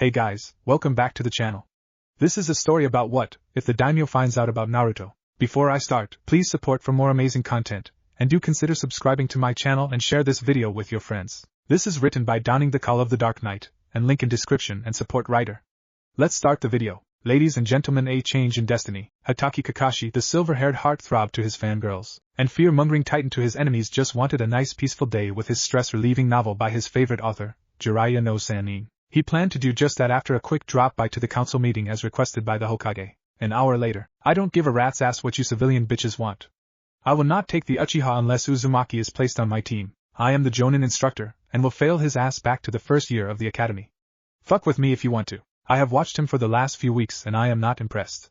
Hey guys, welcome back to the channel. This is a story about what if the Daimyo finds out about Naruto. Before I start, please support for more amazing content, and do consider subscribing to my channel and share this video with your friends. This is written by DonningTheCowlOfTheDarkKnight, and link in description and support writer. Let's start the video. Ladies and gentlemen, a change in destiny. Hatake Kakashi, the silver-haired heartthrob to his fangirls, and fear-mongering titan to his enemies, just wanted a nice peaceful day with his stress-relieving novel by his favorite author, Jiraiya no Sannin. He planned to do just that after a quick drop-by to the council meeting as requested by the Hokage. An hour later. I don't give a rat's ass what you civilian bitches want. I will not take the Uchiha unless Uzumaki is placed on my team. I am the Jonin instructor, and will fail his ass back to the first year of the academy. Fuck with me if you want to. I have watched him for the last few weeks and I am not impressed.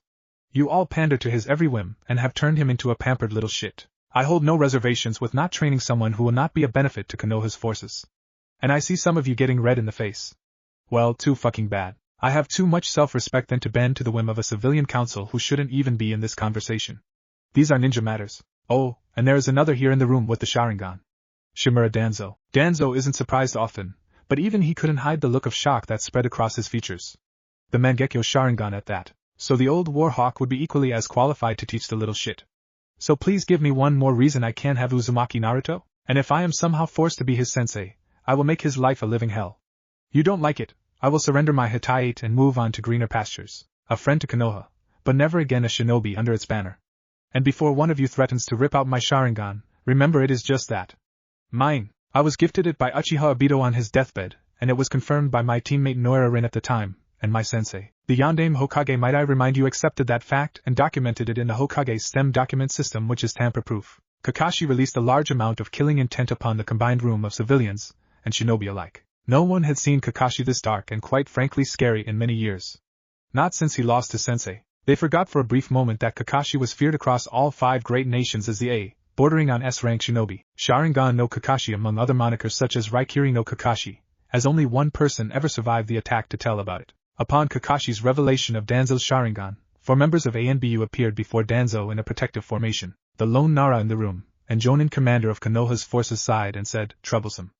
You all pander to his every whim and have turned him into a pampered little shit. I hold no reservations with not training someone who will not be a benefit to Konoha's forces. And I see some of you getting red in the face. Well, too fucking bad. I have too much self-respect than to bend to the whim of a civilian council who shouldn't even be in this conversation. These are ninja matters. Oh, and there is another here in the room with the Sharingan. Shimura Danzo. Danzo isn't surprised often, but even he couldn't hide the look of shock that spread across his features. The Mangekyo Sharingan at that. So the old Warhawk would be equally as qualified to teach the little shit. So please give me one more reason I can't have Uzumaki Naruto, and if I am somehow forced to be his sensei, I will make his life a living hell. You don't like it? I will surrender my Hitaiite and move on to greener pastures, a friend to Konoha, but never again a shinobi under its banner. And before one of you threatens to rip out my Sharingan, remember it is just that. Mine. I was gifted it by Uchiha Obito on his deathbed, and it was confirmed by my teammate Noira Rin at the time, and my sensei. The Yondaime Hokage, might I remind you, accepted that fact and documented it in the Hokage's STEM document system, which is tamper-proof. Kakashi released a large amount of killing intent upon the combined room of civilians and shinobi alike. No one had seen Kakashi this dark and quite frankly scary in many years. Not since he lost his sensei. They forgot for a brief moment that Kakashi was feared across all 5 great nations as the A, bordering on S-rank shinobi. Sharingan no Kakashi, among other monikers such as Raikiri no Kakashi, as only one person ever survived the attack to tell about it. Upon Kakashi's revelation of Danzo's Sharingan, 4 members of ANBU appeared before Danzo in a protective formation. The lone Nara in the room, and Jonin commander of Konoha's forces, sighed and said, troublesome.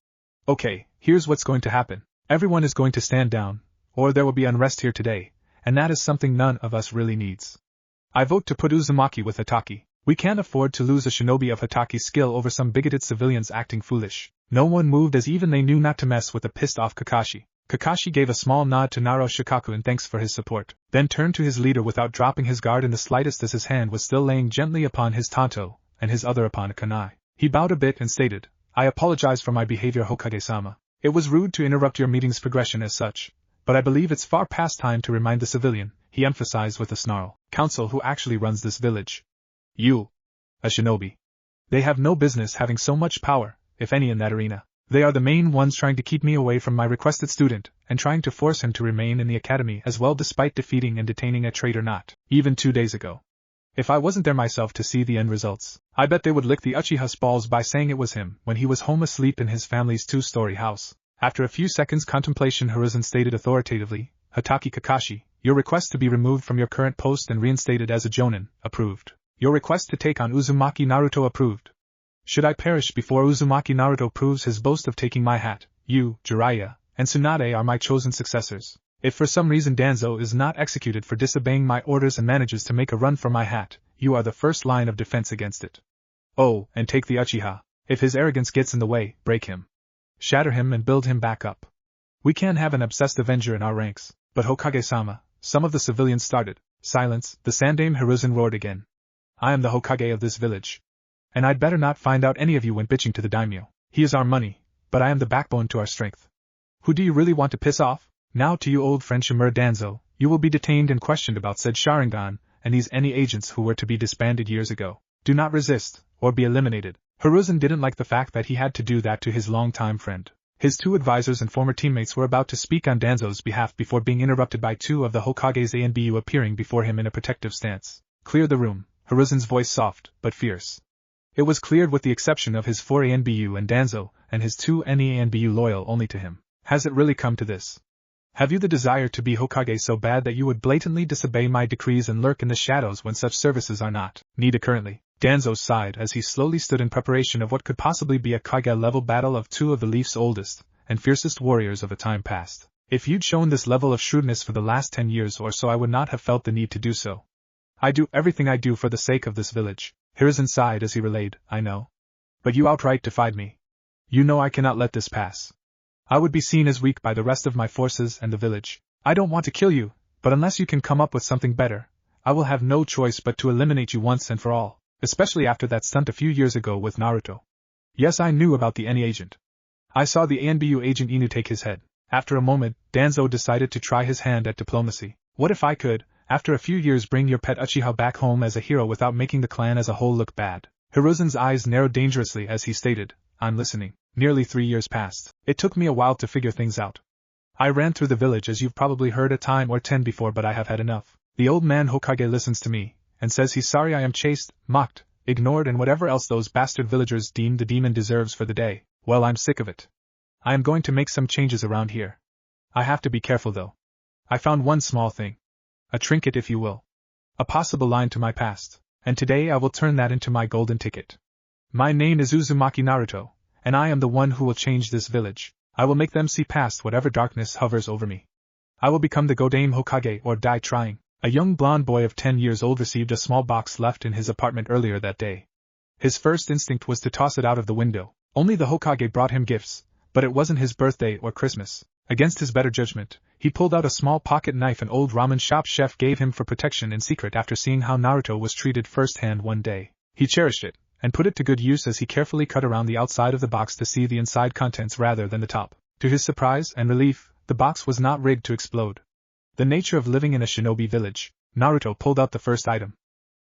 Okay, here's what's going to happen. Everyone is going to stand down, or there will be unrest here today, and that is something none of us really needs. I vote to put Uzumaki with Hatake. We can't afford to lose a shinobi of Hatake's skill over some bigoted civilians acting foolish. No one moved, as even they knew not to mess with a pissed-off Kakashi. Kakashi gave a small nod to Naro Shikaku in thanks for his support, then turned to his leader without dropping his guard in the slightest, as his hand was still laying gently upon his tanto, and his other upon a kunai. He bowed a bit and stated, I apologize for my behavior, Hokage-sama. It was rude to interrupt your meeting's progression as such, but I believe it's far past time to remind the civilian, he emphasized with a snarl, council who actually runs this village. You. A shinobi. They have no business having so much power, if any, in that arena. They are the main ones trying to keep me away from my requested student, and trying to force him to remain in the academy as well, despite defeating and detaining a traitor not even 2 days ago. If I wasn't there myself to see the end results, I bet they would lick the Uchiha's balls by saying it was him when he was home asleep in his family's 2-story house. After a few seconds' contemplation, Hiruzen stated authoritatively, Hatake Kakashi, your request to be removed from your current post and reinstated as a Jonin, approved. Your request to take on Uzumaki Naruto, approved. Should I perish before Uzumaki Naruto proves his boast of taking my hat, you, Jiraiya, and Tsunade are my chosen successors. If for some reason Danzo is not executed for disobeying my orders and manages to make a run for my hat, you are the first line of defense against it. Oh, and take the Uchiha. If his arrogance gets in the way, break him. Shatter him and build him back up. We can't have an obsessed avenger in our ranks. But Hokage-sama, some of the civilians started. Silence, the Sandaime Hiruzen roared again. I am the Hokage of this village. And I'd better not find out any of you went bitching to the Daimyo. He is our money, but I am the backbone to our strength. Who do you really want to piss off? Now to you, old friend Shimura Danzo, you will be detained and questioned about said Sharingan, and these any agents who were to be disbanded years ago. Do not resist, or be eliminated. Hiruzen didn't like the fact that he had to do that to his longtime friend. His 2 advisors and former teammates were about to speak on Danzo's behalf before being interrupted by 2 of the Hokage's ANBU appearing before him in a protective stance. Clear the room. Hiruzen's voice soft, but fierce. It was cleared with the exception of his 4 ANBU and Danzo, and his 2 ANBU loyal only to him. Has it really come to this? Have you the desire to be Hokage so bad that you would blatantly disobey my decrees and lurk in the shadows when such services are not needed currently? Danzo sighed as he slowly stood in preparation of what could possibly be a Kage-level battle of 2 of the Leaf's oldest and fiercest warriors of a time past. If you'd shown this level of shrewdness for the last 10 years or so, I would not have felt the need to do so. I do everything I do for the sake of this village. Hiruzen sighed as he relayed, I know. But you outright defied me. You know I cannot let this pass. I would be seen as weak by the rest of my forces and the village. I don't want to kill you, but unless you can come up with something better, I will have no choice but to eliminate you once and for all, especially after that stunt a few years ago with Naruto. Yes, I knew about the NE agent. I saw the ANBU agent Inu take his head. After a moment, Danzo decided to try his hand at diplomacy. What if I could, after a few years, bring your pet Uchiha back home as a hero without making the clan as a whole look bad? Hiruzen's eyes narrowed dangerously as he stated, I'm listening. Nearly 3 years passed. It took me a while to figure things out. I ran through the village as you've probably heard a time or 10 before, but I have had enough. The old man Hokage listens to me, and says he's sorry I am chased, mocked, ignored and whatever else those bastard villagers deem the demon deserves for the day. Well, I'm sick of it. I am going to make some changes around here. I have to be careful though. I found one small thing. A trinket, if you will. A possible line to my past, and today I will turn that into my golden ticket. My name is Uzumaki Naruto, and I am the one who will change this village. I will make them see past whatever darkness hovers over me. I will become the Godame Hokage or die trying. A young blonde boy of 10 years old received a small box left in his apartment earlier that day. His first instinct was to toss it out of the window. Only the Hokage brought him gifts, but it wasn't his birthday or Christmas. Against his better judgment, he pulled out a small pocket knife an old ramen shop chef gave him for protection in secret after seeing how Naruto was treated firsthand one day. He cherished it, and put it to good use as he carefully cut around the outside of the box to see the inside contents rather than the top. To his surprise and relief, the box was not rigged to explode. The nature of living in a shinobi village, Naruto pulled out the first item.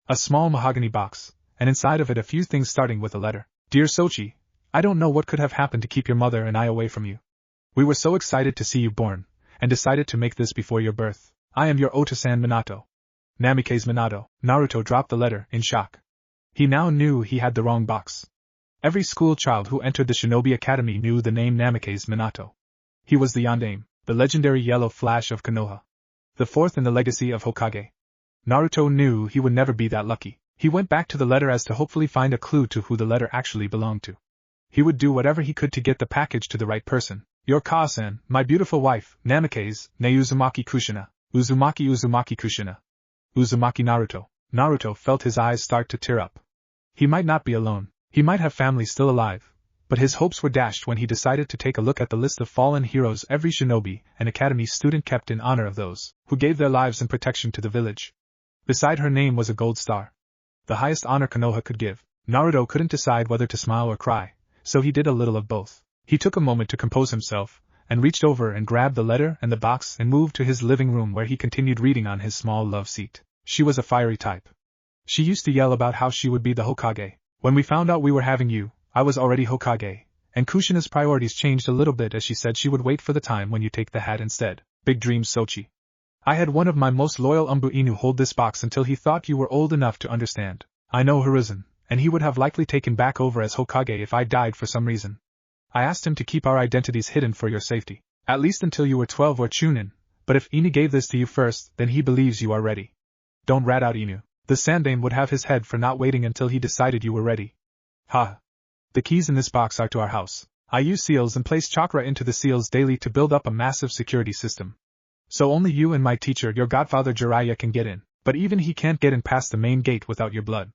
A small mahogany box, and inside of it a few things starting with a letter. Dear Sochi, I don't know what could have happened to keep your mother and I away from you. We were so excited to see you born, and decided to make this before your birth. I am your Otosan Minato. Namikaze Minato. Naruto dropped the letter in shock. He now knew he had the wrong box. Every school child who entered the Shinobi Academy knew the name Namikaze Minato. He was the Yondaime, the legendary yellow flash of Konoha. The fourth in the legacy of Hokage. Naruto knew he would never be that lucky. He went back to the letter as to hopefully find a clue to who the letter actually belonged to. He would do whatever he could to get the package to the right person. Your Ka-san, my beautiful wife, Namikaze, ne Uzumaki Kushina. Uzumaki Kushina. Uzumaki Naruto. Naruto felt his eyes start to tear up. He might not be alone. He might have family still alive, but his hopes were dashed when he decided to take a look at the list of fallen heroes every shinobi and academy student kept in honor of those who gave their lives in protection to the village. Beside her name was a gold star. The highest honor Konoha could give. Naruto couldn't decide whether to smile or cry, so he did a little of both. He took a moment to compose himself, and reached over and grabbed the letter and the box and moved to his living room where he continued reading on his small love seat. She was a fiery type. She used to yell about how she would be the Hokage. When we found out we were having you, I was already Hokage, and Kushina's priorities changed a little bit as she said she would wait for the time when you take the hat instead. Big dreams, Sochi. I had one of my most loyal Umbu Inu hold this box until he thought you were old enough to understand. I know Hiruzen, and he would have likely taken back over as Hokage if I died for some reason. I asked him to keep our identities hidden for your safety, at least until you were 12 or Chunin, but if Inu gave this to you first, then he believes you are ready. Don't rat out Inu. The Sandaime would have his head for not waiting until he decided you were ready. Ha! The keys in this box are to our house. I use seals and place chakra into the seals daily to build up a massive security system. So only you and my teacher, your godfather Jiraiya, can get in, but even he can't get in past the main gate without your blood.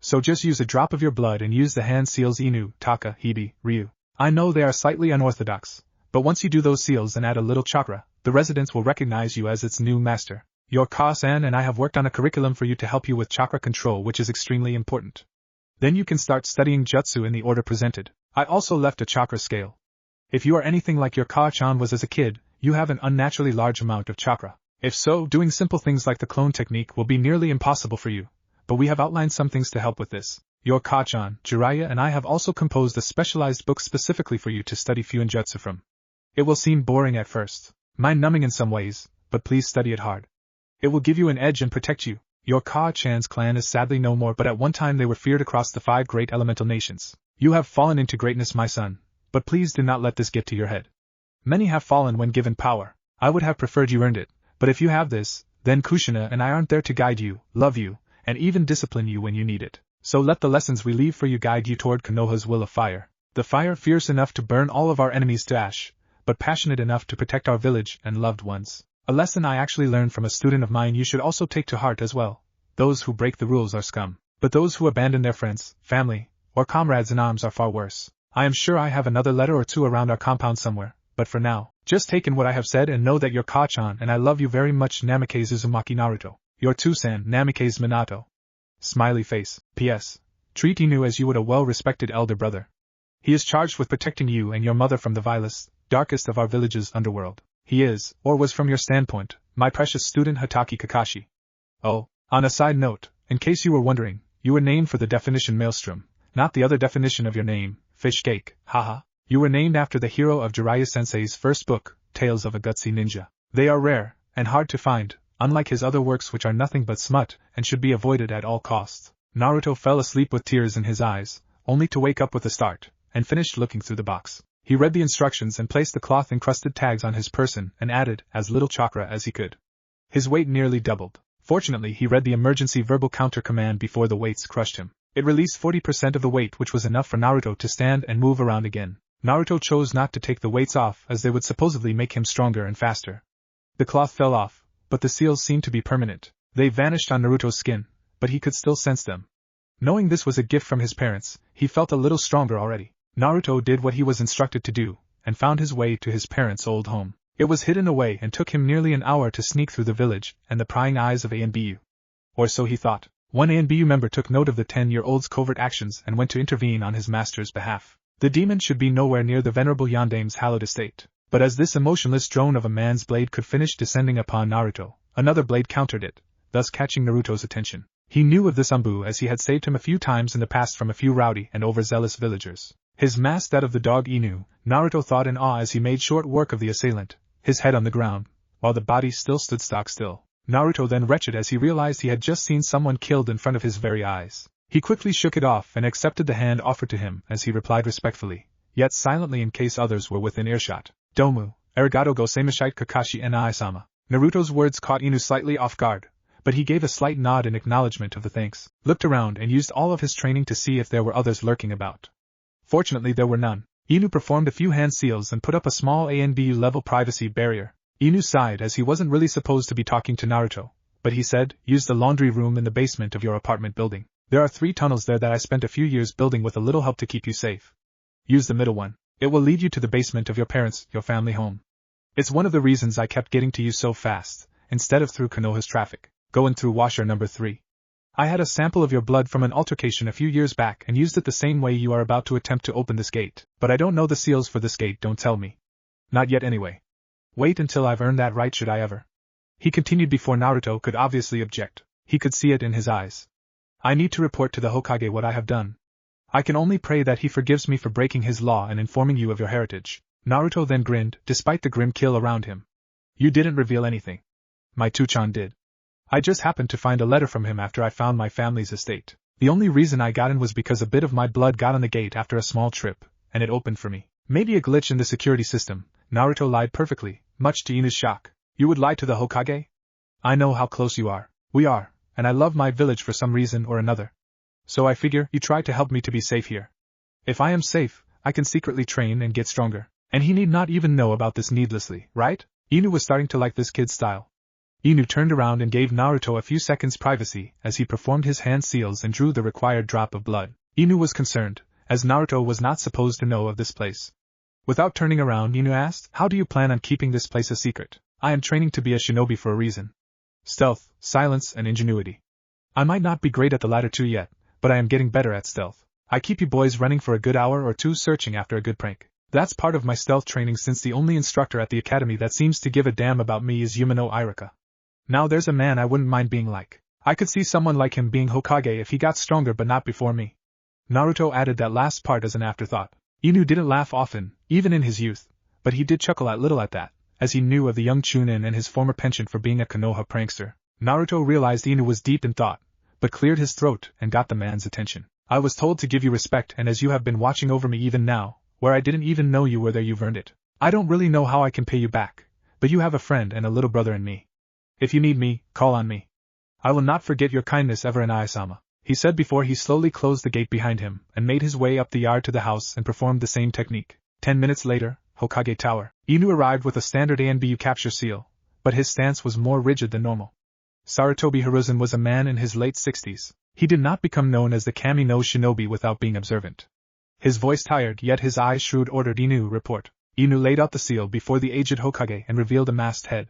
So just use a drop of your blood and use the hand seals Inu, Taka, Hibi, Ryu. I know they are slightly unorthodox, but once you do those seals and add a little chakra, the residents will recognize you as its new master. Your Ka-san and I have worked on a curriculum for you to help you with chakra control, which is extremely important. Then you can start studying jutsu in the order presented. I also left a chakra scale. If you are anything like your Ka-chan was as a kid, you have an unnaturally large amount of chakra. If so, doing simple things like the clone technique will be nearly impossible for you, but we have outlined some things to help with this. Your Ka-chan, Jiraiya and I have also composed a specialized book specifically for you to study Fuin Jutsu from. It will seem boring at first, mind-numbing in some ways, but please study it hard. It will give you an edge and protect you. Your Ka-chan's clan is sadly no more, but at one time they were feared across the 5 great elemental nations. You have fallen into greatness, my son, but please do not let this get to your head. Many have fallen when given power. I would have preferred you earned it, but if you have this, then Kushina and I aren't there to guide you, love you, and even discipline you when you need it. So let the lessons we leave for you guide you toward Konoha's will of fire. The fire fierce enough to burn all of our enemies to ash, but passionate enough to protect our village and loved ones. A lesson I actually learned from a student of mine you should also take to heart as well. Those who break the rules are scum, but those who abandon their friends, family, or comrades in arms are far worse. I am sure I have another letter or two around our compound somewhere, but for now, just take in what I have said and know that you're Kachan and I love you very much. Namikaze Uzumaki Naruto. Your Tusan Namikaze Minato. Smiley face. P.S. Treat Inu as you would a well-respected elder brother. He is charged with protecting you and your mother from the vilest, darkest of our village's underworld. He is, or was from your standpoint, my precious student Hataki Kakashi. Oh, on a side note, in case you were wondering, you were named for the definition Maelstrom, not the other definition of your name, fish cake, haha. You were named after the hero of Jiraiya-sensei's first book, Tales of a Gutsy Ninja. They are rare, and hard to find, unlike his other works which are nothing but smut, and should be avoided at all costs. Naruto fell asleep with tears in his eyes, only to wake up with a start, and finished looking through the box. He read the instructions and placed the cloth-encrusted tags on his person and added as little chakra as he could. His weight nearly doubled. Fortunately, he read the emergency verbal counter command before the weights crushed him. It released 40% of the weight, which was enough for Naruto to stand and move around again. Naruto chose not to take the weights off as they would supposedly make him stronger and faster. The cloth fell off, but the seals seemed to be permanent. They vanished on Naruto's skin, but he could still sense them. Knowing this was a gift from his parents, he felt a little stronger already. Naruto did what he was instructed to do, and found his way to his parents' old home. It was hidden away and took him nearly an hour to sneak through the village and the prying eyes of ANBU. Or so he thought. One ANBU member took note of the 10-year-old's covert actions and went to intervene on his master's behalf. The demon should be nowhere near the venerable Yandame's hallowed estate. But as this emotionless drone of a man's blade could finish descending upon Naruto, another blade countered it, thus catching Naruto's attention. He knew of this Umbu as he had saved him a few times in the past from a few rowdy and overzealous villagers. His mask that of the dog Inu, Naruto thought in awe as he made short work of the assailant, his head on the ground, while the body still stood stock still. Naruto then wretched as he realized he had just seen someone killed in front of his very eyes. He quickly shook it off and accepted the hand offered to him as he replied respectfully, yet silently in case others were within earshot. Domu, arigato gosaimashite Kakashi Nai-sama. Naruto's words caught Inu slightly off guard, but he gave a slight nod in acknowledgement of the thanks, looked around and used all of his training to see if there were others lurking about. Fortunately there were none. Inu performed a few hand seals and put up a small ANBU-level privacy barrier. Inu sighed as he wasn't really supposed to be talking to Naruto, but he said, use the laundry room in the basement of your apartment building. There are 3 tunnels there that I spent a few years building with a little help to keep you safe. Use the middle one. It will lead you to the basement of your parents, your family home. It's one of the reasons I kept getting to you so fast, instead of through Konoha's traffic. Going through washer number 3. I had a sample of your blood from an altercation a few years back and used it the same way you are about to attempt to open this gate, but I don't know the seals for this gate, don't tell me. Not yet anyway. Wait until I've earned that right should I ever. He continued before Naruto could obviously object. He could see it in his eyes. I need to report to the Hokage what I have done. I can only pray that he forgives me for breaking his law and informing you of your heritage. Naruto then grinned, despite the grim kill around him. You didn't reveal anything. My Tuchan did. I just happened to find a letter from him after I found my family's estate. The only reason I got in was because a bit of my blood got on the gate after a small trip, and it opened for me. Maybe a glitch in the security system. Naruto lied perfectly, much to Inu's shock. You would lie to the Hokage? I know how close you are. We are, and I love my village for some reason or another. So I figure you try to help me to be safe here. If I am safe, I can secretly train and get stronger. And he need not even know about this needlessly, right? Inu was starting to like this kid's style. Inu turned around and gave Naruto a few seconds privacy as he performed his hand seals and drew the required drop of blood. Inu was concerned, as Naruto was not supposed to know of this place. Without turning around, Inu asked, how do you plan on keeping this place a secret? I am training to be a shinobi for a reason. Stealth, silence, and ingenuity. I might not be great at the latter 2 yet, but I am getting better at stealth. I keep you boys running for a good hour or 2 searching after a good prank. That's part of my stealth training since the only instructor at the academy that seems to give a damn about me is Yumino Irika. Now there's a man I wouldn't mind being like. I could see someone like him being Hokage if he got stronger but not before me. Naruto added that last part as an afterthought. Inu didn't laugh often, even in his youth, but he did chuckle a little at that, as he knew of the young Chunin and his former penchant for being a Konoha prankster. Naruto realized Inu was deep in thought, but cleared his throat and got the man's attention. I was told to give you respect, and as you have been watching over me even now, where I didn't even know you were there, you've earned it. I don't really know how I can pay you back, but you have a friend and a little brother in me. If you need me, call on me. I will not forget your kindness ever, Inai-sama, he said before he slowly closed the gate behind him and made his way up the yard to the house and performed the same technique. 10 minutes later, Hokage Tower. Inu arrived with a standard ANBU capture seal, but his stance was more rigid than normal. Sarutobi Hiruzen was a man in his late 60s. He did not become known as the Kami no Shinobi without being observant. His voice tired, yet his eyes shrewd, ordered Inu report. Inu laid out the seal before the aged Hokage and revealed a masked head.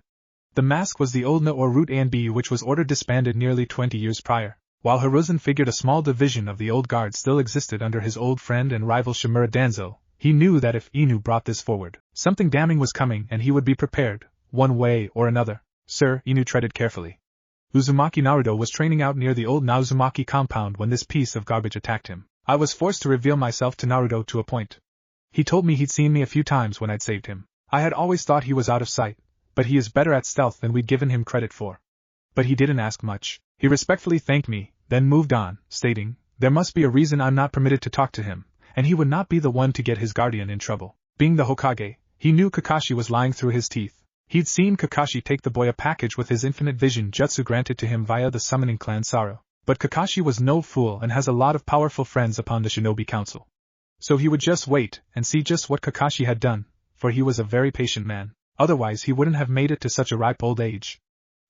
The mask was the old Na or Root ANBU which was ordered disbanded nearly 20 years prior, while Hiruzen figured a small division of the old guard still existed under his old friend and rival Shimura Danzo. He knew that if Inu brought this forward, something damning was coming and he would be prepared, one way or another. Sir, Inu treaded carefully. Uzumaki Naruto was training out near the old Nauzumaki compound when this piece of garbage attacked him. I was forced to reveal myself to Naruto to a point. He told me he'd seen me a few times when I'd saved him. I had always thought he was out of sight, but he is better at stealth than we'd given him credit for. But he didn't ask much. He respectfully thanked me, then moved on, stating, there must be a reason I'm not permitted to talk to him, and he would not be the one to get his guardian in trouble. Being the Hokage, he knew Kakashi was lying through his teeth. He'd seen Kakashi take the boy a package with his infinite vision jutsu granted to him via the summoning clan Saro. But Kakashi was no fool and has a lot of powerful friends upon the Shinobi Council. So he would just wait and see just what Kakashi had done, for he was a very patient man. Otherwise he wouldn't have made it to such a ripe old age.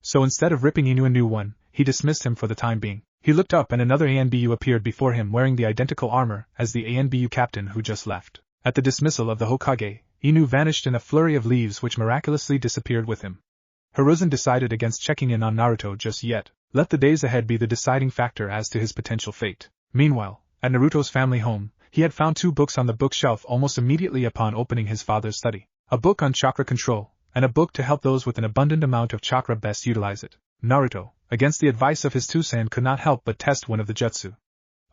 So instead of ripping Inu a new one, he dismissed him for the time being. He looked up and another ANBU appeared before him wearing the identical armor as the ANBU captain who just left. At the dismissal of the Hokage, Inu vanished in a flurry of leaves which miraculously disappeared with him. Hiruzen decided against checking in on Naruto just yet. Let the days ahead be the deciding factor as to his potential fate. Meanwhile, at Naruto's family home, he had found 2 books on the bookshelf almost immediately upon opening his father's study. A book on chakra control, and a book to help those with an abundant amount of chakra best utilize it. Naruto, against the advice of his Tusan, could not help but test one of the jutsu.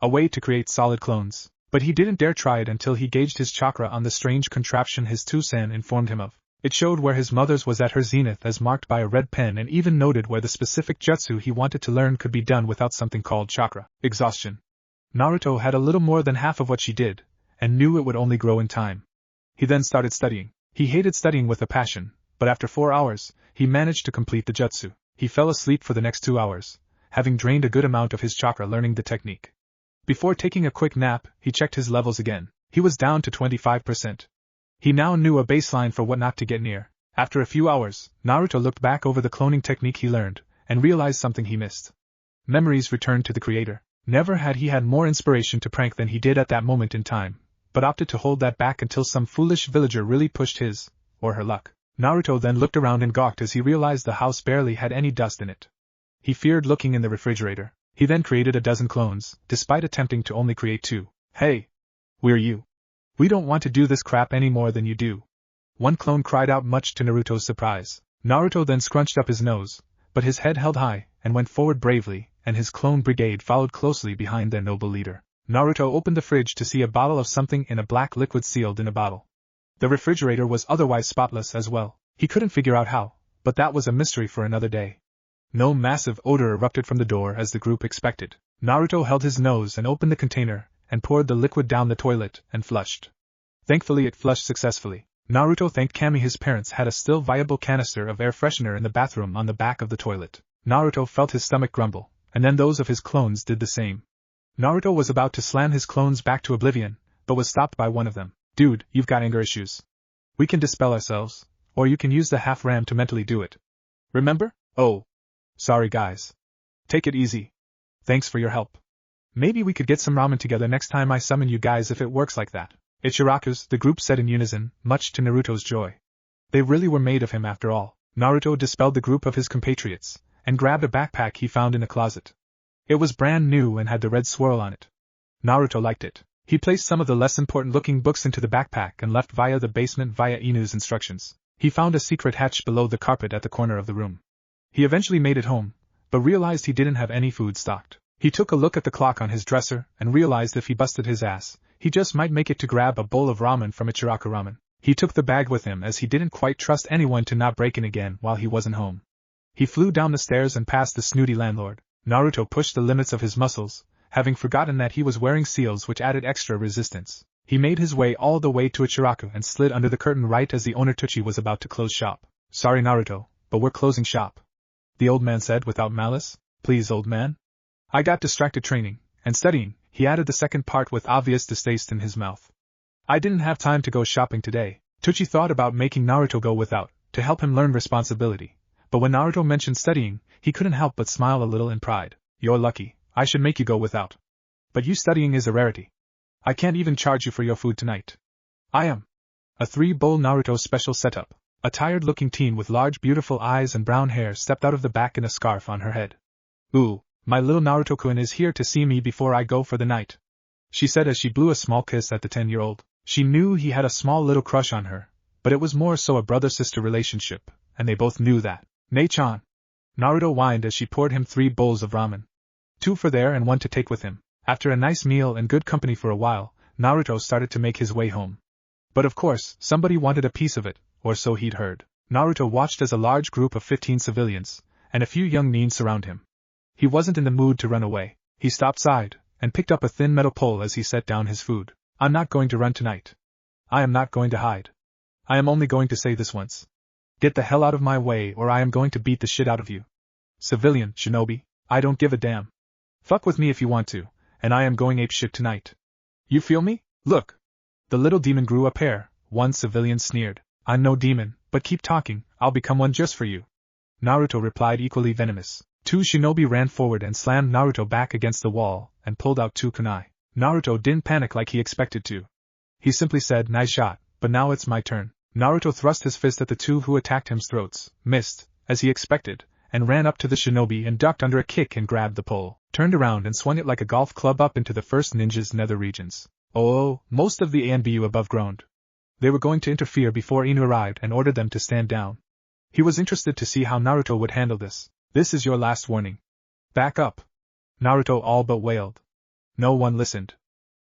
A way to create solid clones. But he didn't dare try it until he gauged his chakra on the strange contraption his Tusan informed him of. It showed where his mother's was at her zenith as marked by a red pen and even noted where the specific jutsu he wanted to learn could be done without something called chakra exhaustion. Naruto had a little more than half of what she did, and knew it would only grow in time. He then started studying. He hated studying with a passion, but after 4 hours, he managed to complete the jutsu. He fell asleep for the next 2 hours, having drained a good amount of his chakra learning the technique. Before taking a quick nap, he checked his levels again. He was down to 25%. He now knew a baseline for what not to get near. After a few hours, Naruto looked back over the cloning technique he learned, and realized something he missed. Memories returned to the creator. Never had he had more inspiration to prank than he did at that moment in time, but opted to hold that back until some foolish villager really pushed his, or her luck. Naruto then looked around and gawked as he realized the house barely had any dust in it. He feared looking in the refrigerator. He then created a dozen clones, despite attempting to only create 2. Hey! We're you. We don't want to do this crap any more than you do. One clone cried out, much to Naruto's surprise. Naruto then scrunched up his nose, but his head held high, and went forward bravely, and his clone brigade followed closely behind their noble leader. Naruto opened the fridge to see a bottle of something in a black liquid sealed in a bottle. The refrigerator was otherwise spotless as well. He couldn't figure out how, but that was a mystery for another day. No massive odor erupted from the door as the group expected. Naruto held his nose and opened the container, and poured the liquid down the toilet, and flushed. Thankfully it flushed successfully. Naruto thanked Kami his parents had a still viable canister of air freshener in the bathroom on the back of the toilet. Naruto felt his stomach grumble, and then those of his clones did the same. Naruto was about to slam his clones back to oblivion, but was stopped by one of them. Dude, you've got anger issues. We can dispel ourselves, or you can use the half-ram to mentally do it. Remember? Oh. Sorry guys. Take it easy. Thanks for your help. Maybe we could get some ramen together next time I summon you guys if it works like that. Ichiraku's, the group said in unison, much to Naruto's joy. They really were made of him after all. Naruto dispelled the group of his compatriots, and grabbed a backpack he found in a closet. It was brand new and had the red swirl on it. Naruto liked it. He placed some of the less important-looking books into the backpack and left via the basement via Inu's instructions. He found a secret hatch below the carpet at the corner of the room. He eventually made it home, but realized he didn't have any food stocked. He took a look at the clock on his dresser and realized if he busted his ass, he just might make it to grab a bowl of ramen from Ichiraku Ramen. He took the bag with him as he didn't quite trust anyone to not break in again while he wasn't home. He flew down the stairs and past the snooty landlord. Naruto pushed the limits of his muscles, having forgotten that he was wearing seals which added extra resistance. He made his way all the way to Ichiraku and slid under the curtain right as the owner Tuchi was about to close shop. Sorry Naruto, but we're closing shop. The old man said without malice. Please old man. I got distracted training, and studying, he added the second part with obvious distaste in his mouth. I didn't have time to go shopping today. Tsuchi thought about making Naruto go without, to help him learn responsibility, but when Naruto mentioned studying, he couldn't help but smile a little in pride. You're lucky, I should make you go without. But you studying is a rarity. I can't even charge you for your food tonight. I am a 3-bowl Naruto special setup. A tired-looking teen with large beautiful eyes and brown hair stepped out of the back in a scarf on her head. Ooh, my little Naruto-kun is here to see me before I go for the night, she said as she blew a small kiss at the 10-year-old. She knew he had a small little crush on her, but it was more so a brother-sister relationship, and they both knew that. Nei-chan. Naruto whined as she poured him 3 bowls of ramen. 2 for there and 1 to take with him. After a nice meal and good company for a while, Naruto started to make his way home. But of course, somebody wanted a piece of it, or so he'd heard. Naruto watched as a large group of 15 civilians, and a few young neens surround him. He wasn't in the mood to run away. He stopped side, and picked up a thin metal pole as he set down his food. I'm not going to run tonight. I am not going to hide. I am only going to say this once. Get the hell out of my way or I am going to beat the shit out of you. Civilian, shinobi, I don't give a damn. Fuck with me if you want to, and I am going apeshit tonight. You feel me? Look. The little demon grew a pair, one civilian sneered. I'm no demon, but keep talking, I'll become one just for you. Naruto replied equally venomous. 2 shinobi ran forward and slammed Naruto back against the wall, and pulled out 2 kunai. Naruto didn't panic like he expected to. He simply said, nice shot, but now it's my turn. Naruto thrust his fist at the 2 who attacked him's throats, missed, as he expected, and ran up to the shinobi and ducked under a kick and grabbed the pole, turned around and swung it like a golf club up into the first ninja's nether regions. Oh, most of the ANBU above groaned. They were going to interfere before Inu arrived and ordered them to stand down. He was interested to see how Naruto would handle this. This is your last warning. Back up. Naruto all but wailed. No one listened.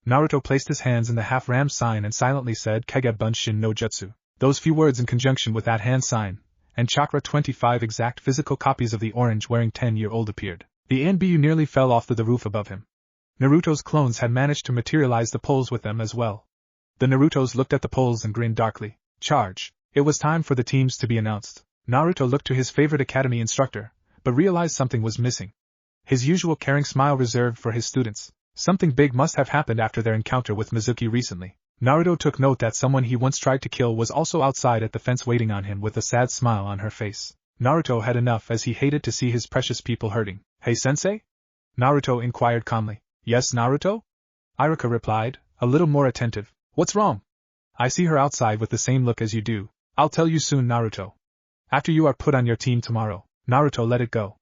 Naruto placed his hands in the half-ram sign and silently said Kage Bunshin no Jutsu. Those few words in conjunction with that hand sign, and chakra 25 exact physical copies of the orange-wearing 10-year-old appeared. The ANBU nearly fell off the roof above him. Naruto's clones had managed to materialize the poles with them as well. The Narutos looked at the poles and grinned darkly. Charge. It was time for the teams to be announced. Naruto looked to his favorite academy instructor, but realized something was missing. His usual caring smile reserved for his students. Something big must have happened after their encounter with Mizuki recently. Naruto took note that someone he once tried to kill was also outside at the fence waiting on him with a sad smile on her face. Naruto had enough as he hated to see his precious people hurting. Hey sensei? Naruto inquired calmly. Yes, Naruto? Iruka replied, a little more attentive. What's wrong? I see her outside with the same look as you do. I'll tell you soon, Naruto. After you are put on your team tomorrow. Naruto let it go.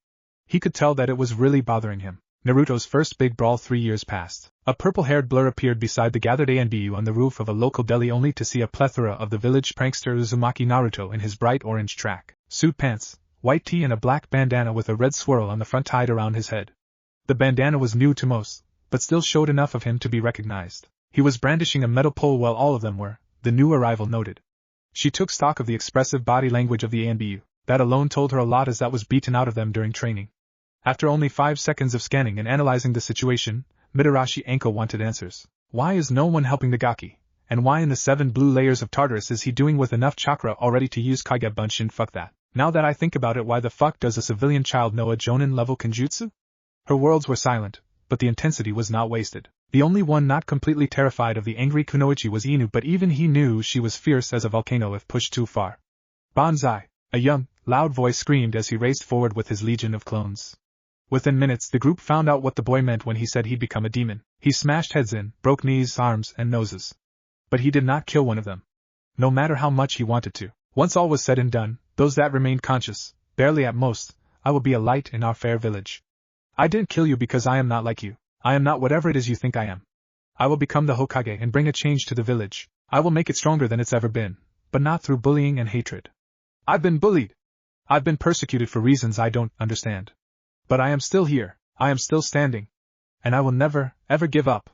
He could tell that it was really bothering him. Naruto's first big brawl 3 years passed. A purple-haired blur appeared beside the gathered ANBU on the roof of a local deli only to see a plethora of the village prankster Uzumaki Naruto in his bright orange track suit pants, white tee and a black bandana with a red swirl on the front tied around his head. The bandana was new to most, but still showed enough of him to be recognized. He was brandishing a metal pole while all of them were, the new arrival noted. She took stock of the expressive body language of the ANBU. That alone told her a lot as that was beaten out of them during training. After only 5 seconds of scanning and analyzing the situation, Mitarashi Anko wanted answers. Why is no one helping the Gaki? And why in the 7 blue layers of Tartarus is he doing with enough chakra already to use Kage Bunshin? Fuck that. Now that I think about it, why the fuck does a civilian child know a Jonin level Kenjutsu? Her worlds were silent, but the intensity was not wasted. The only one not completely terrified of the angry Kunoichi was Inu, but even he knew she was fierce as a volcano if pushed too far. Banzai! A young, loud voice screamed as he raced forward with his legion of clones. Within minutes the group found out what the boy meant when he said he'd become a demon. He smashed heads in, broke knees, arms, and noses. But he did not kill one of them. No matter how much he wanted to. Once all was said and done, those that remained conscious, barely at most, I will be a light in our fair village. I didn't kill you because I am not like you. I am not whatever it is you think I am. I will become the Hokage and bring a change to the village. I will make it stronger than it's ever been, but not through bullying and hatred. I've been bullied. I've been persecuted for reasons I don't understand. But I am still here, I am still standing. And I will never, ever give up.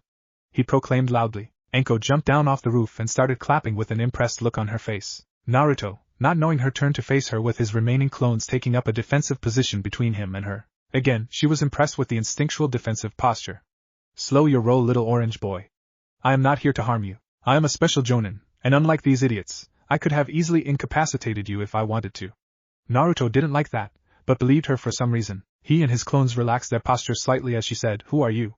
He proclaimed loudly. Anko jumped down off the roof and started clapping with an impressed look on her face. Naruto, not knowing her, turned to face her with his remaining clones taking up a defensive position between him and her. Again, she was impressed with the instinctual defensive posture. Slow your roll, little orange boy. I am not here to harm you. I am a special Jonin, and unlike these idiots, I could have easily incapacitated you if I wanted to. Naruto didn't like that, but believed her for some reason. He and his clones relaxed their posture slightly as she said, Who are you?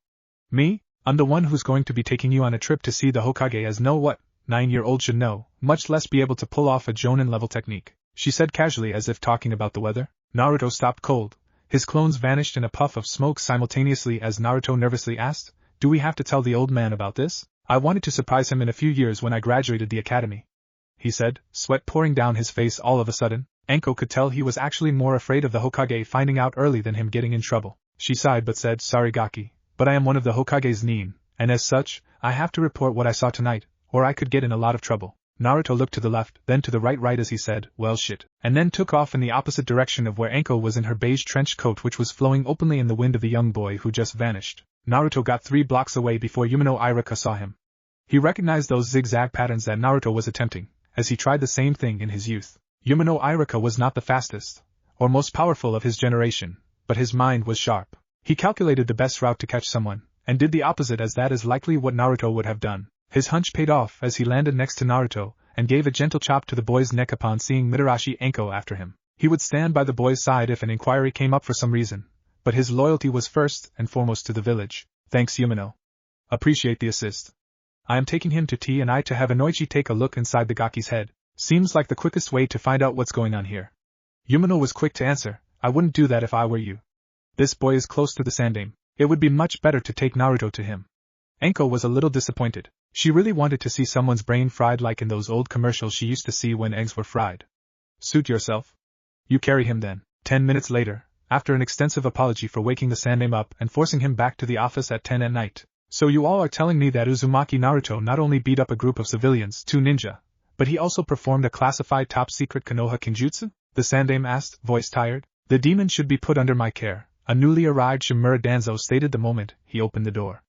Me? I'm the one who's going to be taking you on a trip to see the Hokage as no what? 9-year-old should know, much less be able to pull off a Jonin-level technique, she said casually as if talking about the weather. Naruto stopped cold. His clones vanished in a puff of smoke simultaneously as Naruto nervously asked, "Do we have to tell the old man about this? I wanted to surprise him in a few years when I graduated the academy," he said, sweat pouring down his face all of a sudden. Enko could tell he was actually more afraid of the Hokage finding out early than him getting in trouble. She sighed but said, "Sorry Gaki, but I am one of the Hokage's nin, and as such, I have to report what I saw tonight, or I could get in a lot of trouble." Naruto looked to the left, then to the right as he said, "Well shit," and then took off in the opposite direction of where Enko was in her beige trench coat which was flowing openly in the wind of the young boy who just vanished. Naruto got 3 blocks away before Umino Iraka saw him. He recognized those zigzag patterns that Naruto was attempting, as he tried the same thing in his youth. Umino Iraka was not the fastest, or most powerful of his generation, but his mind was sharp. He calculated the best route to catch someone, and did the opposite as that is likely what Naruto would have done. His hunch paid off as he landed next to Naruto, and gave a gentle chop to the boy's neck upon seeing Mitarashi Enko after him. He would stand by the boy's side if an inquiry came up for some reason, but his loyalty was first and foremost to the village. "Thanks Umino. Appreciate the assist. I am taking him to tea and I to have Inoichi take a look inside the Gaki's head. Seems like the quickest way to find out what's going on here." Umino was quick to answer, "I wouldn't do that if I were you. This boy is close to the Sandaime. It would be much better to take Naruto to him." Enko was a little disappointed. She really wanted to see someone's brain fried like in those old commercials she used to see when eggs were fried. "Suit yourself. You carry him then." 10 minutes later, after an extensive apology for waking the Sandaime up and forcing him back to the office at 10 at night. "So you all are telling me that Uzumaki Naruto not only beat up a group of civilians, 2 ninja, but he also performed a classified top-secret Konoha Kinjutsu?" the Sandaime asked, voice tired. "The demon should be put under my care," a newly arrived Shimura Danzo stated the moment he opened the door.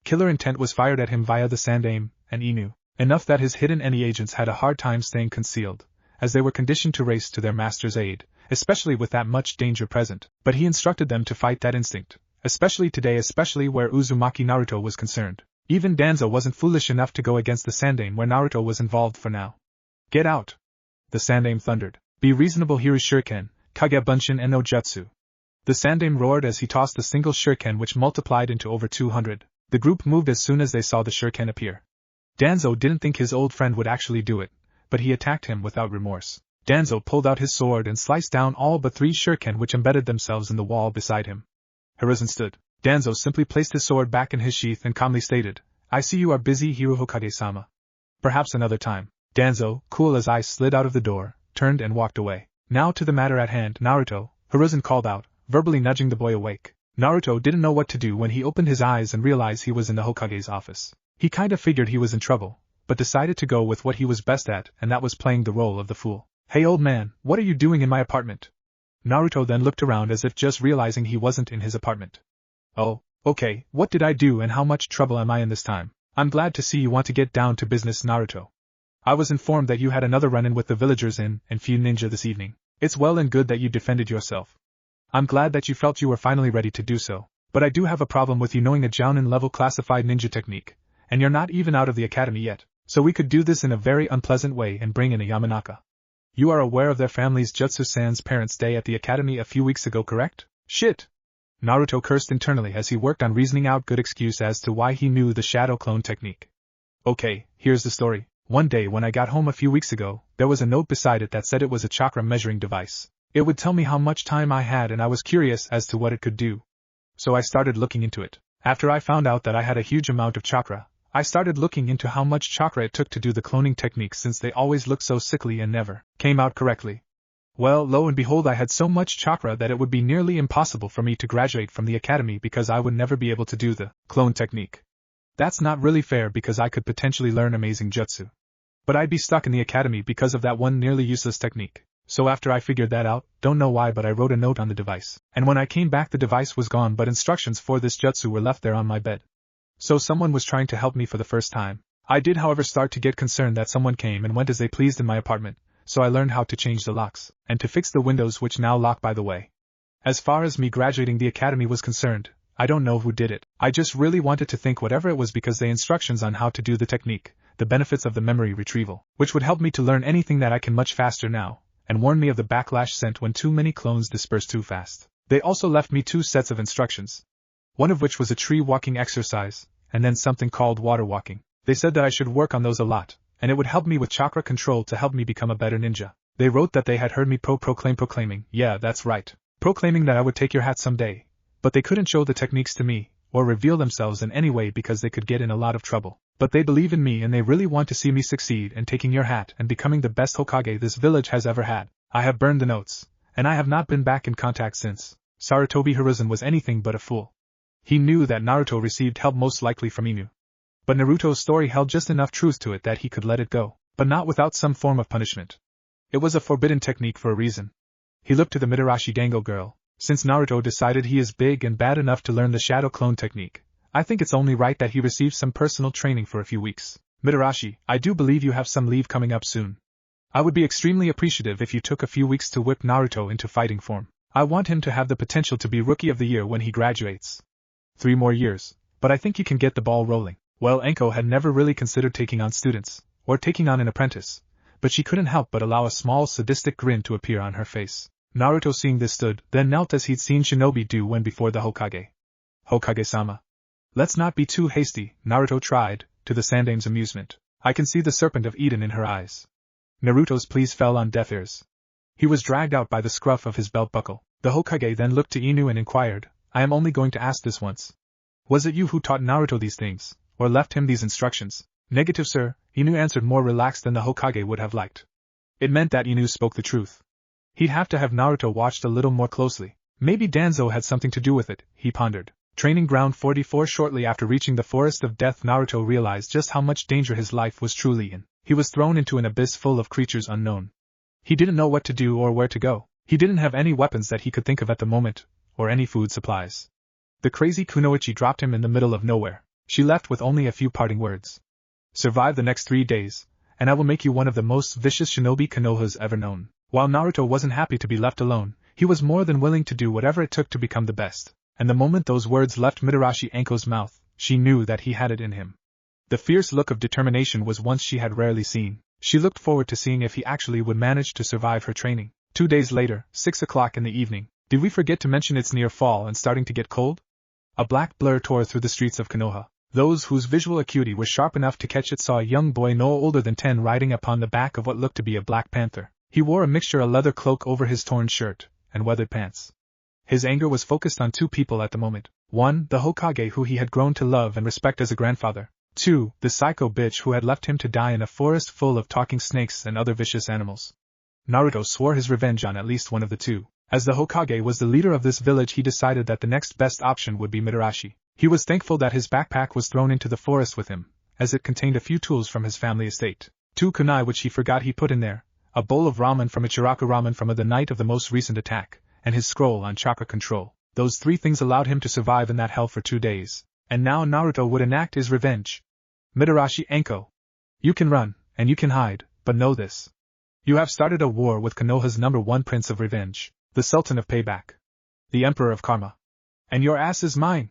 Killer intent was fired at him via the Sandaime, and he knew enough that his hidden enemy agents had a hard time staying concealed, as they were conditioned to race to their master's aid, especially with that much danger present. But he instructed them to fight that instinct, especially today, especially where Uzumaki Naruto was concerned. Even Danzo wasn't foolish enough to go against the Sandaime where Naruto was involved for now. "Get out!" the Sandaime thundered. "Be reasonable, here is Shuriken, Kage Bunshin and no Jutsu." The Sandaime roared as he tossed the single shuriken which multiplied into over 200. The group moved as soon as they saw the shuriken appear. Danzo didn't think his old friend would actually do it, but he attacked him without remorse. Danzo pulled out his sword and sliced down all but 3 shuriken which embedded themselves in the wall beside him. Hiruzen stood. Danzo simply placed his sword back in his sheath and calmly stated, "I see you are busy, Hiruhokage-sama. Perhaps another time." Danzo, cool as ice, slid out of the door, turned and walked away. "Now to the matter at hand, Naruto," Hiruzen called out, verbally nudging the boy awake. Naruto didn't know what to do when he opened his eyes and realized he was in the Hokage's office. He kinda figured he was in trouble, but decided to go with what he was best at, and that was playing the role of the fool. "Hey old man, what are you doing in my apartment?" Naruto then looked around as if just realizing he wasn't in his apartment. "Oh, okay, what did I do and how much trouble am I in this time? I'm glad to see you want to get down to business, Naruto. I was informed that you had another run-in with the villagers and few ninja this evening. It's well and good that you defended yourself. I'm glad that you felt you were finally ready to do so, but I do have a problem with you knowing a Jounin-level classified ninja technique, and you're not even out of the academy yet, so we could do this in a very unpleasant way and bring in a Yamanaka. You are aware of their family's Jutsu-san's parents' day at the academy a few weeks ago, correct? Shit!" Naruto cursed internally as he worked on reasoning out good excuse as to why he knew the shadow clone technique. "Okay, here's the story. One day when I got home a few weeks ago, there was a note beside it that said it was a chakra measuring device. It would tell me how much time I had and I was curious as to what it could do. So I started looking into it. After I found out that I had a huge amount of chakra, I started looking into how much chakra it took to do the cloning techniques since they always looked so sickly and never came out correctly. Well, lo and behold, I had so much chakra that it would be nearly impossible for me to graduate from the academy because I would never be able to do the clone technique. That's not really fair because I could potentially learn amazing jutsu. But I'd be stuck in the academy because of that one nearly useless technique. So after I figured that out, don't know why, but I wrote a note on the device. And when I came back the device was gone, but instructions for this jutsu were left there on my bed. So someone was trying to help me for the first time. I did however start to get concerned that someone came and went as they pleased in my apartment, so I learned how to change the locks, and to fix the windows which now lock by the way. As far as me graduating the academy was concerned, I don't know who did it. I just really wanted to think whatever it was because the instructions on how to do the technique, the benefits of the memory retrieval, which would help me to learn anything that I can much faster now, and warned me of the backlash sent when too many clones disperse too fast. They also left me 2 sets of instructions. One of which was a tree walking exercise, and then something called water walking. They said that I should work on those a lot, and it would help me with chakra control to help me become a better ninja. They wrote that they had heard me proclaiming, yeah, that's right, proclaiming that I would take your hat someday, but they couldn't show the techniques to me, or reveal themselves in any way because they could get in a lot of trouble. But they believe in me and they really want to see me succeed in taking your hat and becoming the best Hokage this village has ever had. I have burned the notes, and I have not been back in contact since. Sarutobi Hiruzen was anything but a fool. He knew that Naruto received help most likely from Inu. But Naruto's story held just enough truth to it that he could let it go, but not without some form of punishment. It was a forbidden technique for a reason. He looked to the Mitarashi Dango girl. Since Naruto decided he is big and bad enough to learn the shadow clone technique, I think it's only right that he receive some personal training for a few weeks. Mitarashi, I do believe you have some leave coming up soon. I would be extremely appreciative if you took a few weeks to whip Naruto into fighting form. I want him to have the potential to be Rookie of the Year when he graduates. 3 more years, but I think you can get the ball rolling. Well, Enko had never really considered taking on students, or taking on an apprentice, but she couldn't help but allow a small sadistic grin to appear on her face. Naruto seeing this stood, then knelt as he'd seen shinobi do when before the Hokage. Hokage-sama. Let's not be too hasty, Naruto tried, to the Sandame's amusement. I can see the serpent of Eden in her eyes. Naruto's pleas fell on deaf ears. He was dragged out by the scruff of his belt buckle. The Hokage then looked to Inu and inquired, I am only going to ask this once. Was it you who taught Naruto these things, or left him these instructions? Negative, sir, Inu answered more relaxed than the Hokage would have liked. It meant that Inu spoke the truth. He'd have to have Naruto watched a little more closely. Maybe Danzo had something to do with it, he pondered. Training Ground 44. Shortly after reaching the Forest of Death, Naruto realized just how much danger his life was truly in. He was thrown into an abyss full of creatures unknown. He didn't know what to do or where to go. He didn't have any weapons that he could think of at the moment, or any food supplies. The crazy Kunoichi dropped him in the middle of nowhere. She left with only a few parting words. Survive the next 3 days, and I will make you one of the most vicious shinobi Konohas ever known. While Naruto wasn't happy to be left alone, he was more than willing to do whatever it took to become the best. And the moment those words left Mitarashi Enko's mouth, she knew that he had it in him. The fierce look of determination was one she had rarely seen. She looked forward to seeing if he actually would manage to survive her training. 2 days later, 6 o'clock in the evening. Did we forget to mention it's near fall and starting to get cold? A black blur tore through the streets of Konoha. Those whose visual acuity was sharp enough to catch it saw a young boy no older than 10 riding upon the back of what looked to be a black panther. He wore a leather cloak over his torn shirt, and weathered pants. His anger was focused on 2 people at the moment. 1, the Hokage who he had grown to love and respect as a grandfather. 2, the psycho bitch who had left him to die in a forest full of talking snakes and other vicious animals. Naruto swore his revenge on at least one of the 2. As the Hokage was the leader of this village, he decided that the next best option would be Mitarashi. He was thankful that his backpack was thrown into the forest with him, as it contained a few tools from his family estate. 2 kunai which he forgot he put in there, a bowl of ramen from Ichiraku ramen from the night of the most recent attack, and his scroll on chakra control. Those 3 things allowed him to survive in that hell for 2 days. And now Naruto would enact his revenge. Mitarashi Enko. You can run, and you can hide, but know this. You have started a war with Konoha's #1 Prince of Revenge, the Sultan of Payback, the Emperor of Karma. And your ass is mine.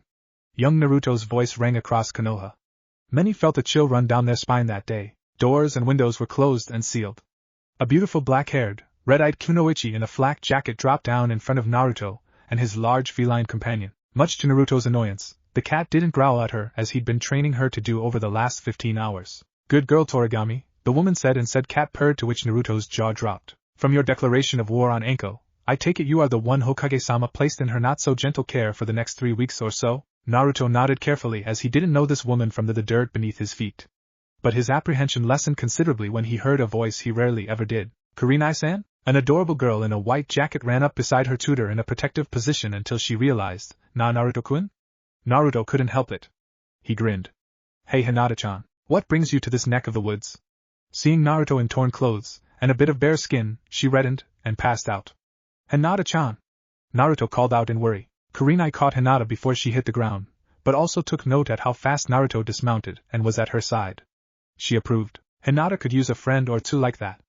Young Naruto's voice rang across Konoha. Many felt a chill run down their spine that day. Doors and windows were closed and sealed. A beautiful black-haired, red-eyed Kunoichi in a flak jacket dropped down in front of Naruto and his large feline companion. Much to Naruto's annoyance, the cat didn't growl at her as he'd been training her to do over the last 15 hours. Good girl, Torigami, the woman said, and said cat purred, to which Naruto's jaw dropped. From your declaration of war on Enko, I take it you are the one Hokage-sama placed in her not-so-gentle care for the next 3 weeks or so? Naruto nodded carefully as he didn't know this woman from the dirt beneath his feet. But his apprehension lessened considerably when he heard a voice he rarely ever did. Kurinai-san? An adorable girl in a white jacket ran up beside her tutor in a protective position until she realized, Naruto-kun? Naruto couldn't help it. He grinned. Hey Hinata-chan, what brings you to this neck of the woods? Seeing Naruto in torn clothes, and a bit of bare skin, she reddened, and passed out. Hinata-chan! Naruto called out in worry. Kurinai caught Hinata before she hit the ground, but also took note at how fast Naruto dismounted and was at her side. She approved. Hinata could use a friend or 2 like that.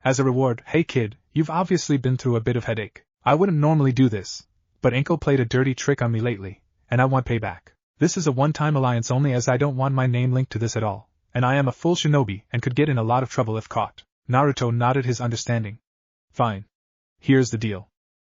As a reward, hey kid, you've obviously been through a bit of headache. I wouldn't normally do this, but Enko played a dirty trick on me lately, and I want payback. This is a one-time alliance only, as I don't want my name linked to this at all, and I am a full shinobi and could get in a lot of trouble if caught. Naruto nodded his understanding. Fine. Here's the deal.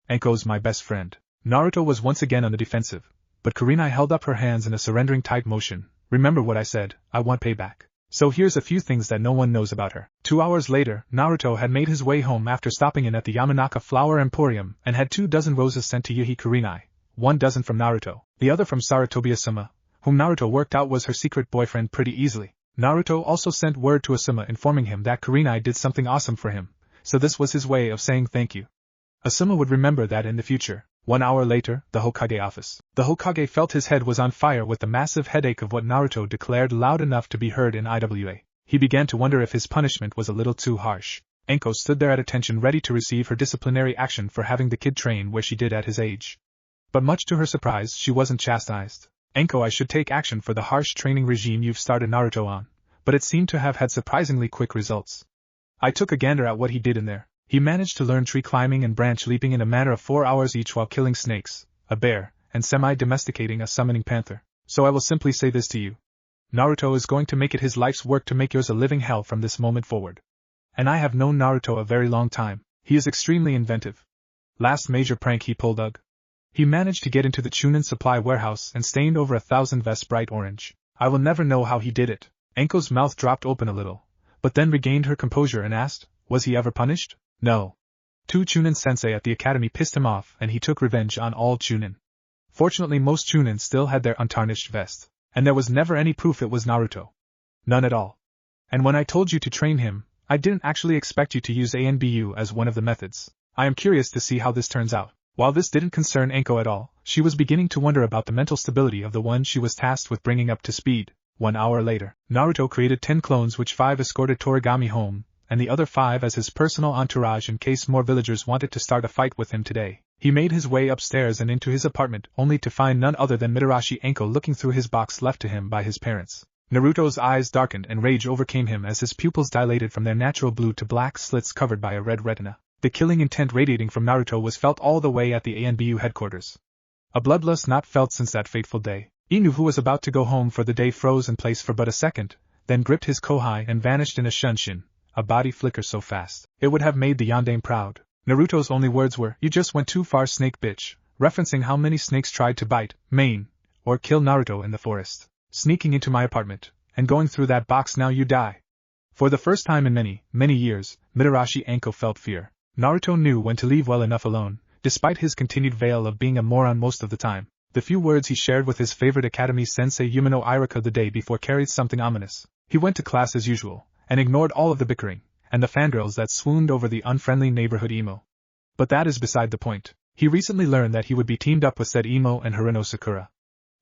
Enko's my best friend. Naruto was once again on the defensive, but Kurinai held up her hands in a surrendering type motion. Remember what I said, I want payback. So here's a few things that no one knows about her. 2 hours later, Naruto had made his way home after stopping in at the Yamanaka Flower Emporium and had 2 dozen roses sent to Yuhi Kurenai, 1 dozen from Naruto, the other from Sarutobi-sama, whom Naruto worked out was her secret boyfriend pretty easily. Naruto also sent word to Asuma informing him that Kurenai did something awesome for him, so this was his way of saying thank you. Asuma would remember that in the future. 1 hour later, the Hokage office. The Hokage felt his head was on fire with the massive headache of what Naruto declared loud enough to be heard in IWA. He began to wonder if his punishment was a little too harsh. Enko stood there at attention ready to receive her disciplinary action for having the kid train where she did at his age. But much to her surprise, she wasn't chastised. Enko, I should take action for the harsh training regime you've started Naruto on, but it seemed to have had surprisingly quick results. I took a gander at what he did in there. He managed to learn tree climbing and branch leaping in a matter of 4 hours each while killing snakes, a bear, and semi-domesticating a summoning panther. So I will simply say this to you. Naruto is going to make it his life's work to make yours a living hell from this moment forward. And I have known Naruto a very long time. He is extremely inventive. Last major prank he pulled, he managed to get into the Chunin supply warehouse and stained over 1,000 vests bright orange. I will never know how he did it. Enko's mouth dropped open a little, but then regained her composure and asked, was he ever punished? No. 2 Chunin sensei at the academy pissed him off and he took revenge on all Chunin. Fortunately most Chunin still had their untarnished vest, and there was never any proof it was Naruto. None at all. And when I told you to train him, I didn't actually expect you to use ANBU as one of the methods. I am curious to see how this turns out. While this didn't concern Enko at all, she was beginning to wonder about the mental stability of the one she was tasked with bringing up to speed. 1 hour later, Naruto created 10 clones which 5 escorted Torigami home, and the other 5 as his personal entourage in case more villagers wanted to start a fight with him today. He made his way upstairs and into his apartment only to find none other than Mitarashi Enko looking through his box left to him by his parents. Naruto's eyes darkened and rage overcame him as his pupils dilated from their natural blue to black slits covered by a red retina. The killing intent radiating from Naruto was felt all the way at the ANBU headquarters. A bloodlust not felt since that fateful day. Inu, who was about to go home for the day, froze in place for but a second, then gripped his kohai and vanished in a shunshin, a body flicker so fast it would have made the yondaime proud. Naruto's only words were, "You just went too far, snake bitch," referencing how many snakes tried to bite, maim, or kill Naruto in the forest. "Sneaking into my apartment, and going through that box, now you die." For the first time in many, many years, Mitarashi Enko felt fear. Naruto knew when to leave well enough alone, despite his continued veil of being a moron most of the time. The few words he shared with his favorite academy sensei Yumino Irika the day before carried something ominous. He went to class as usual, and ignored all of the bickering, and the fangirls that swooned over the unfriendly neighborhood emo. But that is beside the point. He recently learned that he would be teamed up with said emo and Haruno Sakura.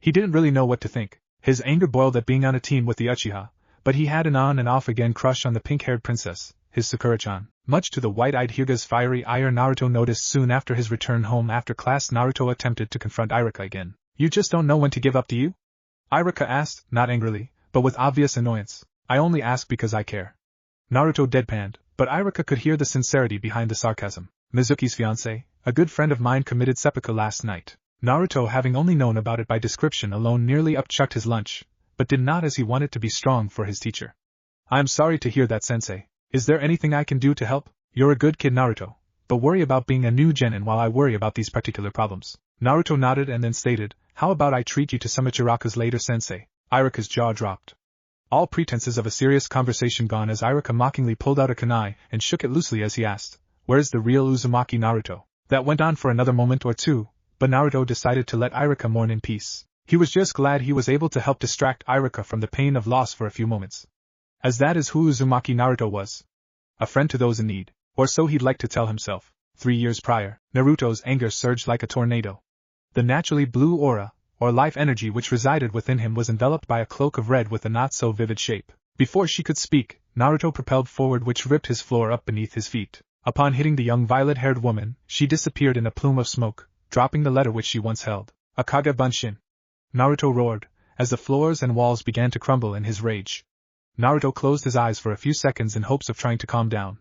He didn't really know what to think. His anger boiled at being on a team with the Uchiha, but he had an on and off again crush on the pink-haired princess, his Sakura-chan. Much to the wide-eyed Hyuga's fiery ire, Naruto noticed soon after his return home after class. Naruto attempted to confront Irika again. "You just don't know when to give up, do you?" Irika asked, not angrily, but with obvious annoyance. "I only ask because I care." Naruto deadpanned, but Irika could hear the sincerity behind the sarcasm. "Mizuki's fiancé, a good friend of mine, committed seppuku last night." Naruto, having only known about it by description alone, nearly upchucked his lunch, but did not, as he wanted to be strong for his teacher. "I am sorry to hear that, sensei. Is there anything I can do to help?" "You're a good kid, Naruto, but worry about being a new genin while I worry about these particular problems." Naruto nodded and then stated, "How about I treat you to some Ichiraku's later, sensei?" Irika's jaw dropped. All pretenses of a serious conversation gone as Irika mockingly pulled out a kunai and shook it loosely as he asked, "Where's the real Uzumaki Naruto?" That went on for another moment or two, but Naruto decided to let Irika mourn in peace. He was just glad he was able to help distract Irika from the pain of loss for a few moments. As that is who Uzumaki Naruto was. A friend to those in need, or so he'd like to tell himself. 3 years prior, Naruto's anger surged like a tornado. The naturally blue aura, or life energy which resided within him, was enveloped by a cloak of red with a not-so-vivid shape. Before she could speak, Naruto propelled forward, which ripped his floor up beneath his feet. Upon hitting the young violet-haired woman, she disappeared in a plume of smoke, dropping the letter which she once held. "Akage Bunshin!" Naruto roared, as the floors and walls began to crumble in his rage. Naruto closed his eyes for a few seconds in hopes of trying to calm down.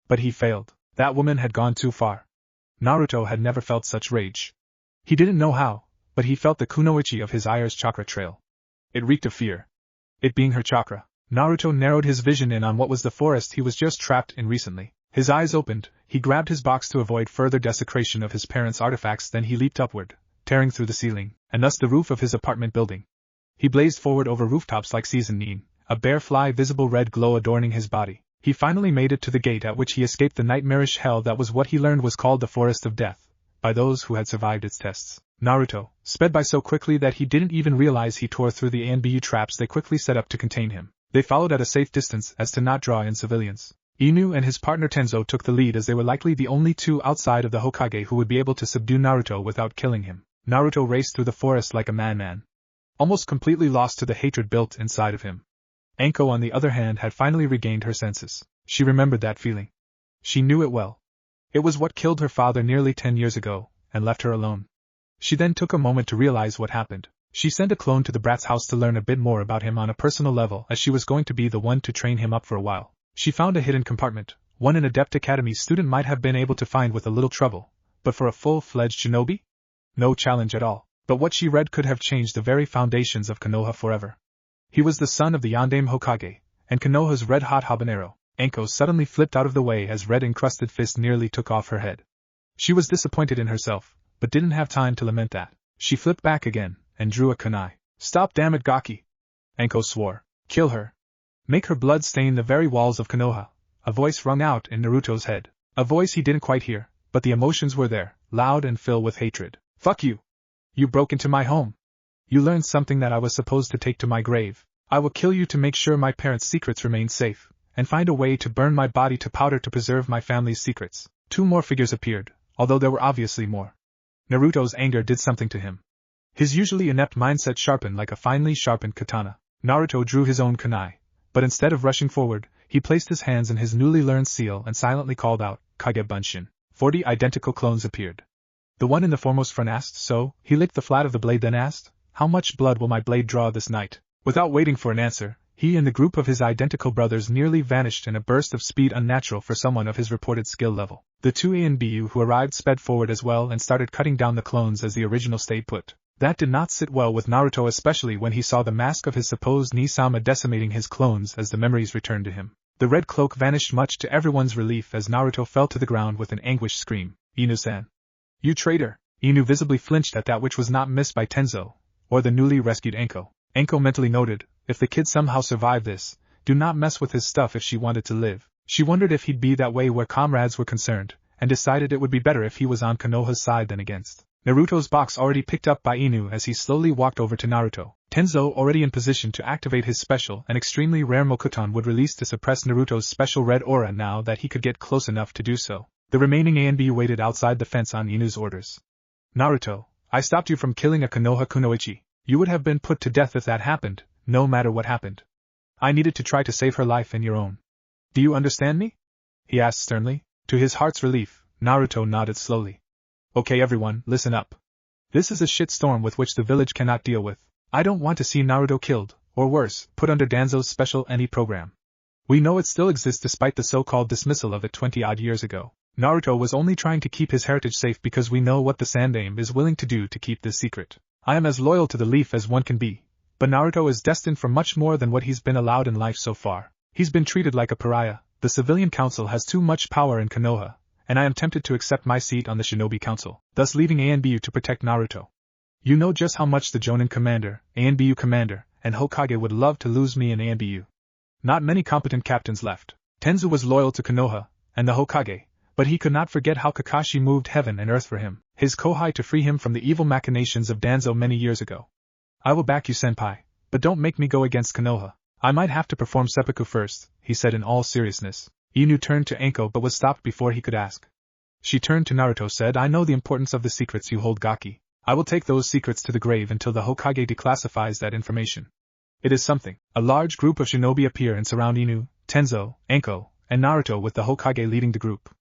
But he failed. That woman had gone too far. Naruto had never felt such rage. He didn't know how, but he felt the kunoichi of his ire's chakra trail. It reeked of fear. It being her chakra. Naruto narrowed his vision in on what was the forest he was just trapped in recently. His eyes opened, he grabbed his box to avoid further desecration of his parents' artifacts, then he leaped upward, tearing through the ceiling, and thus the roof of his apartment building. He blazed forward over rooftops like seasoned Nin, a bare fly visible red glow adorning his body. He finally made it to the gate at which he escaped the nightmarish hell that was what he learned was called the Forest of Death, by those who had survived its tests. Naruto sped by so quickly that he didn't even realize he tore through the ANBU traps they quickly set up to contain him. They followed at a safe distance as to not draw in civilians. Inu and his partner Tenzo took the lead as they were likely the only two outside of the Hokage who would be able to subdue Naruto without killing him. Naruto raced through the forest like a madman, almost completely lost to the hatred built inside of him. Anko, on the other hand, had finally regained her senses. She remembered that feeling. She knew it well. It was what killed her father nearly 10 years ago, and left her alone. She then took a moment to realize what happened. She sent a clone to the brat's house to learn a bit more about him on a personal level, as she was going to be the one to train him up for a while. She found a hidden compartment, one an Adept Academy student might have been able to find with a little trouble, but for a full-fledged shinobi? No challenge at all. But what she read could have changed the very foundations of Konoha forever. He was the son of the Yondaime Hokage, and Konoha's red-hot habanero. Anko suddenly flipped out of the way as red-encrusted fist nearly took off her head. She was disappointed in herself, but didn't have time to lament that. She flipped back again, and drew a kunai. "Stop, damn it, Gaki!" Anko swore. "Kill her. Make her blood stain the very walls of Konoha." A voice rung out in Naruto's head. A voice he didn't quite hear, but the emotions were there, loud and filled with hatred. "Fuck you! You broke into my home. You learned something that I was supposed to take to my grave. I will kill you to make sure my parents' secrets remain safe, and find a way to burn my body to powder to preserve my family's secrets." Two more figures appeared, although there were obviously more. Naruto's anger did something to him. His usually inept mindset sharpened like a finely sharpened katana. Naruto drew his own kunai, but instead of rushing forward, he placed his hands in his newly learned seal and silently called out, "Kage Bunshin." 40 identical clones appeared. The one in the foremost front asked, "So?" He licked the flat of the blade, then asked, "How much blood will my blade draw this night?" Without waiting for an answer, he and the group of his identical brothers nearly vanished in a burst of speed unnatural for someone of his reported skill level. The two ANBU who arrived sped forward as well and started cutting down the clones as the original stayed put. That did not sit well with Naruto, especially when he saw the mask of his supposed Nisama decimating his clones as the memories returned to him. The red cloak vanished much to everyone's relief as Naruto fell to the ground with an anguished scream. "Inu-san. You traitor!" Inu visibly flinched at that which was not missed by Tenzo, or the newly rescued Anko. Anko mentally noted, if the kid somehow survived this, do not mess with his stuff if she wanted to live. She wondered if he'd be that way where comrades were concerned, and decided it would be better if he was on Konoha's side than against. Naruto's box already picked up by Inu as he slowly walked over to Naruto. Tenzo, already in position to activate his special and extremely rare Mokuton, would release to suppress Naruto's special red aura now that he could get close enough to do so. The remaining ANB waited outside the fence on Inu's orders. "Naruto, I stopped you from killing a Konoha kunoichi. You would have been put to death if that happened, no matter what happened. I needed to try to save her life and your own. Do you understand me?" he asked sternly. To his heart's relief, Naruto nodded slowly. "Okay everyone, listen up. This is a shitstorm with which the village cannot deal with. I don't want to see Naruto killed, or worse, put under Danzo's special NE program. We know it still exists despite the so-called dismissal of it 20-odd years ago. Naruto was only trying to keep his heritage safe because we know what the Sandaime is willing to do to keep this secret. I am as loyal to the leaf as one can be, but Naruto is destined for much more than what he's been allowed in life so far. He's been treated like a pariah, the civilian council has too much power in Konoha, and I am tempted to accept my seat on the Shinobi Council, thus leaving ANBU to protect Naruto. You know just how much the Jonin Commander, ANBU Commander, and Hokage would love to lose me in ANBU. Not many competent captains left. Tenzu was loyal to Konoha, and the Hokage, but he could not forget how Kakashi moved heaven and earth for him, his Kohai, to free him from the evil machinations of Danzo many years ago. I will back you, senpai, but don't make me go against Konoha. I might have to perform seppuku first, he said in all seriousness. Inu turned to Anko but was stopped before he could ask. She turned to Naruto, said, "I know the importance of the secrets you hold, Gaki. I will take those secrets to the grave until the Hokage declassifies that information." It is something. A large group of shinobi appear and surround Inu, Tenzo, Anko, and Naruto, with the Hokage leading the group.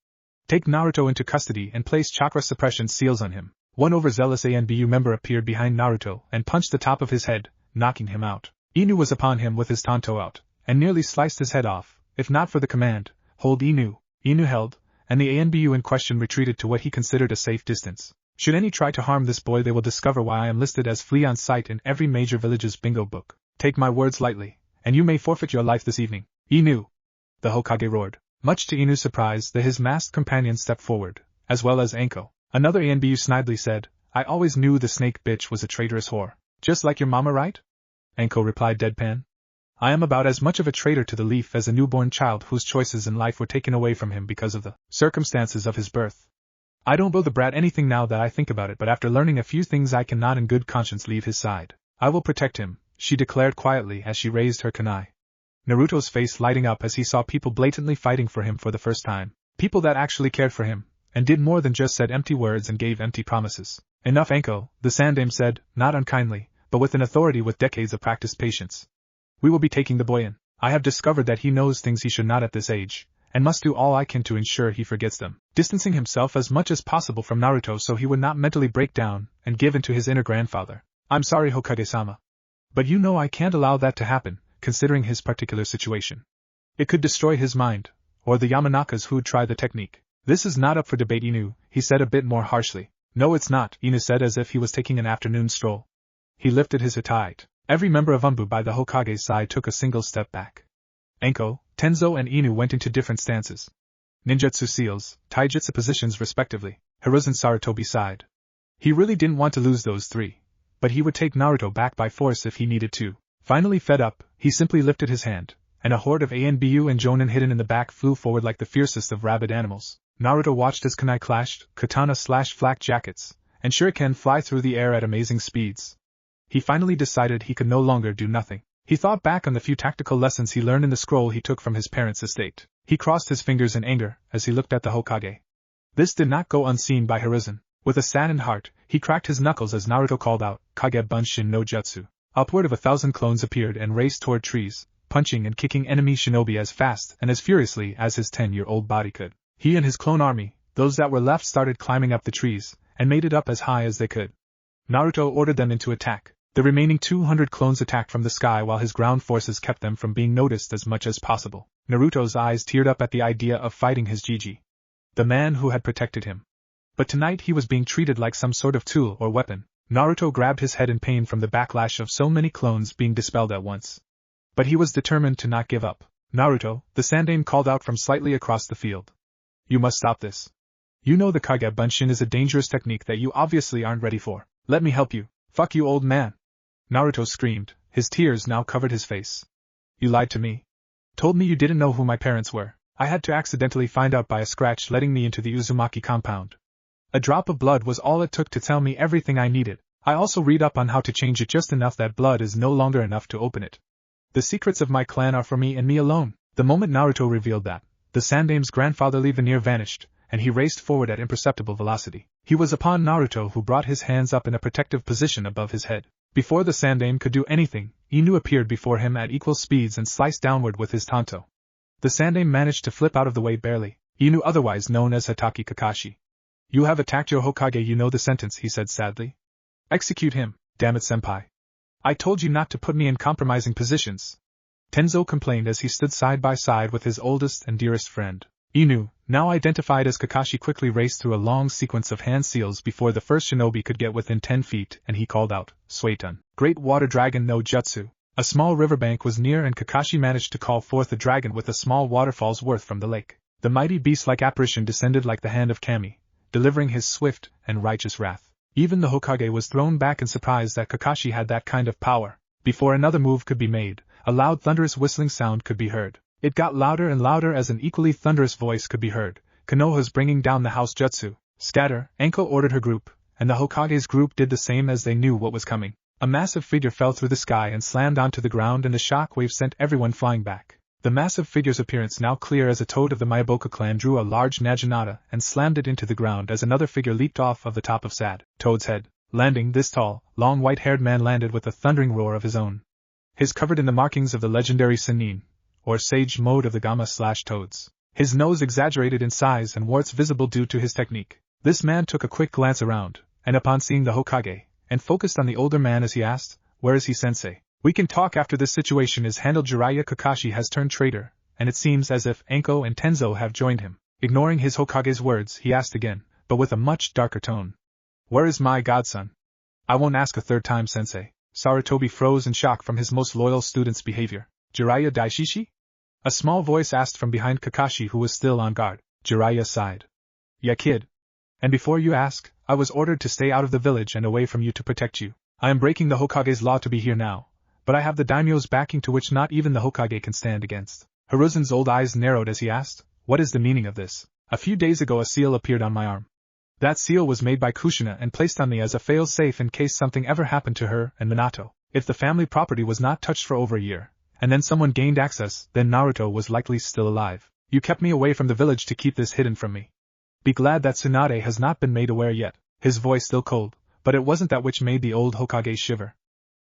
Take Naruto into custody and place chakra suppression seals on him. One overzealous ANBU member appeared behind Naruto and punched the top of his head, knocking him out. Inu was upon him with his tanto out, and nearly sliced his head off. If not for the command, "Hold Inu," Inu held, and the ANBU in question retreated to what he considered a safe distance. Should any try to harm this boy, they will discover why I am listed as flea on sight in every major village's bingo book. Take my words lightly, and you may forfeit your life this evening. Inu! The Hokage roared. Much to Inu's surprise, his masked companion stepped forward, as well as Anko. Another ANBU snidely said, "I always knew the snake bitch was a traitorous whore. Just like your mama, right?" Anko replied deadpan. I am about as much of a traitor to the leaf as a newborn child whose choices in life were taken away from him because of the circumstances of his birth. I don't owe the brat anything now that I think about it, but after learning a few things I cannot in good conscience leave his side. I will protect him, she declared quietly as she raised her kunai. Naruto's face lighting up as he saw people blatantly fighting for him for the first time. People that actually cared for him, and did more than just said empty words and gave empty promises. Enough, Anko, the Sandaime said, not unkindly, but with an authority with decades of practiced patience. We will be taking the boy in. I have discovered that he knows things he should not at this age, and must do all I can to ensure he forgets them, distancing himself as much as possible from Naruto so he would not mentally break down and give in to his inner grandfather. I'm sorry, Hokage-sama. But you know I can't allow that to happen, considering his particular situation. It could destroy his mind, or the Yamanakas who'd try the technique. This is not up for debate, Inu, he said a bit more harshly. No, it's not, Inu said as if he was taking an afternoon stroll. He lifted his height. Every member of Umbu by the Hokage's side took a single step back. Anko, Tenzo and Inu went into different stances. Ninjutsu seals, taijutsu positions respectively, Hiruzen Sarutobi sighed. He really didn't want to lose those three, but he would take Naruto back by force if he needed to. Finally fed up, he simply lifted his hand, and a horde of Anbu and Jonin hidden in the back flew forward like the fiercest of rabid animals. Naruto watched as kunai clashed, katana slashed flak jackets, and shuriken fly through the air at amazing speeds. He finally decided he could no longer do nothing. He thought back on the few tactical lessons he learned in the scroll he took from his parents' estate. He crossed his fingers in anger as he looked at the Hokage. This did not go unseen by Hiruzen. With a saddened heart, he cracked his knuckles as Naruto called out, Kage Bunshin no Jutsu. Upward of 1,000 clones appeared and raced toward trees, punching and kicking enemy shinobi as fast and as furiously as his 10-year-old body could. He and his clone army, those that were left, started climbing up the trees, and made it up as high as they could. Naruto ordered them into attack. The remaining 200 clones attacked from the sky while his ground forces kept them from being noticed as much as possible. Naruto's eyes teared up at the idea of fighting his Jiji, the man who had protected him. But tonight he was being treated like some sort of tool or weapon. Naruto grabbed his head in pain from the backlash of so many clones being dispelled at once. But he was determined to not give up. Naruto, the Sandaime called out from slightly across the field. You must stop this. You know the Kage Bunshin is a dangerous technique that you obviously aren't ready for. Let me help you. Fuck you, old man. Naruto screamed, his tears now covered his face. You lied to me. Told me you didn't know who my parents were. I had to accidentally find out by a scratch letting me into the Uzumaki compound. A drop of blood was all it took to tell me everything I needed. I also read up on how to change it just enough that blood is no longer enough to open it. The secrets of my clan are for me and me alone. The moment Naruto revealed that, the Sandaime's grandfatherly veneer vanished, and he raced forward at imperceptible velocity. He was upon Naruto, who brought his hands up in a protective position above his head. Before the Sandaime could do anything, Inu appeared before him at equal speeds and sliced downward with his tanto. The Sandaime managed to flip out of the way barely. Inu, otherwise known as Hatake Kakashi. You have attacked your Hokage, you know the sentence, he said sadly. Execute him, damn it, senpai. I told you not to put me in compromising positions. Tenzo complained as he stood side by side with his oldest and dearest friend. Inu, now identified as Kakashi, quickly raced through a long sequence of hand seals before the first shinobi could get within 10 feet, and he called out, Suetun, Great Water Dragon no Jutsu. A small riverbank was near and Kakashi managed to call forth a dragon with a small waterfall's worth from the lake. The mighty beast-like apparition descended like the hand of Kami, delivering his swift and righteous wrath. Even the Hokage was thrown back in surprise that Kakashi had that kind of power. Before another move could be made, a loud thunderous whistling sound could be heard. It got louder and louder as an equally thunderous voice could be heard. Konoha's bringing down the house jutsu. Scatter, Anko ordered her group, and the Hokage's group did the same as they knew what was coming. A massive figure fell through the sky and slammed onto the ground, and the shock wave sent everyone flying back. The massive figure's appearance, now clear as a toad of the Maiboka clan, drew a large Naginata and slammed it into the ground as another figure leaped off of the top of Sad Toad's head. Landing, this tall, long white-haired man landed with a thundering roar of his own. His covered in the markings of the legendary Sennin, or sage mode of the Gamma/Toads. His nose exaggerated in size and warts visible due to his technique. This man took a quick glance around, and upon seeing the Hokage, and focused on the older man as he asked, Where is he, sensei? We can talk after this situation is handled. Jiraiya Kakashi has turned traitor, and it seems as if Anko and Tenzo have joined him. Ignoring his Hokage's words, he asked again, but with a much darker tone. Where is my godson? I won't ask a third time, sensei. Sarutobi froze in shock from his most loyal student's behavior. Jiraiya Daishishi? A small voice asked from behind Kakashi, who was still on guard. Jiraiya sighed. Yeah, kid. And before you ask, I was ordered to stay out of the village and away from you to protect you. I am breaking the Hokage's law to be here now, but I have the daimyo's backing to which not even the Hokage can stand against. Hiruzen's old eyes narrowed as he asked, what is the meaning of this? A few days ago a seal appeared on my arm. That seal was made by Kushina and placed on me as a fail-safe in case something ever happened to her and Minato. If the family property was not touched for over a year, and then someone gained access, then Naruto was likely still alive. You kept me away from the village to keep this hidden from me. Be glad that Tsunade has not been made aware yet. His voice still cold, but it wasn't that which made the old Hokage shiver.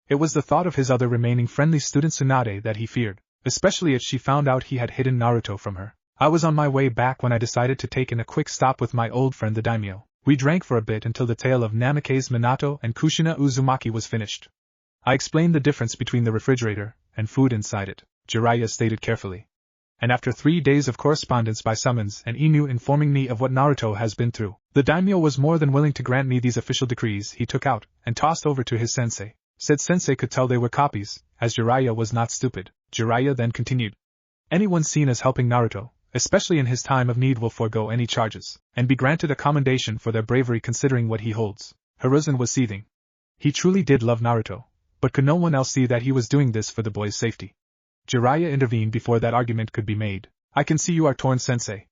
It was the thought of his other remaining friendly student Tsunade that he feared, especially if she found out he had hidden Naruto from her. I was on my way back when I decided to take in a quick stop with my old friend the Daimyo. We drank for a bit until the tale of Namikaze Minato and Kushina Uzumaki was finished. I explained the difference between the refrigerator and food inside it, Jiraiya stated carefully. And after 3 days of correspondence by summons and Inu informing me of what Naruto has been through, the daimyo was more than willing to grant me these official decrees he took out and tossed over to his sensei. Said sensei could tell they were copies, as Jiraiya was not stupid. Jiraiya then continued. Anyone seen as helping Naruto, especially in his time of need, will forego any charges, and be granted a commendation for their bravery considering what he holds. Hiruzen was seething. He truly did love Naruto, but could no one else see that he was doing this for the boy's safety? Jiraiya intervened before that argument could be made. I can see you are torn, sensei.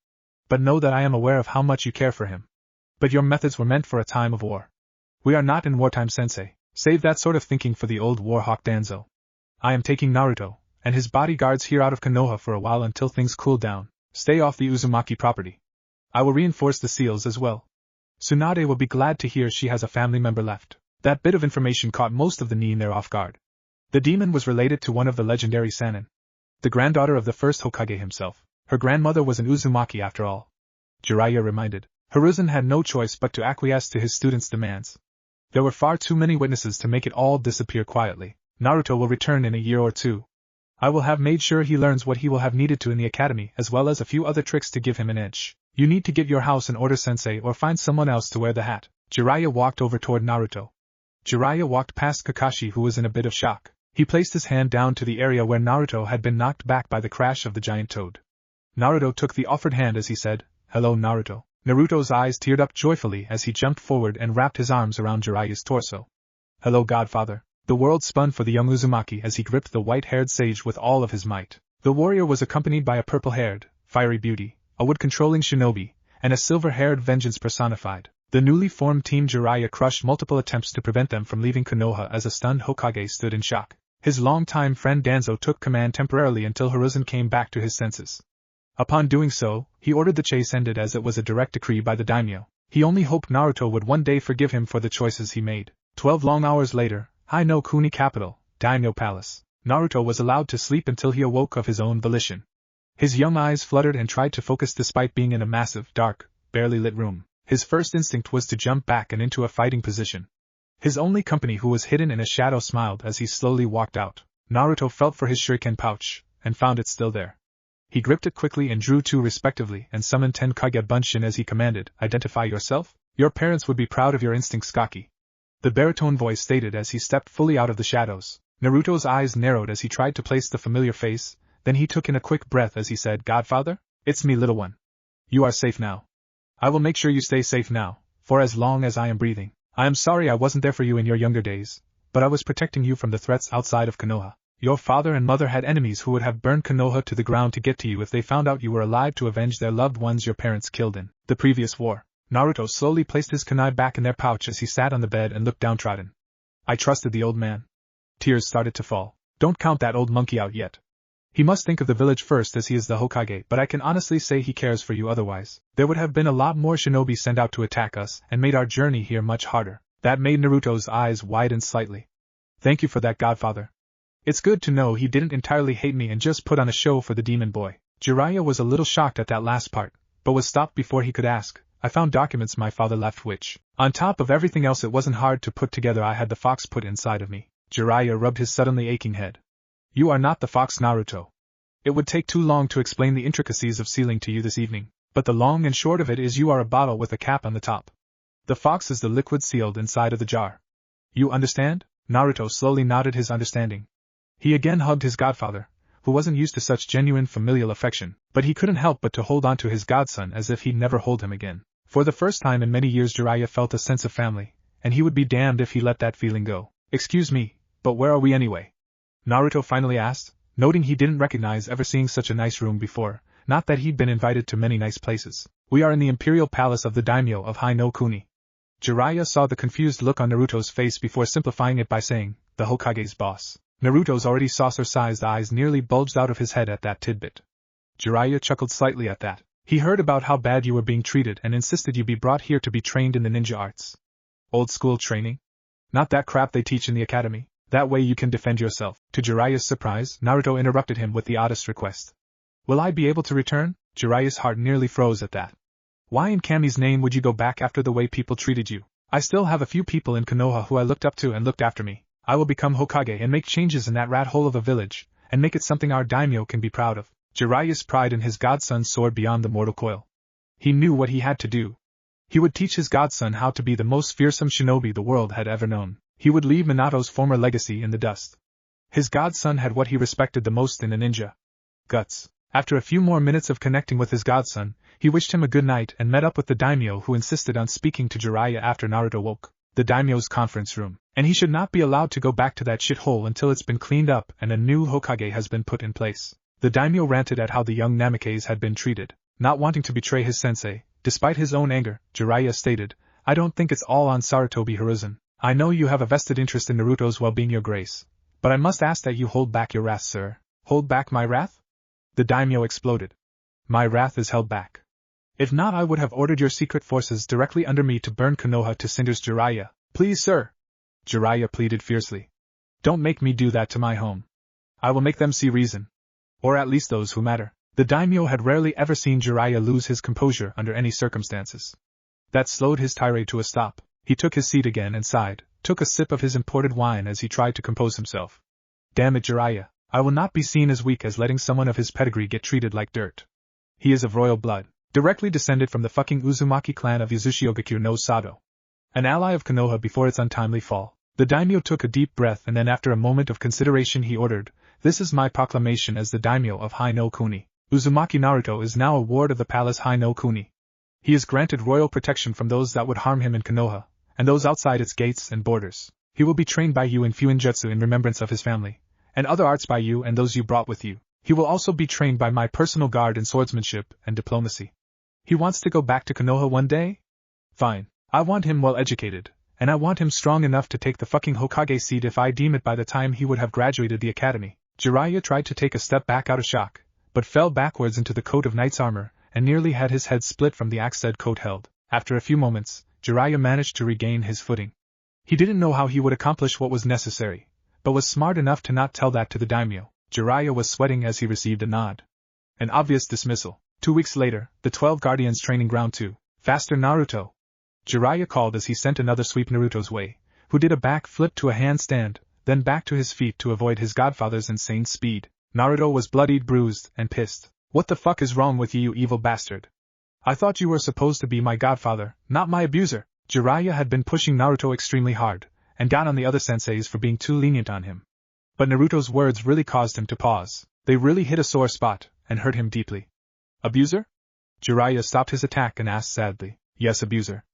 But know that I am aware of how much you care for him. But your methods were meant for a time of war. We are not in wartime, sensei. Save that sort of thinking for the old warhawk Danzo. I am taking Naruto and his bodyguards here out of Konoha for a while until things cool down. Stay off the Uzumaki property. I will reinforce the seals as well. Tsunade will be glad to hear she has a family member left. That bit of information caught most of the Nin there off guard. The demon was related to one of the legendary Sannin, the granddaughter of the first Hokage himself. Her grandmother was an Uzumaki after all. Jiraiya reminded. Hiruzen had no choice but to acquiesce to his student's demands. There were far too many witnesses to make it all disappear quietly. Naruto will return in a year or two. I will have made sure he learns what he will have needed to in the academy, as well as a few other tricks to give him an edge. You need to get your house in order, sensei, or find someone else to wear the hat. Jiraiya walked over toward Naruto. Jiraiya walked past Kakashi, who was in a bit of shock. He placed his hand down to the area where Naruto had been knocked back by the crash of the giant toad. Naruto took the offered hand as he said, "Hello, Naruto." Naruto's eyes teared up joyfully as he jumped forward and wrapped his arms around Jiraiya's torso. "Hello, Godfather." The world spun for the young Uzumaki as he gripped the white-haired sage with all of his might. The warrior was accompanied by a purple-haired, fiery beauty, a wood-controlling shinobi, and a silver-haired vengeance personified. The newly formed team Jiraiya crushed multiple attempts to prevent them from leaving Konoha as a stunned Hokage stood in shock. His longtime friend Danzo took command temporarily until Hiruzen came back to his senses. Upon doing so, he ordered the chase ended as it was a direct decree by the daimyo. He only hoped Naruto would one day forgive him for the choices he made. 12 long hours later, Hai no Kuni capital, Daimyo Palace, Naruto was allowed to sleep until he awoke of his own volition. His young eyes fluttered and tried to focus despite being in a massive, dark, barely lit room. His first instinct was to jump back and into a fighting position. His only company, who was hidden in a shadow, smiled as he slowly walked out. Naruto felt for his shuriken pouch, and found it still there. He gripped it quickly and drew 2 respectively and summoned 10 Kage Bunshin as he commanded, "Identify yourself? Your parents would be proud of your instincts, Kaki." The baritone voice stated as he stepped fully out of the shadows. Naruto's eyes narrowed as he tried to place the familiar face, then he took in a quick breath as he said, "Godfather? It's me, little one. You are safe now. I will make sure you stay safe now, for as long as I am breathing. I am sorry I wasn't there for you in your younger days, but I was protecting you from the threats outside of Konoha. Your father and mother had enemies who would have burned Konoha to the ground to get to you if they found out you were alive to avenge their loved ones your parents killed in the previous war." Naruto slowly placed his kunai back in their pouch as he sat on the bed and looked downtrodden. "I trusted the old man." Tears started to fall. "Don't count that old monkey out yet. He must think of the village first as he is the Hokage, but I can honestly say he cares for you, otherwise there would have been a lot more shinobi sent out to attack us and made our journey here much harder." That made Naruto's eyes widen slightly. "Thank you for that, Godfather. It's good to know he didn't entirely hate me and just put on a show for the demon boy." Jiraiya was a little shocked at that last part, but was stopped before he could ask. "I found documents my father left which, on top of everything else it wasn't hard to put together. I had the fox put inside of me." Jiraiya rubbed his suddenly aching head. "You are not the fox, Naruto. It would take too long to explain the intricacies of sealing to you this evening, but the long and short of it is you are a bottle with a cap on the top. The fox is the liquid sealed inside of the jar. You understand?" Naruto slowly nodded his understanding. He again hugged his godfather, who wasn't used to such genuine familial affection, but he couldn't help but to hold on to his godson as if he'd never hold him again. For the first time in many years Jiraiya felt a sense of family, and he would be damned if he let that feeling go. "Excuse me, but where are we anyway?" Naruto finally asked, noting he didn't recognize ever seeing such a nice room before, not that he'd been invited to many nice places. We are in the imperial palace of the Daimyo of Hai no Kuni. Jiraiya saw the confused look on Naruto's face before simplifying it by saying, the Hokage's boss. Naruto's already saucer-sized eyes nearly bulged out of his head at that tidbit. Jiraiya chuckled slightly at that. He heard about how bad you were being treated and insisted you be brought here to be trained in the ninja arts. Old school training? Not that crap they teach in the academy. That way you can defend yourself. To Jiraiya's surprise, Naruto interrupted him with the oddest request. Will I be able to return? Jiraiya's heart nearly froze at that. Why in Kami's name would you go back after the way people treated you? I still have a few people in Konoha who I looked up to and looked after me. I will become Hokage and make changes in that rat hole of a village, and make it something our daimyo can be proud of. Jiraiya's pride in his godson soared beyond the mortal coil. He knew what he had to do. He would teach his godson how to be the most fearsome shinobi the world had ever known. He would leave Minato's former legacy in the dust. His godson had what he respected the most in a ninja. Guts. After a few more minutes of connecting with his godson, he wished him a good night and met up with the daimyo who insisted on speaking to Jiraiya after Naruto woke. The daimyo's conference room. And he should not be allowed to go back to that shithole until it's been cleaned up and a new Hokage has been put in place. The daimyo ranted at how the young Namikes had been treated. Not wanting to betray his sensei, despite his own anger, Jiraiya stated, I don't think it's all on Sarutobi Hiruzen. I know you have a vested interest in Naruto's well-being, your grace. But I must ask that you hold back your wrath, sir. Hold back my wrath? The daimyo exploded. My wrath is held back. If not, I would have ordered your secret forces directly under me to burn Konoha to cinders. Jiraiya. Please, sir. Jiraiya pleaded fiercely. Don't make me do that to my home. I will make them see reason. Or at least those who matter. The daimyo had rarely ever seen Jiraiya lose his composure under any circumstances. That slowed his tirade to a stop. He took his seat again and sighed, took a sip of his imported wine as he tried to compose himself. Damn it, Jiraiya. I will not be seen as weak as letting someone of his pedigree get treated like dirt. He is of royal blood. Directly descended from the fucking Uzumaki clan of Yuzushiogakure no Sado. An ally of Konoha before its untimely fall. The daimyo took a deep breath and then after a moment of consideration he ordered, This is my proclamation as the daimyo of Hai no Kuni. Uzumaki Naruto is now a ward of the palace Hai no Kuni. He is granted royal protection from those that would harm him in Konoha, and those outside its gates and borders. He will be trained by you in Fuinjutsu in remembrance of his family, and other arts by you and those you brought with you. He will also be trained by my personal guard in swordsmanship and diplomacy. He wants to go back to Konoha one day? Fine. I want him well educated, and I want him strong enough to take the fucking Hokage seat if I deem it by the time he would have graduated the academy. Jiraiya tried to take a step back out of shock, but fell backwards into the coat of knight's armor, and nearly had his head split from the axe said coat held. After a few moments, Jiraiya managed to regain his footing. He didn't know how he would accomplish what was necessary, but was smart enough to not tell that to the daimyo. Jiraiya was sweating as he received a nod. An obvious dismissal. 2 weeks later, the 12 Guardians Training Ground 2. Faster Naruto. Jiraiya called as he sent another sweep Naruto's way, who did a back flip to a handstand, then back to his feet to avoid his godfather's insane speed. Naruto was bloodied, bruised, and pissed. What the fuck is wrong with you evil bastard? I thought you were supposed to be my godfather, not my abuser. Jiraiya had been pushing Naruto extremely hard, and got on the other senseis for being too lenient on him. But Naruto's words really caused him to pause. They really hit a sore spot, and hurt him deeply. Abuser? Jiraiya stopped his attack and asked sadly. Yes, abuser.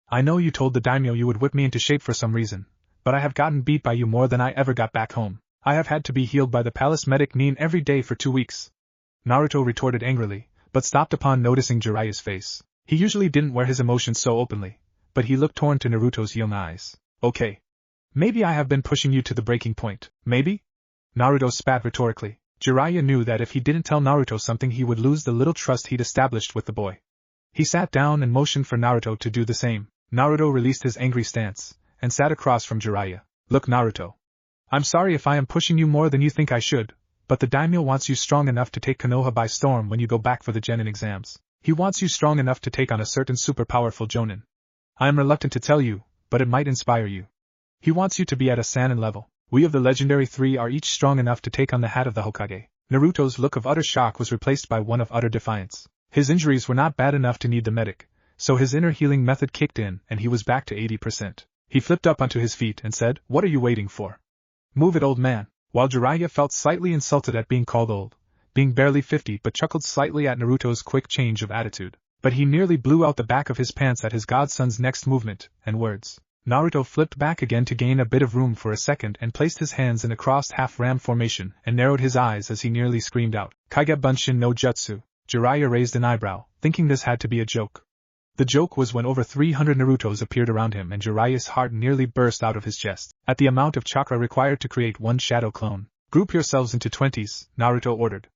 I know you told the daimyo you would whip me into shape for some reason, but I have gotten beat by you more than I ever got back home. I have had to be healed by the palace medic Nin every day for 2 weeks. Naruto retorted angrily, but stopped upon noticing Jiraiya's face. He usually didn't wear his emotions so openly, but he looked torn to Naruto's young eyes. Okay. Maybe I have been pushing you to the breaking point. Maybe? Naruto spat rhetorically. Jiraiya knew that if he didn't tell Naruto something he would lose the little trust he'd established with the boy. He sat down and motioned for Naruto to do the same. Naruto released his angry stance, and sat across from Jiraiya. Look Naruto. I'm sorry if I am pushing you more than you think I should, but the daimyo wants you strong enough to take Konoha by storm when you go back for the genin exams. He wants you strong enough to take on a certain super powerful jonin. I am reluctant to tell you, but it might inspire you. He wants you to be at a Sannin level. We of the legendary 3 are each strong enough to take on the hat of the Hokage. Naruto's look of utter shock was replaced by one of utter defiance. His injuries were not bad enough to need the medic, so his inner healing method kicked in and he was back to 80%. He flipped up onto his feet and said, What are you waiting for? Move it, old man. While Jiraiya felt slightly insulted at being called old, being barely 50, but chuckled slightly at Naruto's quick change of attitude. But he nearly blew out the back of his pants at his godson's next movement and words. Naruto flipped back again to gain a bit of room for a second and placed his hands in a crossed half-ram formation and narrowed his eyes as he nearly screamed out, "Kage Bunshin no Jutsu." Jiraiya raised an eyebrow, thinking this had to be a joke. The joke was when over 300 Narutos appeared around him and Jiraiya's heart nearly burst out of his chest at the amount of chakra required to create one shadow clone. "Group yourselves into 20s, Naruto ordered.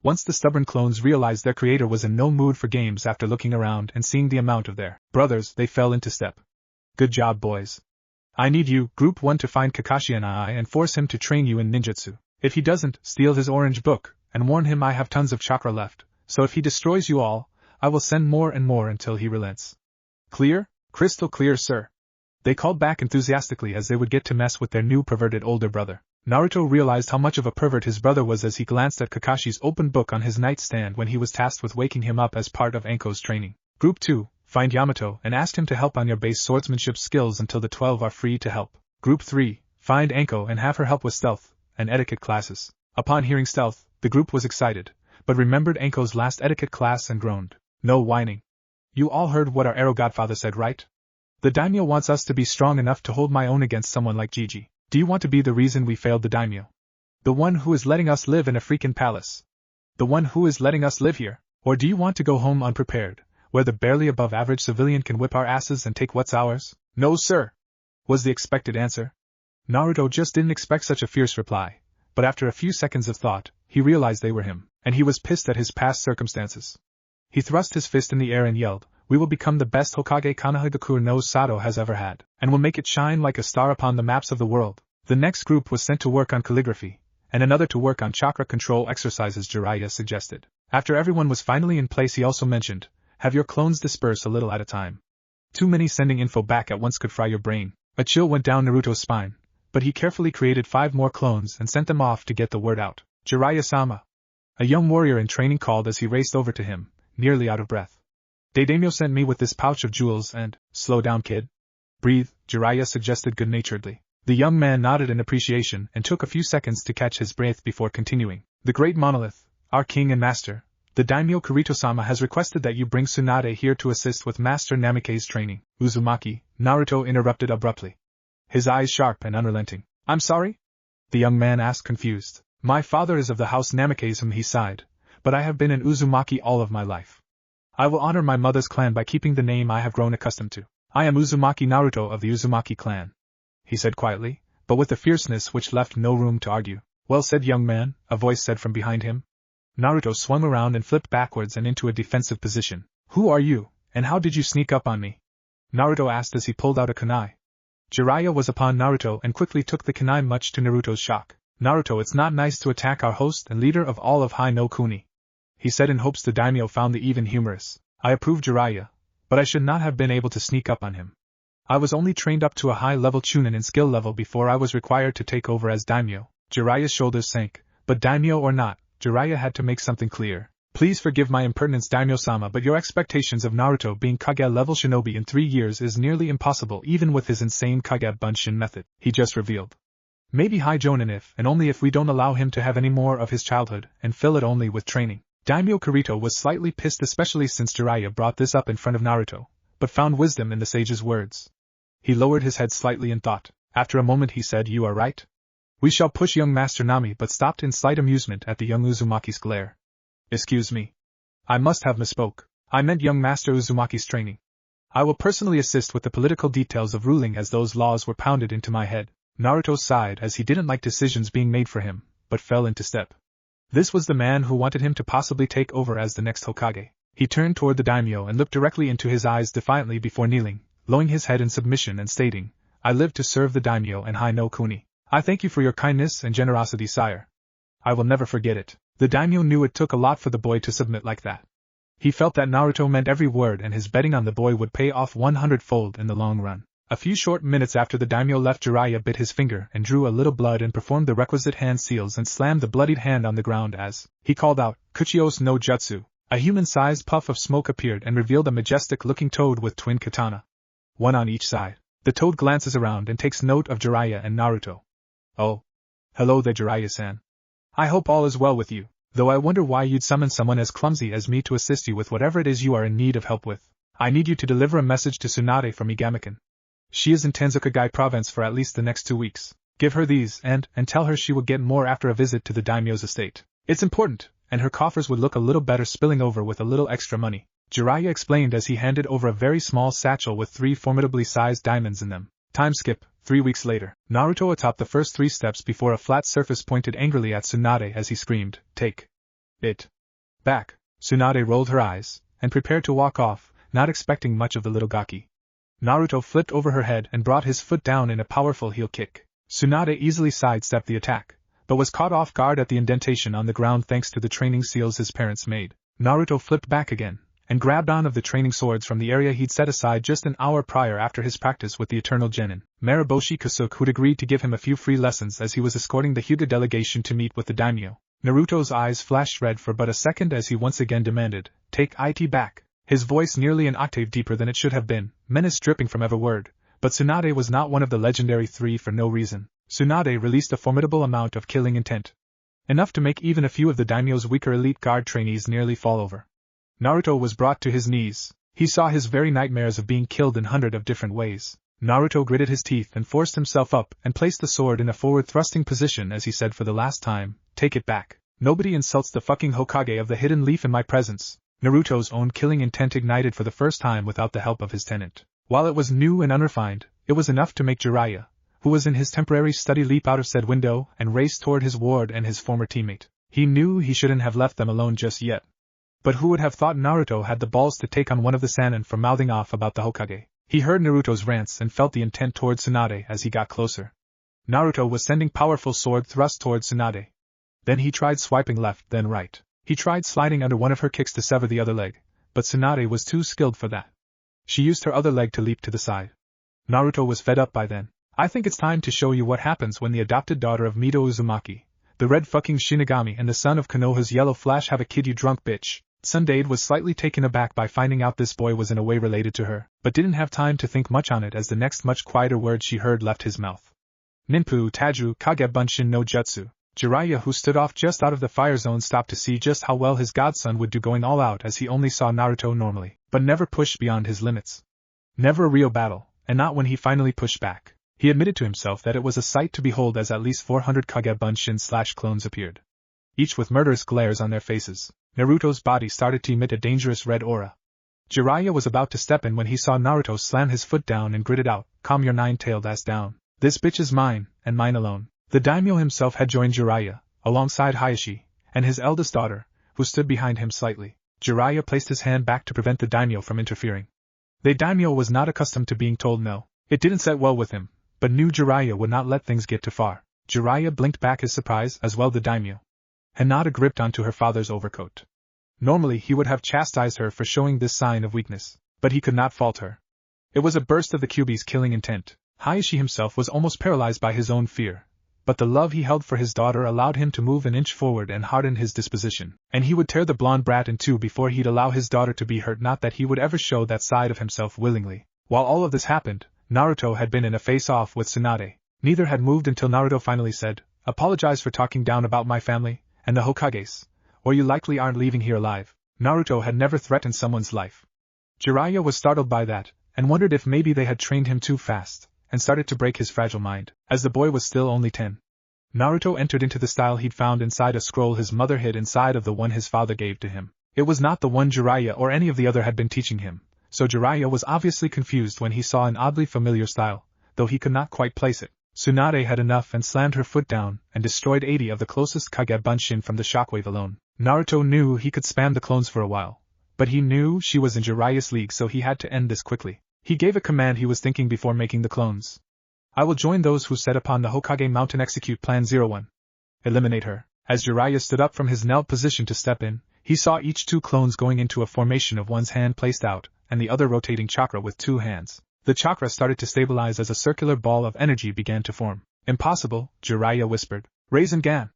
Once the stubborn clones realized their creator was in no mood for games after looking around and seeing the amount of their brothers, they fell into step. "Good job, boys. I need you, Group 1, to find Kakashi and force him to train you in ninjutsu. If he doesn't, steal his orange book, and warn him I have tons of chakra left, so if he destroys you all, I will send more and more until he relents." "Clear? Crystal clear, sir." They called back enthusiastically as they would get to mess with their new perverted older brother. Naruto realized how much of a pervert his brother was as he glanced at Kakashi's open book on his nightstand when he was tasked with waking him up as part of Anko's training. "Group 2, find Yamato and ask him to help on your base swordsmanship skills until the 12 are free to help. Group 3, find Anko and have her help with stealth and etiquette classes." Upon hearing stealth, the group was excited, but remembered Anko's last etiquette class and groaned. "No whining. You all heard what our arrow godfather said, right? The daimyo wants us to be strong enough to hold my own against someone like Gigi. Do you want to be the reason we failed the daimyo? The one who is letting us live in a freaking palace? The one who is letting us live here? Or do you want to go home unprepared, where the barely above average civilian can whip our asses and take what's ours?" "No, sir," was the expected answer. Naruto just didn't expect such a fierce reply, but after a few seconds of thought, he realized they were him, and he was pissed at his past circumstances. He thrust his fist in the air and yelled, "We will become the best Hokage Konohagakure no Sato has ever had, and will make it shine like a star upon the maps of the world." The next group was sent to work on calligraphy, and another to work on chakra control exercises Jiraiya suggested. After everyone was finally in place, he also mentioned, "Have your clones disperse a little at a time. Too many sending info back at once could fry your brain." A chill went down Naruto's spine, but he carefully created 5 more clones and sent them off to get the word out. "Jiraiya-sama!" A young warrior in training called as he raced over to him, nearly out of breath. "Daimyo sent me with this pouch of jewels and—" "Slow down, kid. Breathe," Jiraiya suggested good-naturedly. The young man nodded in appreciation and took a few seconds to catch his breath before continuing. "The great monolith, our king and master, the daimyo Kirito-sama has requested that you bring Tsunade here to assist with Master Namikaze's training." "Uzumaki," Naruto interrupted abruptly, his eyes sharp and unrelenting. "I'm sorry?" the young man asked, confused. "My father is of the house Namikaze," he sighed, "but I have been an Uzumaki all of my life. I will honor my mother's clan by keeping the name I have grown accustomed to. I am Uzumaki Naruto of the Uzumaki clan," he said quietly, but with a fierceness which left no room to argue. "Well said, young man," a voice said from behind him. Naruto swung around and flipped backwards and into a defensive position. "Who are you, and how did you sneak up on me?" Naruto asked as he pulled out a kunai. Jiraiya was upon Naruto and quickly took the kunai, much to Naruto's shock. "Naruto, it's not nice to attack our host and leader of all of High no Kuni," he said in hopes the daimyo found the even humorous. "I approve, Jiraiya, but I should not have been able to sneak up on him. I was only trained up to a high-level chunin in skill level before I was required to take over as daimyo." Jiraiya's shoulders sank, but daimyo or not, Jiraiya had to make something clear. "Please forgive my impertinence, Daimyo-sama, but your expectations of Naruto being Kage-level shinobi in 3 years is nearly impossible even with his insane Kage Bunshin method," he just revealed. "Maybe High Jonin if and only if we don't allow him to have any more of his childhood and fill it only with training." Daimyo Kirito was slightly pissed, especially since Jiraiya brought this up in front of Naruto, but found wisdom in the sage's words. He lowered his head slightly in thought. After a moment he said, "You are right. We shall push young Master Nami," but stopped in slight amusement at the young Uzumaki's glare. "Excuse me. I must have misspoke. I meant young Master Uzumaki's training. I will personally assist with the political details of ruling as those laws were pounded into my head." Naruto sighed as he didn't like decisions being made for him, but fell into step. This was the man who wanted him to possibly take over as the next Hokage. He turned toward the daimyo and looked directly into his eyes defiantly before kneeling, lowering his head in submission and stating, "I live to serve the daimyo and High no Kuni. I thank you for your kindness and generosity, sire. I will never forget it." The daimyo knew it took a lot for the boy to submit like that. He felt that Naruto meant every word and his betting on the boy would pay off 100-fold in the long run. A few short minutes after the daimyo left, Jiraiya bit his finger and drew a little blood and performed the requisite hand seals and slammed the bloodied hand on the ground as he called out, "Kuchios no Jutsu." A human-sized puff of smoke appeared and revealed a majestic-looking toad with twin katana, one on each side. The toad glances around and takes note of Jiraiya and Naruto. "Oh. Hello there, Jiraiya-san. I hope all is well with you, though I wonder why you'd summon someone as clumsy as me to assist you with whatever it is you are in need of help with. I need you to deliver a message to Tsunade from Igamiken." She is in Tanzukagai province for at least the next 2 weeks. Give her these and tell her she will get more after a visit to the daimyo's estate. It's important, and her coffers would look a little better spilling over with a little extra money. Jiraiya explained as he handed over a very small satchel with 3 formidably sized diamonds in them. Time skip, 3 weeks later. Naruto atop the first 3 steps before a flat surface pointed angrily at Tsunade as he screamed, "Take it back." Tsunade rolled her eyes, and prepared to walk off, not expecting much of the little gaki. Naruto flipped over her head and brought his foot down in a powerful heel kick. Tsunade easily sidestepped the attack, but was caught off guard at the indentation on the ground thanks to the training seals his parents made. Naruto flipped back again, and grabbed on of the training swords from the area he'd set aside just an hour prior after his practice with the Eternal Genin. Maraboshi Kasuke, who'd agreed to give him a few free lessons as he was escorting the Hyuga delegation to meet with the daimyo. Naruto's eyes flashed red for but a second as he once again demanded, "Take it back." His voice nearly an octave deeper than it should have been, menace dripping from every word. But Tsunade was not one of the legendary 3 for no reason. Tsunade released a formidable amount of killing intent. Enough to make even a few of the daimyo's weaker elite guard trainees nearly fall over. Naruto was brought to his knees. He saw his very nightmares of being killed in 100 of different ways. Naruto gritted his teeth and forced himself up and placed the sword in a forward-thrusting position as he said for the last time, "Take it back. Nobody insults the fucking Hokage of the Hidden Leaf in my presence." Naruto's own killing intent ignited for the first time without the help of his tenant. While it was new and unrefined, it was enough to make Jiraiya, who was in his temporary study, leap out of said window and race toward his ward and his former teammate. He knew he shouldn't have left them alone just yet. But who would have thought Naruto had the balls to take on one of the Sannin for mouthing off about the Hokage? He heard Naruto's rants and felt the intent toward Tsunade as he got closer. Naruto was sending powerful sword thrusts toward Tsunade. Then he tried swiping left, then right. He tried sliding under one of her kicks to sever the other leg, but Tsunade was too skilled for that. She used her other leg to leap to the side. Naruto was fed up by then. "I think it's time to show you what happens when the adopted daughter of Mito Uzumaki, the red fucking Shinigami, and the son of Konoha's yellow flash have a kid, you drunk bitch." Tsundade was slightly taken aback by finding out this boy was in a way related to her, but didn't have time to think much on it as the next much quieter word she heard left his mouth. "Ninpu Taju Kage Bunshin no Jutsu." Jiraiya, who stood off just out of the fire zone, stopped to see just how well his godson would do going all out as he only saw Naruto normally, but never pushed beyond his limits. Never a real battle, and not when he finally pushed back. He admitted to himself that it was a sight to behold as at least 400 Kage Bunshin/clones appeared, each with murderous glares on their faces. Naruto's body started to emit a dangerous red aura. Jiraiya was about to step in when he saw Naruto slam his foot down and gritted out, "Calm your 9-tailed ass down. This bitch is mine, and mine alone." The daimyo himself had joined Jiraiya, alongside Hayashi, and his eldest daughter, who stood behind him slightly. Jiraiya placed his hand back to prevent the daimyo from interfering. The daimyo was not accustomed to being told no. It didn't set well with him, but knew Jiraiya would not let things get too far. Jiraiya blinked back his surprise as well. The daimyo. Hinata gripped onto her father's overcoat. Normally he would have chastised her for showing this sign of weakness, but he could not fault her. It was a burst of the Kyuubi's killing intent. Hayashi himself was almost paralyzed by his own fear, but the love he held for his daughter allowed him to move an inch forward and harden his disposition, and he would tear the blonde brat in two before he'd allow his daughter to be hurt. Not that he would ever show that side of himself willingly. While all of this happened, Naruto had been in a face-off with Tsunade. Neither had moved until Naruto finally said, "Apologize for talking down about my family, and the Hokages, or you likely aren't leaving here alive." Naruto had never threatened someone's life. Jiraiya was startled by that, and wondered if maybe they had trained him too fast, and started to break his fragile mind, as the boy was still only 10. Naruto entered into the style he'd found inside a scroll his mother hid inside of the one his father gave to him. It was not the one Jiraiya or any of the other had been teaching him, so Jiraiya was obviously confused when he saw an oddly familiar style, though he could not quite place it. Tsunade had enough and slammed her foot down and destroyed 80 of the closest Kage Bunshin from the shockwave alone. Naruto knew he could spam the clones for a while, but he knew she was in Jiraiya's league, so he had to end this quickly. He gave a command he was thinking before making the clones. "I will join those who set upon the Hokage Mountain, execute Plan 01. Eliminate her." As Jiraiya stood up from his knelt position to step in, he saw each 2 clones going into a formation of one's hand placed out, and the other rotating chakra with 2 hands. The chakra started to stabilize as a circular ball of energy began to form. "Impossible," Jiraiya whispered. "Rasengan."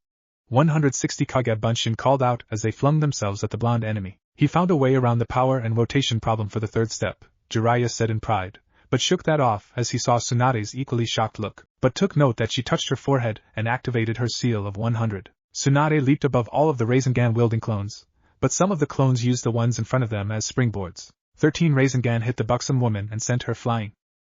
160 Kage Bunshin called out as they flung themselves at the blonde enemy. He found a way around the power and rotation problem for the 3rd step, Jiraiya said in pride, but shook that off as he saw Tsunade's equally shocked look, but took note that she touched her forehead and activated her seal of 100. Tsunade leaped above all of the Rasengan-wielding clones, but some of the clones used the ones in front of them as springboards. 13 Rasengan hit the buxom woman and sent her flying.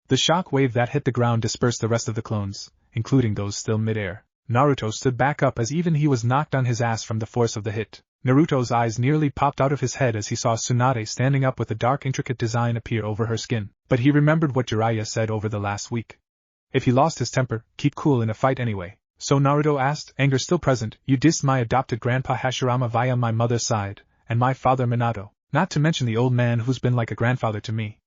The shock wave that hit the ground dispersed the rest of the clones, including those still mid-air. Naruto stood back up as even he was knocked on his ass from the force of the hit. Naruto's eyes nearly popped out of his head as he saw Tsunade standing up with a dark intricate design appear over her skin, but he remembered what Jiraiya said over the last week. If he lost his temper, keep cool in a fight anyway. So Naruto asked, anger still present, you dissed my adopted grandpa Hashirama via my mother's side, and my father Minato, not to mention the old man who's been like a grandfather to me.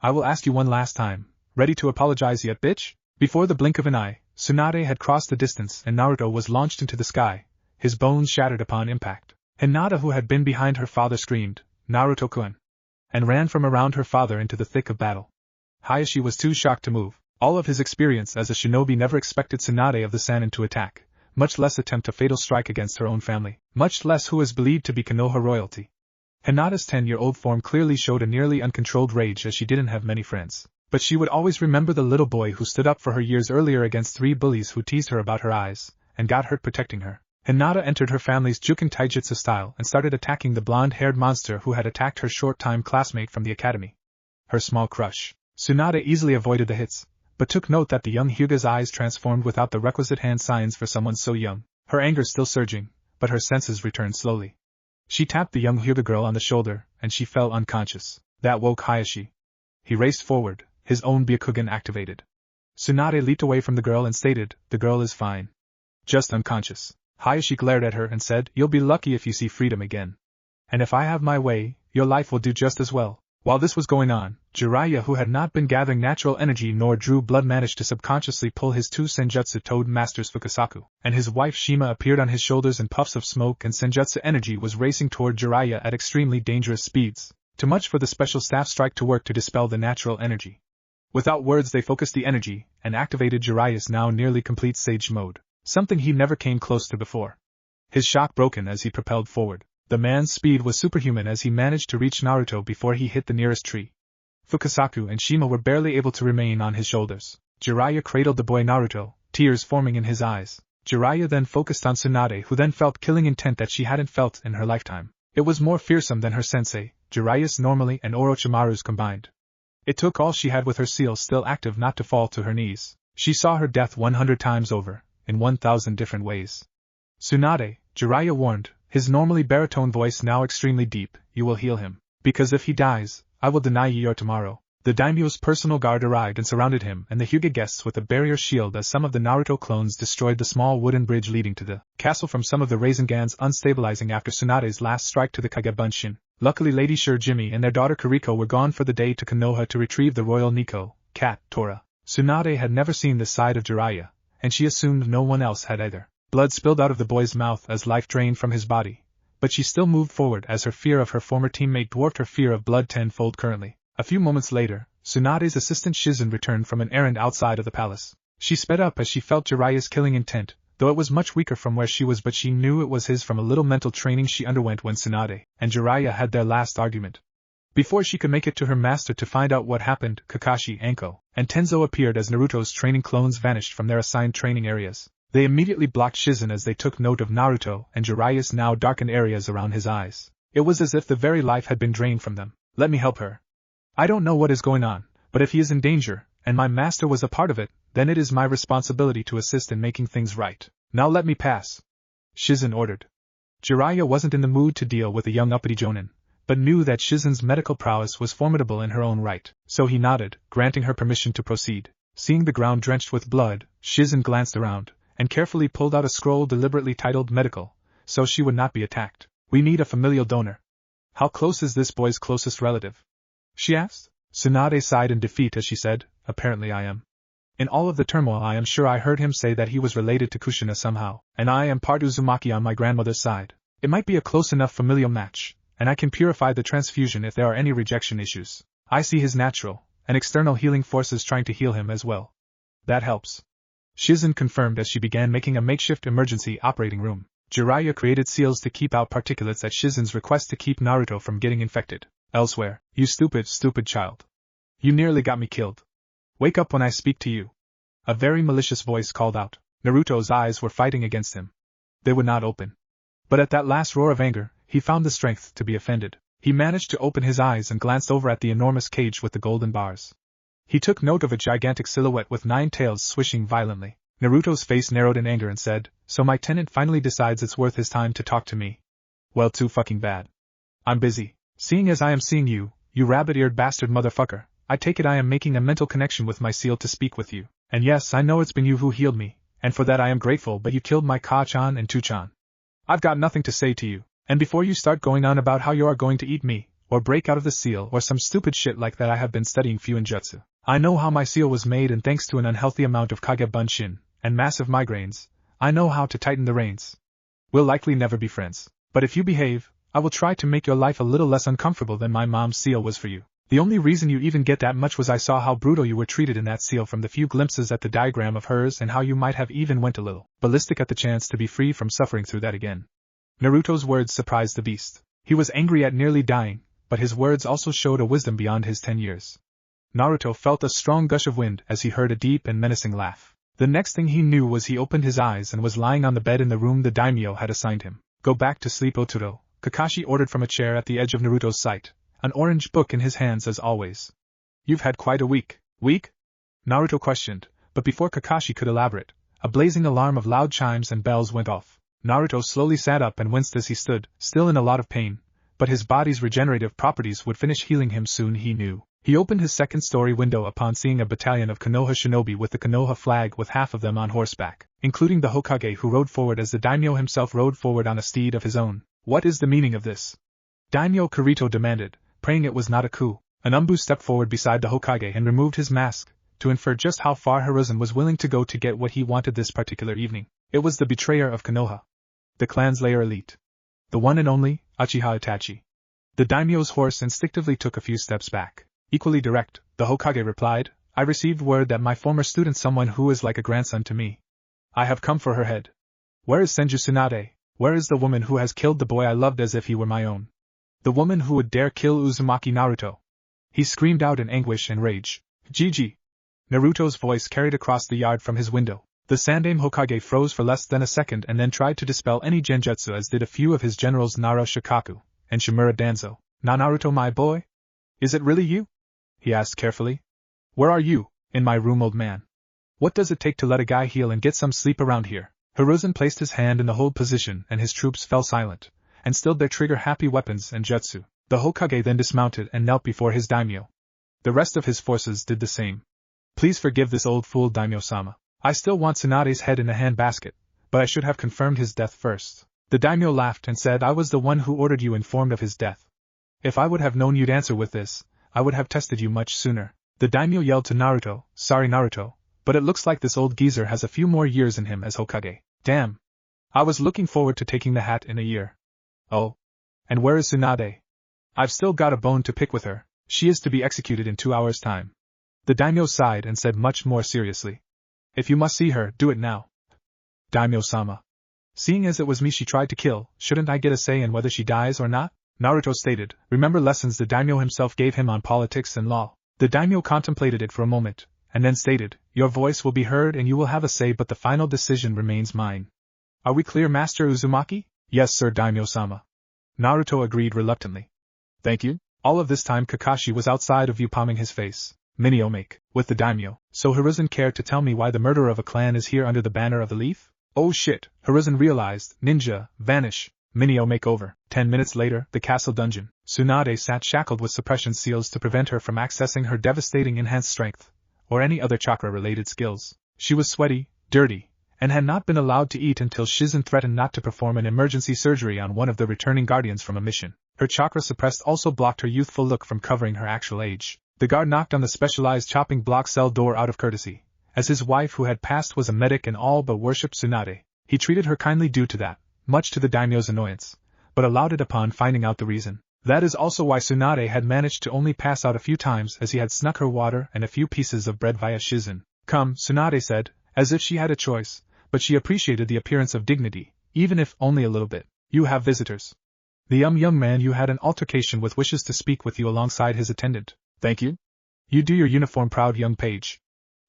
I will ask you one last time, ready to apologize yet, bitch? Before the blink of an eye, Tsunade had crossed the distance and Naruto was launched into the sky, his bones shattered upon impact. Hinata, who had been behind her father, screamed, Naruto-kun, and ran from around her father into the thick of battle. Hayashi was too shocked to move. All of his experience as a shinobi never expected Tsunade of the Sannin to attack, much less attempt a fatal strike against her own family, much less who is believed to be Konoha royalty. Hinata's 10-year-old form clearly showed a nearly uncontrolled rage as she didn't have many friends. But she would always remember the little boy who stood up for her years earlier against 3 bullies who teased her about her eyes, and got hurt protecting her. Hinata entered her family's Juken Taijutsu style and started attacking the blonde-haired monster who had attacked her short-time classmate from the academy. Her small crush. Tsunade easily avoided the hits, but took note that the young Hyuga's eyes transformed without the requisite hand signs for someone so young. Her anger still surging, but her senses returned slowly. She tapped the young Hyuga girl on the shoulder, and she fell unconscious. That woke Hayashi. He raced forward, his own Byakugan activated. Tsunade leaped away from the girl and stated, the girl is fine. Just unconscious. Hayashi glared at her and said, you'll be lucky if you see freedom again. And if I have my way, your life will do just as well. While this was going on, Jiraiya, who had not been gathering natural energy nor drew blood, managed to subconsciously pull his 2 Senjutsu Toad Masters Fukasaku, and his wife Shima appeared on his shoulders in puffs of smoke, and Senjutsu energy was racing toward Jiraiya at extremely dangerous speeds, too much for the special staff strike to work to dispel the natural energy. Without words they focused the energy, and activated Jiraiya's now nearly complete Sage mode, something he never came close to before. His shock broken as he propelled forward. The man's speed was superhuman as he managed to reach Naruto before he hit the nearest tree. Fukasaku and Shima were barely able to remain on his shoulders. Jiraiya cradled the boy Naruto, tears forming in his eyes. Jiraiya then focused on Tsunade, who then felt killing intent that she hadn't felt in her lifetime. It was more fearsome than her sensei, Jiraiya's normally and Orochimaru's combined. It took all she had with her seal still active not to fall to her knees. She saw her death 100 times over, in 1,000 different ways. Tsunade, Jiraiya warned, his normally baritone voice now extremely deep, you will heal him. Because if he dies, I will deny you your tomorrow. The Daimyo's personal guard arrived and surrounded him and the Hyuga guests with a barrier shield as some of the Naruto clones destroyed the small wooden bridge leading to the castle from some of the Raisengans unstabilizing after Tsunade's last strike to the Kagebunshin. Luckily Lady Sure Jimmy and their daughter Kariko were gone for the day to Konoha to retrieve the royal Nico, cat, Tora. Tsunade had never seen this side of Jiraiya, and she assumed no one else had either. Blood spilled out of the boy's mouth as life drained from his body, but she still moved forward as her fear of her former teammate dwarfed her fear of blood tenfold currently. A few moments later, Tsunade's assistant Shizen returned from an errand outside of the palace. She sped up as she felt Jiraiya's killing intent, though it was much weaker from where she was, but she knew it was his from a little mental training she underwent when Tsunade and Jiraiya had their last argument. Before she could make it to her master to find out what happened, Kakashi, Anko, and Tenzo appeared as Naruto's training clones vanished from their assigned training areas. They immediately blocked Shizen as they took note of Naruto and Jiraiya's now darkened areas around his eyes. It was as if the very life had been drained from them. Let me help her. I don't know what is going on, but if he is in danger, and my master was a part of it, then it is my responsibility to assist in making things right. Now let me pass. Shizen ordered. Jiraiya wasn't in the mood to deal with a young uppity jonin, but knew that Shizen's medical prowess was formidable in her own right, so he nodded, granting her permission to proceed. Seeing the ground drenched with blood, Shizen glanced around, and carefully pulled out a scroll deliberately titled Medical, so she would not be attacked. We need a familial donor. How close is this boy's closest relative? She asked. Tsunade sighed in defeat as she said, apparently I am. In all of the turmoil I am sure I heard him say that he was related to Kushina somehow, and I am part Uzumaki on my grandmother's side. It might be a close enough familial match, and I can purify the transfusion if there are any rejection issues. I see his natural and external healing forces trying to heal him as well. That helps. Shizen confirmed as she began making a makeshift emergency operating room. Jiraiya created seals to keep out particulates at Shizen's request to keep Naruto from getting infected. Elsewhere, you stupid child. You nearly got me killed. Wake up when I speak to you. A very malicious voice called out. Naruto's eyes were fighting against him. They would not open. But at that last roar of anger, he found the strength to be offended. He managed to open his eyes and glanced over at the enormous cage with the golden bars. He took note of a gigantic silhouette with 9 tails swishing violently. Naruto's face narrowed in anger and said, "So my tenant finally decides it's worth his time to talk to me. Well, too fucking bad. I'm busy. Seeing as I am seeing you, you rabbit-eared bastard motherfucker, I take it I am making a mental connection with my seal to speak with you. And yes, I know it's been you who healed me, and for that I am grateful, but you killed my Ka-chan and Tu-chan. I've got nothing to say to you, and before you start going on about how you are going to eat me, or break out of the seal or some stupid shit like that, I have been studying Fuinjutsu. I know how my seal was made, and thanks to an unhealthy amount of Kage Bunshin and massive migraines, I know how to tighten the reins. We'll likely never be friends, but if you behave, I will try to make your life a little less uncomfortable than my mom's seal was for you. The only reason you even get that much was I saw how brutal you were treated in that seal from the few glimpses at the diagram of hers, and how you might have even went a little ballistic at the chance to be free from suffering through that again." Naruto's words surprised the beast. He was angry at nearly dying, but his words also showed a wisdom beyond his 10 years. Naruto felt a strong gush of wind as he heard a deep and menacing laugh. The next thing he knew was he opened his eyes and was lying on the bed in the room the daimyo had assigned him. "Go back to sleep, Otoro," Kakashi ordered from a chair at the edge of Naruto's sight, an orange book in his hands as always. "You've had quite a week." "Week?" Naruto questioned, but before Kakashi could elaborate, a blazing alarm of loud chimes and bells went off. Naruto slowly sat up and winced as he stood, still in a lot of pain, but his body's regenerative properties would finish healing him soon, he knew. He opened his second-story window upon seeing a battalion of Konoha shinobi with the Konoha flag, with half of them on horseback, including the Hokage, who rode forward as the daimyo himself rode forward on a steed of his own. "What is the meaning of this?" Daimyo Kirito demanded, praying it was not a coup. An Anbu stepped forward beside the Hokage and removed his mask, to infer just how far Hiruzen was willing to go to get what he wanted this particular evening. It was the betrayer of Konoha, the clan's lair elite, the one and only Uchiha Itachi. The daimyo's horse instinctively took a few steps back. Equally direct, the Hokage replied, "I received word that my former student, someone who is like a grandson to me. I have come for her head. Where is Senju Tsunade? Where is the woman who has killed the boy I loved as if he were my own? The woman who would dare kill Uzumaki Naruto?" He screamed out in anguish and rage. "Gigi!" Naruto's voice carried across the yard from his window. The Sandaime Hokage froze for less than a second and then tried to dispel any genjutsu, as did a few of his generals Nara Shikaku and Shimura Danzo. "Na Naruto, my boy? Is it really you?" he asked carefully. "Where are you?" "In my room, old man. What does it take to let a guy heal and get some sleep around here?" Hiruzen placed his hand in the hold position and his troops fell silent, and stilled their trigger-happy weapons and jutsu. The Hokage then dismounted and knelt before his daimyo. The rest of his forces did the same. "Please forgive this old fool, Daimyo-sama. I still want Tsunade's head in a handbasket, but I should have confirmed his death first." The daimyo laughed and said, "I was the one who ordered you informed of his death. If I would have known you'd answer with this, I would have tested you much sooner." The daimyo yelled to Naruto, "Sorry Naruto, but it looks like this old geezer has a few more years in him as Hokage. Damn. I was looking forward to taking the hat in a year." "Oh. And where is Tsunade?" "I've still got a bone to pick with her. She is to be executed in 2 hours' time." The daimyo sighed and said much more seriously, "If you must see her, do it now." "Daimyo-sama. Seeing as it was me she tried to kill, shouldn't I get a say in whether she dies or not?" Naruto stated, remember lessons the daimyo himself gave him on politics and law. The daimyo contemplated it for a moment, and then stated, "Your voice will be heard and you will have a say, but the final decision remains mine. Are we clear, Master Uzumaki?" "Yes, sir, daimyo-sama." Naruto agreed reluctantly. "Thank you." All of this time Kakashi was outside of view, palming his face. "Miniomake, with the daimyo. So Hiruzen cared to tell me why the murderer of a clan is here under the banner of the leaf?" "Oh shit," Hiruzen realized, "ninja, vanish." Miniomake over. 10 minutes later, the castle dungeon. Tsunade sat shackled with suppression seals to prevent her from accessing her devastating enhanced strength, or any other chakra-related skills. She was sweaty, dirty, and had not been allowed to eat until Shizen threatened not to perform an emergency surgery on one of the returning guardians from a mission. Her chakra suppressed also blocked her youthful look from covering her actual age. The guard knocked on the specialized chopping block cell door out of courtesy, as his wife who had passed was a medic and all but worshipped Tsunade. He treated her kindly due to that, much to the daimyo's annoyance, but allowed it upon finding out the reason. That is also why Tsunade had managed to only pass out a few times, as he had snuck her water and a few pieces of bread via Shizen. "Come," Tsunade said, as if she had a choice, but she appreciated the appearance of dignity, even if only a little bit. "You have visitors. The young man you had an altercation with wishes to speak with you alongside his attendant." "Thank you. You do your uniform proud, young page,"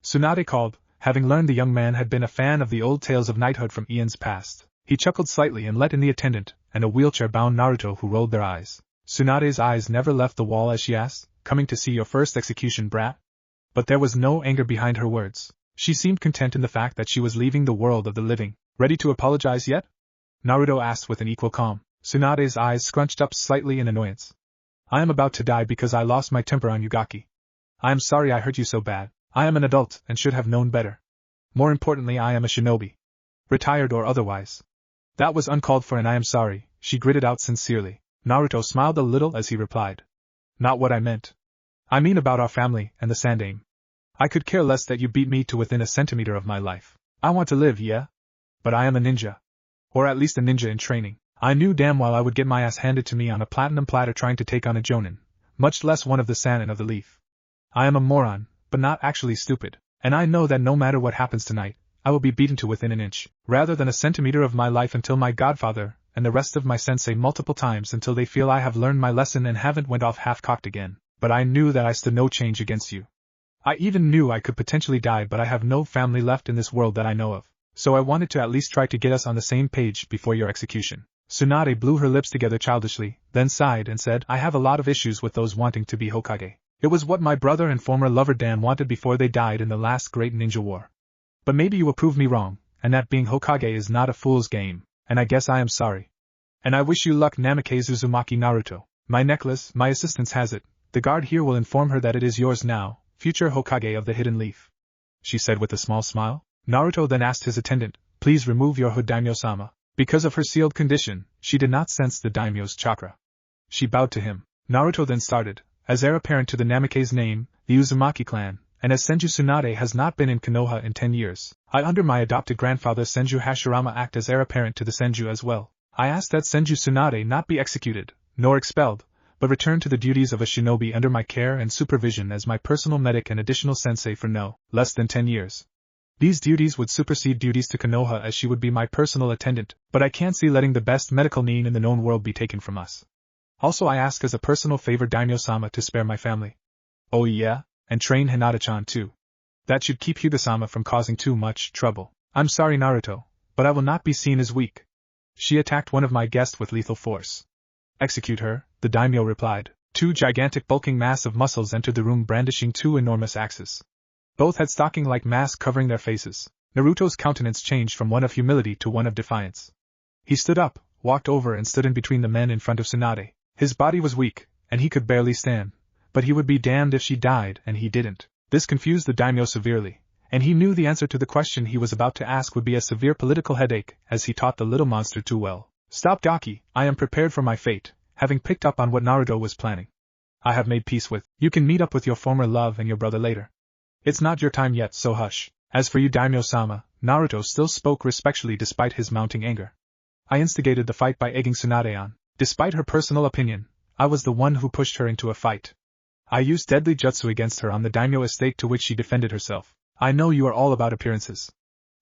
Tsunade called, having learned the young man had been a fan of the old tales of knighthood from eons past. He chuckled slightly and let in the attendant, and a wheelchair-bound Naruto who rolled their eyes. Tsunade's eyes never left the wall as she asked, "Coming to see your first execution, brat?" But there was no anger behind her words. She seemed content in the fact that she was leaving the world of the living. Ready to apologize yet? Naruto asked with an equal calm. Tsunade's eyes scrunched up slightly in annoyance. I am about to die because I lost my temper on Yugaki. I am sorry I hurt you so bad. I am an adult and should have known better. More importantly, I am a shinobi. Retired or otherwise. That was uncalled for and I am sorry, she gritted out sincerely. Naruto smiled a little as he replied. Not what I meant. I mean about our family and the Sandaime. I could care less that you beat me to within a centimeter of my life. I want to live, yeah? But I am a ninja. Or at least a ninja in training. I knew damn well I would get my ass handed to me on a platinum platter trying to take on a jonin, much less one of the Sannin of the Leaf. I am a moron, but not actually stupid, and I know that no matter what happens tonight, I will be beaten to within an inch, rather than a centimeter of my life until my godfather, and the rest of my sensei multiple times until they feel I have learned my lesson and haven't went off half-cocked again. But I knew that I stood no change against you. I even knew I could potentially die, but I have no family left in this world that I know of, so I wanted to at least try to get us on the same page before your execution. Tsunade blew her lips together childishly, then sighed and said, I have a lot of issues with those wanting to be Hokage. It was what my brother and former lover Dan wanted before they died in the last great ninja war. But maybe you will prove me wrong, and that being Hokage is not a fool's game, and I guess I am sorry. And I wish you luck, Namikaze Uzumaki Naruto. My necklace, my assistant has it. The guard here will inform her that it is yours now, future Hokage of the Hidden Leaf. She said with a small smile. Naruto then asked his attendant, please remove your hood, Daimyo-sama. Because of her sealed condition, she did not sense the daimyo's chakra. She bowed to him. Naruto then started, as heir apparent to the Namikaze name, the Uzumaki clan, and as Senju Tsunade has not been in Konoha in 10 years, I under my adopted grandfather Senju Hashirama act as heir apparent to the Senju as well. I ask that Senju Tsunade not be executed, nor expelled, but return to the duties of a shinobi under my care and supervision as my personal medic and additional sensei for no less than 10 years. These duties would supersede duties to Konoha as she would be my personal attendant, but I can't see letting the best medical nin in the known world be taken from us. Also I ask as a personal favor Daimyo-sama to spare my family. Oh yeah, and train Hinata-chan too. That should keep Hyuga-sama from causing too much trouble. I'm sorry Naruto, but I will not be seen as weak. She attacked one of my guests with lethal force. Execute her, the daimyo replied. Two gigantic bulking mass of muscles entered the room brandishing two enormous axes. Both had stocking-like masks covering their faces. Naruto's countenance changed from one of humility to one of defiance. He stood up, walked over and stood in between the men in front of Tsunade. His body was weak, and he could barely stand, but he would be damned if she died and he didn't. This confused the daimyo severely, and he knew the answer to the question he was about to ask would be a severe political headache, as he taught the little monster too well. Stop Gaki, I am prepared for my fate, having picked up on what Naruto was planning. I have made peace with. You can meet up with your former love and your brother later. It's not your time yet, so hush. As for you Daimyo-sama, Naruto still spoke respectfully despite his mounting anger. I instigated the fight by egging Tsunade on. Despite her personal opinion, I was the one who pushed her into a fight. I used deadly jutsu against her on the daimyo estate to which she defended herself. I know you are all about appearances.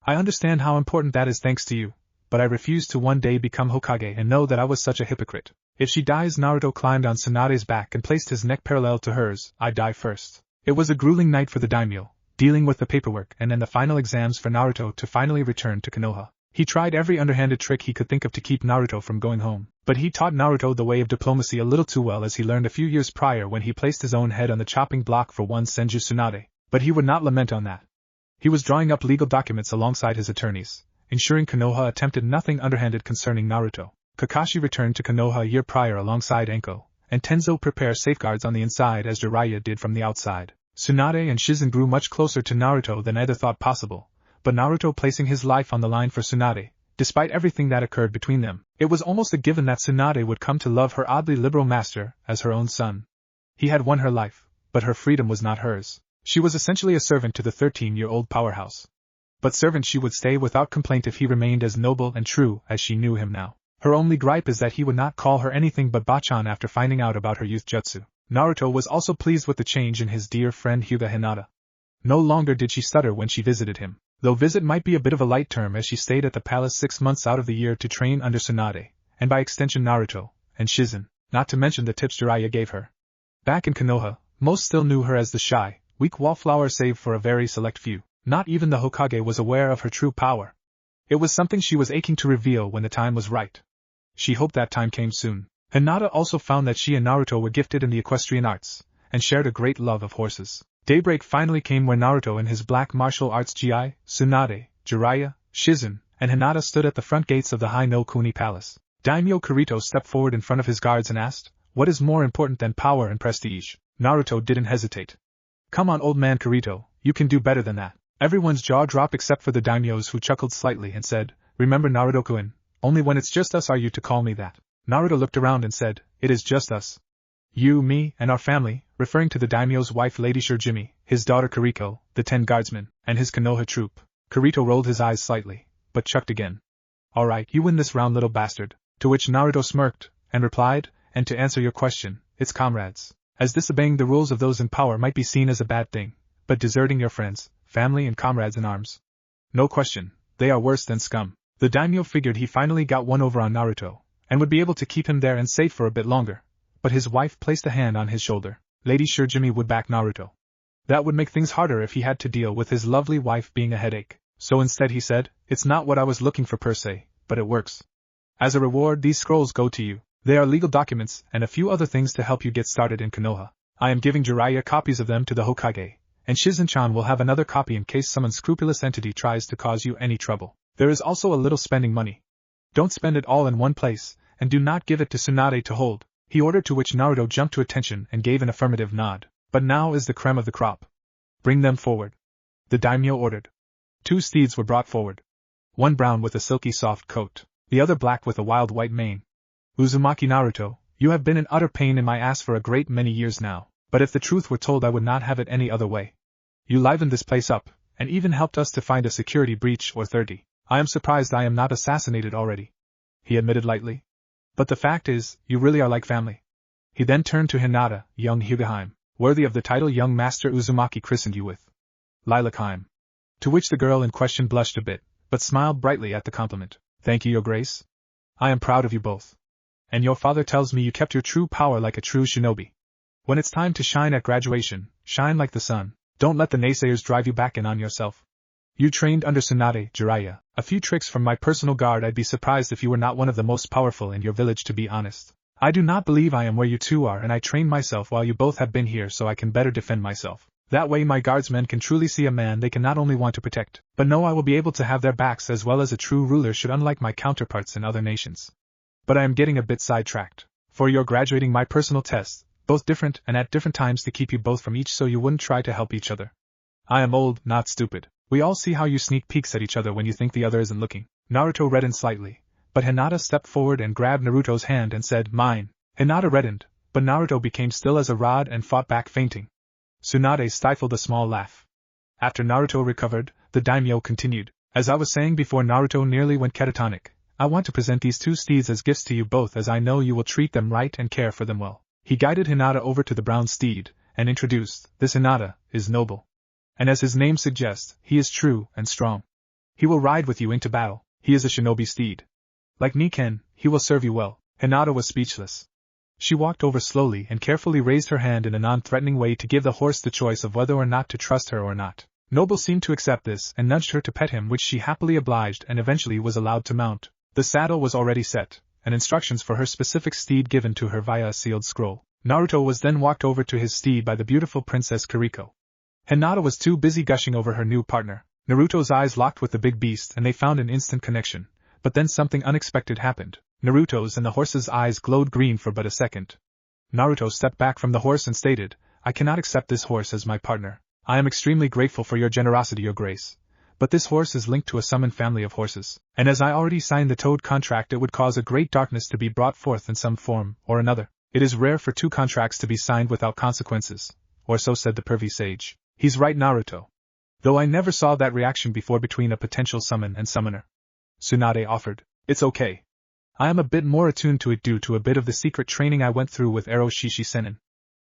I understand how important that is thanks to you, but I refuse to one day become Hokage and know that I was such a hypocrite. If she dies, Naruto climbed on Tsunade's back and placed his neck parallel to hers. I die first. It was a grueling night for the daimyo, dealing with the paperwork and then the final exams for Naruto to finally return to Konoha. He tried every underhanded trick he could think of to keep Naruto from going home, but he taught Naruto the way of diplomacy a little too well, as he learned a few years prior when he placed his own head on the chopping block for one Senju Tsunade. But he would not lament on that. He was drawing up legal documents alongside his attorneys, ensuring Konoha attempted nothing underhanded concerning Naruto. Kakashi returned to Konoha a year prior alongside Enko, and Tenzo prepared safeguards on the inside as Jiraiya did from the outside. Tsunade and Shizen grew much closer to Naruto than either thought possible, but Naruto placing his life on the line for Tsunade, despite everything that occurred between them, it was almost a given that Tsunade would come to love her oddly liberal master as her own son. He had won her life, but her freedom was not hers. She was essentially a servant to the 13-year-old powerhouse. But servant she would stay without complaint if he remained as noble and true as she knew him now. Her only gripe is that he would not call her anything but Bachan after finding out about her youth jutsu. Naruto was also pleased with the change in his dear friend Hyuga Hinata. No longer did she stutter when she visited him, though visit might be a bit of a light term, as she stayed at the palace 6 months out of the year to train under Tsunade, and by extension Naruto, and Shizen, not to mention the tips Jiraiya gave her. Back in Konoha, most still knew her as the shy, weak wallflower save for a very select few. Not even the Hokage was aware of her true power. It was something she was aching to reveal when the time was right. She hoped that time came soon. Hinata also found that she and Naruto were gifted in the equestrian arts, and shared a great love of horses. Daybreak finally came where Naruto and his black martial arts GI, Tsunade, Jiraiya, Shizen, and Hinata stood at the front gates of the High no Kuni Palace. Daimyo Kirito stepped forward in front of his guards and asked, "What is more important than power and prestige?" Naruto didn't hesitate. "Come on, old man Kirito, you can do better than that." Everyone's jaw dropped except for the daimyos, who chuckled slightly and said, "Remember Naruto-kun, only when it's just us are you to call me that." Naruto looked around and said, "It is just us. You, me, and our family," referring to the daimyo's wife Lady Shirjimi, his daughter Kiriko, the 10 guardsmen, and his Konoha troop. Kirito rolled his eyes slightly, but chucked again. "Alright, you win this round, little bastard." To which Naruto smirked, and replied, "And to answer your question, it's comrades. As disobeying the rules of those in power might be seen as a bad thing, but deserting your friends, family and comrades in arms, no question, they are worse than scum." The daimyo figured he finally got one over on Naruto, and would be able to keep him there and safe for a bit longer, but his wife placed a hand on his shoulder. Lady Shirjimi would back Naruto. That would make things harder if he had to deal with his lovely wife being a headache. So instead he said, "It's not what I was looking for per se, but it works. As a reward, these scrolls go to you. They are legal documents and a few other things to help you get started in Konoha. I am giving Jiraiya copies of them to the Hokage, and Shizen-chan will have another copy in case some unscrupulous entity tries to cause you any trouble. There is also a little spending money. Don't spend it all in one place, and do not give it to Tsunade to hold," he ordered, to which Naruto jumped to attention and gave an affirmative nod. "But now is the creme of the crop. Bring them forward," the daimyo ordered. 2 steeds were brought forward. One brown with a silky soft coat, the other black with a wild white mane. "Uzumaki Naruto, you have been an utter pain in my ass for a great many years now, but if the truth were told I would not have it any other way. You livened this place up, and even helped us to find a security breach or 30. I am surprised I am not assassinated already," he admitted lightly. "But the fact is, you really are like family." He then turned to Hinata, young Hyugaheim, worthy of the title young master Uzumaki christened you with. "Lilac-heim." To which the girl in question blushed a bit, but smiled brightly at the compliment. "Thank you, your grace. I am proud of you both. And your father tells me you kept your true power like a true shinobi. When it's time to shine at graduation, shine like the sun. Don't let the naysayers drive you back in on yourself. You trained under Tsunade, Jiraiya, a few tricks from my personal guard. I'd be surprised if you were not one of the most powerful in your village, to be honest. I do not believe I am where you two are, and I trained myself while you both have been here so I can better defend myself. That way my guardsmen can truly see a man they can not only want to protect, but know I will be able to have their backs as well as a true ruler should, unlike my counterparts in other nations. But I am getting a bit sidetracked. For you're graduating my personal tests, both different and at different times to keep you both from each so you wouldn't try to help each other. I am old, not stupid. We all see how you sneak peeks at each other when you think the other isn't looking." Naruto reddened slightly, but Hinata stepped forward and grabbed Naruto's hand and said, "Mine." Hinata reddened, but Naruto became still as a rod and fought back, fainting. Tsunade stifled a small laugh. After Naruto recovered, the daimyo continued, "As I was saying before Naruto nearly went catatonic, I want to present these 2 steeds as gifts to you both, as I know you will treat them right and care for them well." He guided Hinata over to the brown steed, and introduced, "This Hinata is noble. And as his name suggests, he is true and strong. He will ride with you into battle. He is a shinobi steed. Like Niken, he will serve you well." Hinata was speechless. She walked over slowly and carefully raised her hand in a non-threatening way to give the horse the choice of whether or not to trust her or not. Noble seemed to accept this and nudged her to pet him, which she happily obliged and eventually was allowed to mount. The saddle was already set, and instructions for her specific steed given to her via a sealed scroll. Naruto was then walked over to his steed by the beautiful Princess Kiriko. Hinata was too busy gushing over her new partner. Naruto's eyes locked with the big beast and they found an instant connection, but then something unexpected happened. Naruto's and the horse's eyes glowed green for but a second. Naruto stepped back from the horse and stated, "I cannot accept this horse as my partner. I am extremely grateful for your generosity, your grace. But this horse is linked to a summoned family of horses, and as I already signed the Toad contract, it would cause a great darkness to be brought forth in some form or another. It is rare for 2 contracts to be signed without consequences, or so said the pervy sage." "He's right, Naruto. Though I never saw that reaction before between a potential summon and summoner," Tsunade offered. "It's okay. I am a bit more attuned to it due to a bit of the secret training I went through with Ero Shishi Senin,"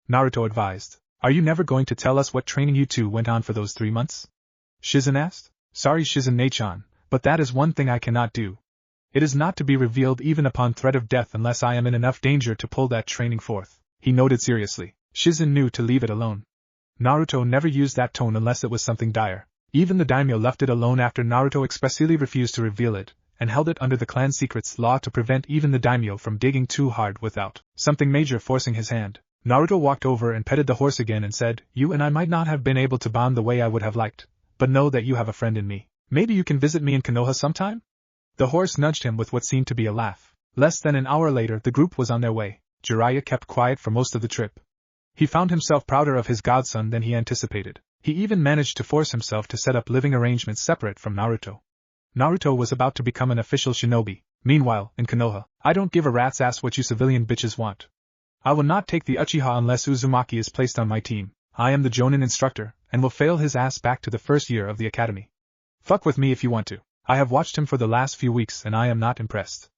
Naruto advised. "Are you never going to tell us what training you two went on for those 3 months? Shizen asked. "Sorry, Shizen-ne-chan, but that is one thing I cannot do. It is not to be revealed even upon threat of death unless I am in enough danger to pull that training forth," he noted seriously. Shizen knew to leave it alone. Naruto never used that tone unless it was something dire. Even the daimyo left it alone after Naruto expressly refused to reveal it, and held it under the clan secrets law to prevent even the daimyo from digging too hard without something major forcing his hand. Naruto walked over and petted the horse again and said, "You and I might not have been able to bond the way I would have liked, but know that you have a friend in me. Maybe you can visit me in Konoha sometime?" The horse nudged him with what seemed to be a laugh. Less than an hour later the group was on their way. Jiraiya kept quiet for most of the trip. He found himself prouder of his godson than he anticipated. He even managed to force himself to set up living arrangements separate from Naruto. Naruto was about to become an official shinobi. Meanwhile, in Konoha, I don't give a rat's ass what you civilian bitches want. I will not take the Uchiha unless Uzumaki is placed on my team. I am the Jonin instructor, and will fail his ass back to the first year of the academy. Fuck with me if you want to. I have watched him for the last few weeks and I am not impressed.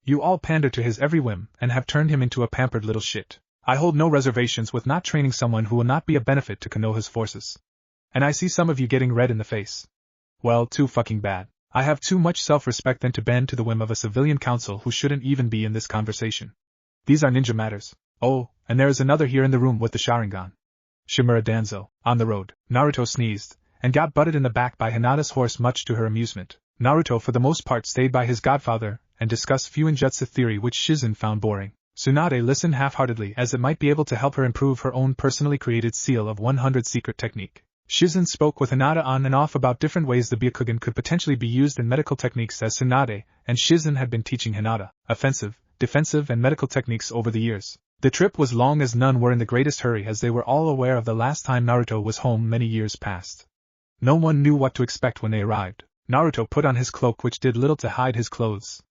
You all pander to his every whim and have turned him into a pampered little shit. I hold no reservations with not training someone who will not be a benefit to Konoha's forces. And I see some of you getting red in the face. Well, too fucking bad. I have too much self-respect than to bend to the whim of a civilian council who shouldn't even be in this conversation. These are ninja matters. Oh, and there is another here in the room with the Sharingan. Shimura Danzo. On the road, Naruto sneezed, and got butted in the back by Hinata's horse much to her amusement. Naruto for the most part stayed by his godfather, and discussed Fuinjutsu theory which Shizen found boring. Tsunade listened half-heartedly as it might be able to help her improve her own personally created seal of 100 secret technique. Shizen spoke with Hinata on and off about different ways the Byakugan could potentially be used in medical techniques as Tsunade and Shizen had been teaching Hinata offensive, defensive and medical techniques over the years. The trip was long as none were in the greatest hurry as they were all aware of the last time Naruto was home many years past. No one knew what to expect when they arrived. Naruto put on his cloak which did little to hide his clothes.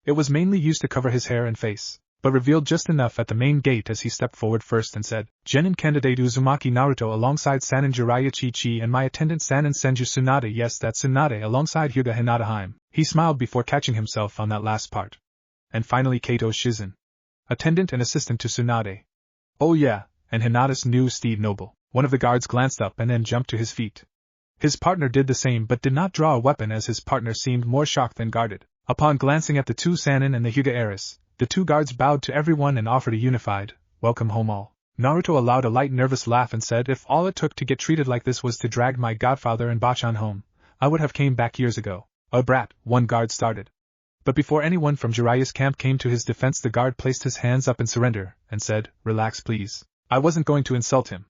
It was mainly used to cover his hair and face, but revealed just enough at the main gate as he stepped forward first and said, "Genin candidate Uzumaki Naruto alongside Sanin Jiraiya Chi-Chi and my attendant Sanin Senju Tsunade." Yes, that's Tsunade alongside Hyuga Hinata Haim. He smiled before catching himself on that last part. And finally Kato Shizen. Attendant and assistant to Tsunade. Oh yeah, and Hinata's new steed Noble. One of the guards glanced up and then jumped to his feet. His partner did the same but did not draw a weapon as his partner seemed more shocked than guarded. Upon glancing at the two Sanin and the Hyuga heiress, the two guards bowed to everyone and offered a unified, "Welcome home all." Naruto allowed a light nervous laugh and said, "If all it took to get treated like this was to drag my godfather and Bachan home, I would have came back years ago." "A brat," one guard started. But before anyone from Jiraiya's camp came to his defense the guard placed his hands up in surrender, and said, "Relax please. I wasn't going to insult him.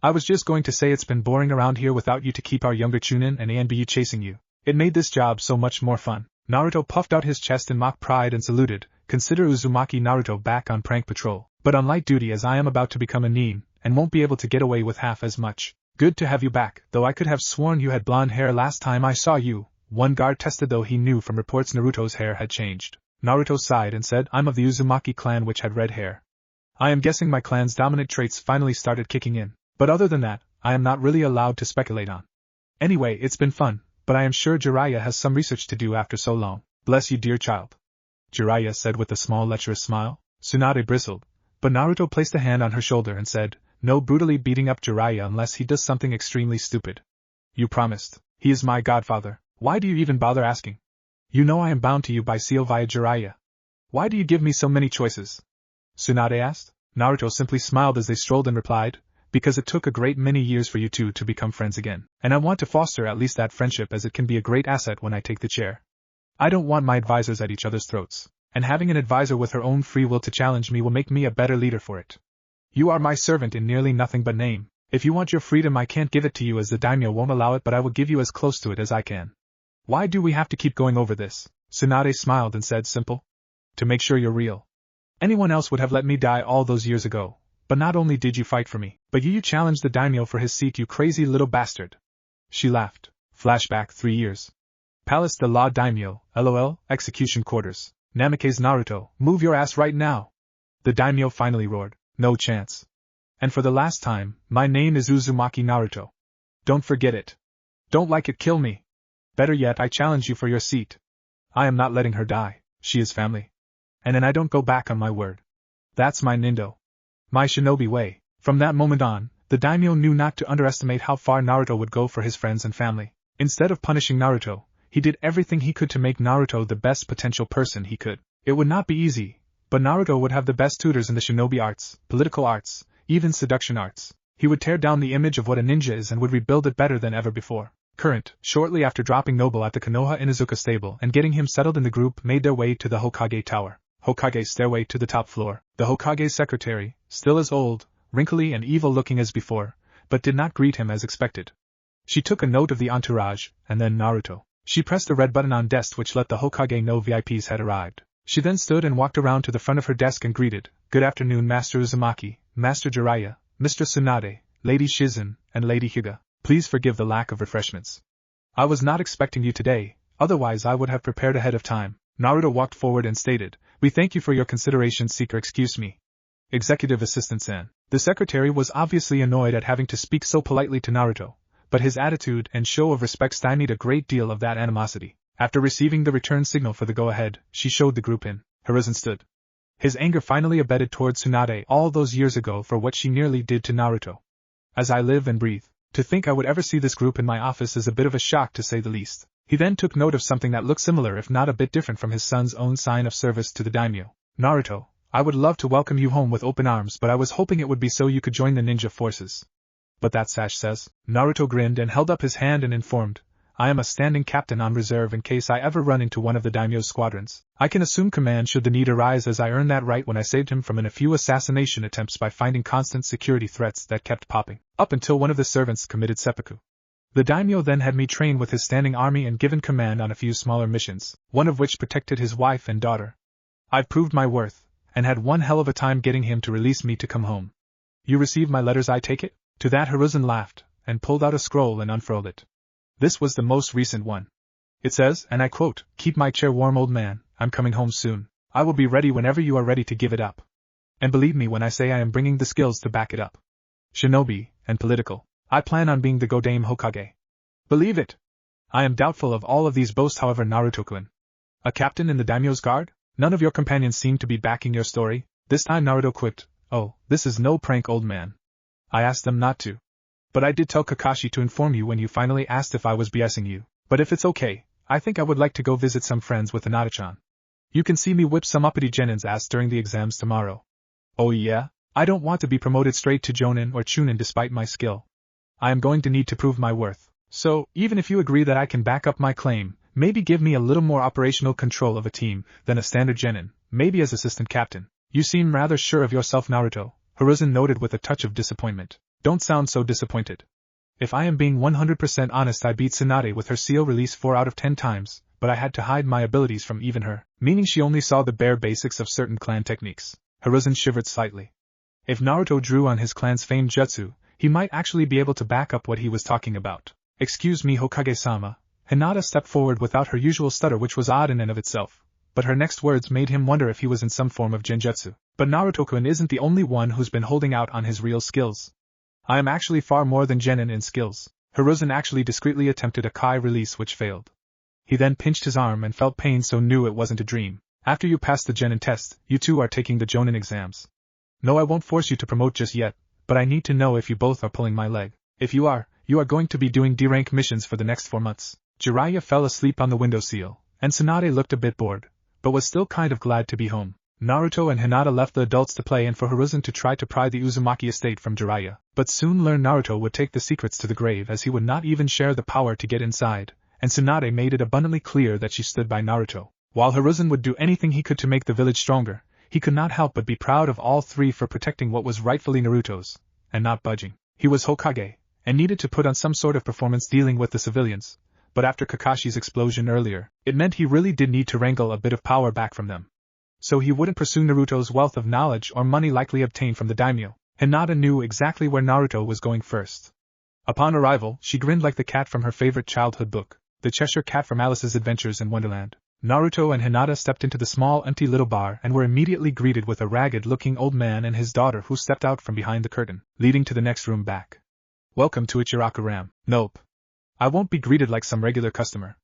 I was just going to say it's been boring around here without you to keep our younger Chunin and Anbu chasing you. It made this job so much more fun." Naruto puffed out his chest in mock pride and saluted, "Consider Uzumaki Naruto back on prank patrol, but on light duty as I am about to become a nin, and won't be able to get away with half as much. Good to have you back, though I could have sworn you had blonde hair last time I saw you." One guard tested though he knew from reports Naruto's hair had changed. Naruto sighed and said, "I'm of the Uzumaki clan which had red hair. I am guessing my clan's dominant traits finally started kicking in, but other than that, I am not really allowed to speculate on. Anyway, it's been fun, but I am sure Jiraiya has some research to do after so long." "Bless you dear child," Jiraiya said with a small lecherous smile. Tsunade bristled, but Naruto placed a hand on her shoulder and said, "No brutally beating up Jiraiya unless he does something extremely stupid. You promised. He is my godfather. Why do you even bother asking? You know I am bound to you by seal via Jiraiya. Why do you give me so many choices?" Tsunade asked. Naruto simply smiled as they strolled and replied, "Because it took a great many years for you two to become friends again, and I want to foster at least that friendship as it can be a great asset when I take the chair. I don't want my advisors at each other's throats, and having an advisor with her own free will to challenge me will make me a better leader for it. You are my servant in nearly nothing but name. If you want your freedom I can't give it to you as the Daimyo won't allow it, but I will give you as close to it as I can." "Why do we have to keep going over this?" Tsunade smiled and said, "Simple. To make sure you're real. Anyone else would have let me die all those years ago, but not only did you fight for me, but you challenged the Daimyo for his seat, you crazy little bastard." She laughed. Flashback 3 years. Palace de la Daimyo, LOL, execution quarters. Namikaze Naruto, move your ass right now. The Daimyo finally roared, "No chance. And for the last time, my name is Uzumaki Naruto. Don't forget it. Don't like it, kill me. Better yet, I challenge you for your seat. I am not letting her die, she is family. And then I don't go back on my word. That's my Nindo. My shinobi way." From that moment on, the Daimyo knew not to underestimate how far Naruto would go for his friends and family. Instead of punishing Naruto, he did everything he could to make Naruto the best potential person he could. It would not be easy, but Naruto would have the best tutors in the shinobi arts, political arts, even seduction arts. He would tear down the image of what a ninja is and would rebuild it better than ever before. Shortly after dropping Noble at the Konoha Inuzuka stable and getting him settled in the group made their way to the Hokage Tower. Hokage's stairway to the top floor. The Hokage's secretary, still as old, wrinkly and evil-looking as before, but did not greet him as expected. She took a note of the entourage, and then Naruto. She pressed the red button on desk which let the Hokage know VIPs had arrived. She then stood and walked around to the front of her desk and greeted, "Good afternoon, Master Uzumaki, Master Jiraiya, Mr. Tsunade, Lady Shizen, and Lady Hyuga. Please forgive the lack of refreshments. I was not expecting you today, otherwise I would have prepared ahead of time." Naruto walked forward and stated, "We thank you for your consideration, Seeker. Excuse me. Executive Assistant San." The secretary was obviously annoyed at having to speak so politely to Naruto, but his attitude and show of respect stymied a great deal of that animosity. After receiving the return signal for the go-ahead, she showed the group in. Hiruzen stood. His anger finally abated towards Tsunade all those years ago for what she nearly did to Naruto. "As I live and breathe, to think I would ever see this group in my office is a bit of a shock to say the least." He then took note of something that looked similar if not a bit different from his son's own sign of service to the daimyo. "Naruto, I would love to welcome you home with open arms, but I was hoping it would be so you could join the ninja forces." "But that sash says." Naruto grinned and held up his hand and informed, "I am a standing captain on reserve in case I ever run into one of the daimyo's squadrons. I can assume command should the need arise, as I earned that right when I saved him from a few assassination attempts by finding constant security threats that kept popping up until one of the servants committed seppuku. The daimyo then had me train with his standing army and given command on a few smaller missions, one of which protected his wife and daughter. I've proved my worth, and had one hell of a time getting him to release me to come home. You received my letters, I take it?" To that Hiruzen laughed, and pulled out a scroll and unfurled it. This was the most recent one. It says, and I quote, "Keep my chair warm, old man, I'm coming home soon. I will be ready whenever you are ready to give it up. And believe me when I say I am bringing the skills to back it up. Shinobi, and political. I plan on being the Godame Hokage. Believe it. I am doubtful of all of these boasts, however, Naruto-kun. A captain in the daimyo's guard? None of your companions seem to be backing your story." This time Naruto quipped, "Oh, this is no prank, old man. I asked them not to. But I did tell Kakashi to inform you when you finally asked if I was BSing you. But if it's okay, I think I would like to go visit some friends with Hinata-chan. You can see me whip some uppity genin's ass during the exams tomorrow." "Oh yeah? I don't want to be promoted straight to Jonin or Chunin despite my skill. I am going to need to prove my worth. So, even if you agree that I can back up my claim, maybe give me a little more operational control of a team than a standard genin, maybe as assistant captain." "You seem rather sure of yourself, Naruto," Hiruzen noted with a touch of disappointment. "Don't sound so disappointed. If I am being 100% honest, I beat Tsunade with her seal release 4 out of 10 times, but I had to hide my abilities from even her, meaning she only saw the bare basics of certain clan techniques." Hiruzen shivered slightly. If Naruto drew on his clan's famed jutsu, he might actually be able to back up what he was talking about. "Excuse me, Hokage-sama." Hinata stepped forward without her usual stutter, which was odd in and of itself, but her next words made him wonder if he was in some form of genjutsu. "But Naruto-kun isn't the only one who's been holding out on his real skills. I am actually far more than genin in skills." Hiruzen actually discreetly attempted a Kai release which failed. He then pinched his arm and felt pain, so knew it wasn't a dream. "After you pass the genin test, you two are taking the jonin exams. No, I won't force you to promote just yet, but I need to know if you both are pulling my leg. If you are going to be doing D-rank missions for the next 4 months. Jiraiya fell asleep on the windowsill, and Tsunade looked a bit bored, but was still kind of glad to be home. Naruto and Hinata left the adults to play and for Hiruzen to try to pry the Uzumaki estate from Jiraiya, but soon learned Naruto would take the secrets to the grave, as he would not even share the power to get inside, and Tsunade made it abundantly clear that she stood by Naruto. While Hiruzen would do anything he could to make the village stronger, he could not help but be proud of all three for protecting what was rightfully Naruto's, and not budging. He was Hokage, and needed to put on some sort of performance dealing with the civilians, but after Kakashi's explosion earlier, it meant he really did need to wrangle a bit of power back from them. So he wouldn't pursue Naruto's wealth of knowledge or money likely obtained from the daimyo. Hinata knew exactly where Naruto was going first. Upon arrival, she grinned like the cat from her favorite childhood book, The Cheshire Cat from Alice's Adventures in Wonderland. Naruto and Hinata stepped into the small empty little bar and were immediately greeted with a ragged-looking old man and his daughter, who stepped out from behind the curtain, leading to the next room back. "Welcome to Ichiraku Ram." "Nope. I won't be greeted like some regular customer.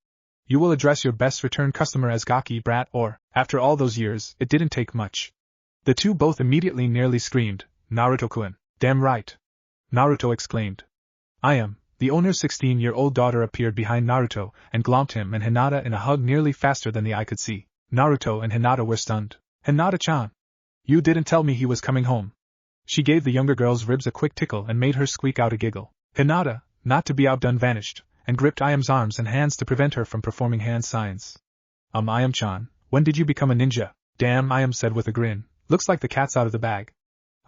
You will address your best return customer as Gaki Brat, or, after all those years, it didn't take much." The two both immediately nearly screamed, "Naruto-kun." "Damn right!" Naruto exclaimed. "I am." The owner's 16-year-old daughter appeared behind Naruto and glomped him and Hinata in a hug nearly faster than the eye could see. Naruto and Hinata were stunned. "Hinata-chan! You didn't tell me he was coming home." She gave the younger girl's ribs a quick tickle and made her squeak out a giggle. Hinata, not to be outdone, vanished, and gripped Iam's arms and hands to prevent her from performing hand signs. Iam-chan, when did you become a ninja?" "Damn," Iam said with a grin. "Looks like the cat's out of the bag."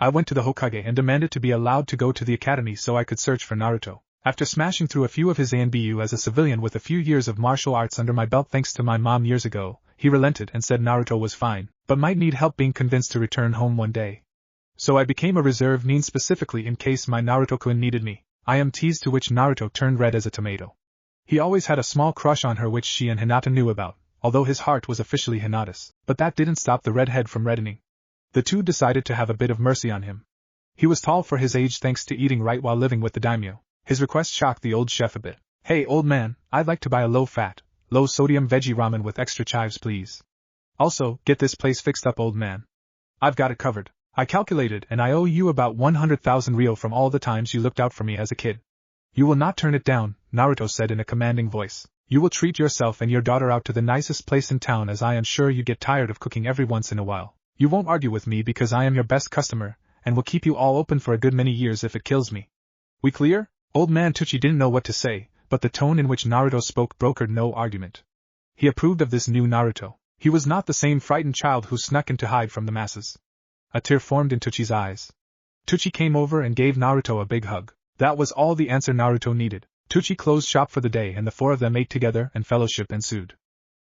I went to the Hokage and demanded to be allowed to go to the academy so I could search for Naruto. After smashing through a few of his ANBU as a civilian with a few years of martial arts under my belt thanks to my mom years ago, he relented and said Naruto was fine, but might need help being convinced to return home one day. So I became a reserve nin specifically in case my Naruto-kun needed me. I am teased, to which Naruto turned red as a tomato. He always had a small crush on her which she and Hinata knew about, although his heart was officially Hinata's, but that didn't stop the redhead from reddening. The two decided to have a bit of mercy on him. He was tall for his age thanks to eating right while living with the daimyo. His request shocked the old chef a bit. "Hey old man, I'd like to buy a low-fat, low-sodium veggie ramen with extra chives please. Also, get this place fixed up old man. I've got it covered. I calculated and I owe you about 100,000 ryo from all the times you looked out for me as a kid." "You will not turn it down," Naruto said in a commanding voice. "You will treat yourself and your daughter out to the nicest place in town, as I am sure you get tired of cooking every once in a while. You won't argue with me because I am your best customer, and will keep you all open for a good many years if it kills me. We clear?" Old man Tucci didn't know what to say, but the tone in which Naruto spoke brokered no argument. He approved of this new Naruto. He was not the same frightened child who snuck in to hide from the masses. A tear formed in Tucci's eyes. Tucci came over and gave Naruto a big hug. That was all the answer Naruto needed. Tucci closed shop for the day and the four of them ate together and fellowship ensued.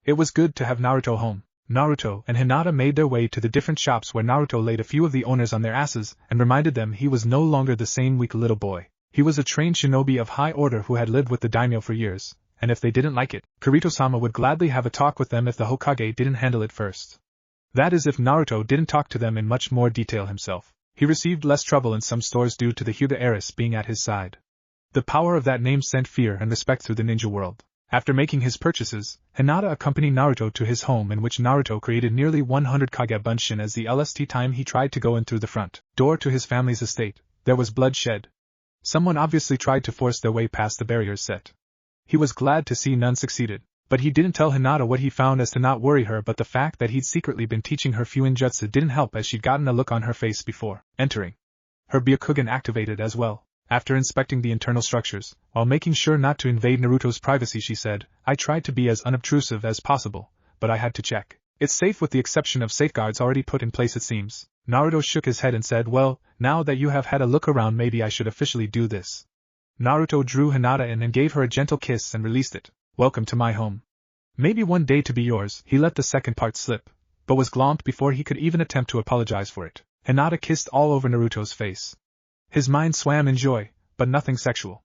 It was good to have Naruto home. Naruto and Hinata made their way to the different shops where Naruto laid a few of the owners on their asses and reminded them he was no longer the same weak little boy. He was a trained shinobi of high order who had lived with the daimyo for years, and if they didn't like it, Kirito-sama would gladly have a talk with them if the Hokage didn't handle it first. That is, if Naruto didn't talk to them in much more detail himself. He received less trouble in some stores due to the Hyuga heiress being at his side. The power of that name sent fear and respect through the ninja world. After making his purchases, Hinata accompanied Naruto to his home, in which Naruto created nearly 100 kage bunshin as the LST time he tried to go in through the front door to his family's estate. There was bloodshed. Someone obviously tried to force their way past the barriers set. He was glad to see none succeeded, but he didn't tell Hinata what he found as to not worry her, but the fact that he'd secretly been teaching her Fuinjutsu didn't help, as she'd gotten a look on her face before entering. Her Byakugan activated as well. After inspecting the internal structures, while making sure not to invade Naruto's privacy, she said, "I tried to be as unobtrusive as possible, but I had to check. It's safe with the exception of safeguards already put in place, it seems." Naruto shook his head and said, "Well, now that you have had a look around, maybe I should officially do this." Naruto drew Hinata in and gave her a gentle kiss and released it. "Welcome to my home. Maybe one day to be yours." He let the second part slip, but was gloomed before he could even attempt to apologize for it. Hinata kissed all over Naruto's face. His mind swam in joy, but nothing sexual.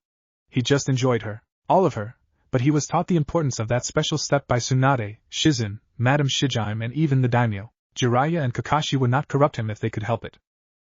He just enjoyed her. All of her. But he was taught the importance of that special step by Tsunade, Shizun, Madame Shijime, and even the daimyo. Jiraiya and Kakashi would not corrupt him if they could help it.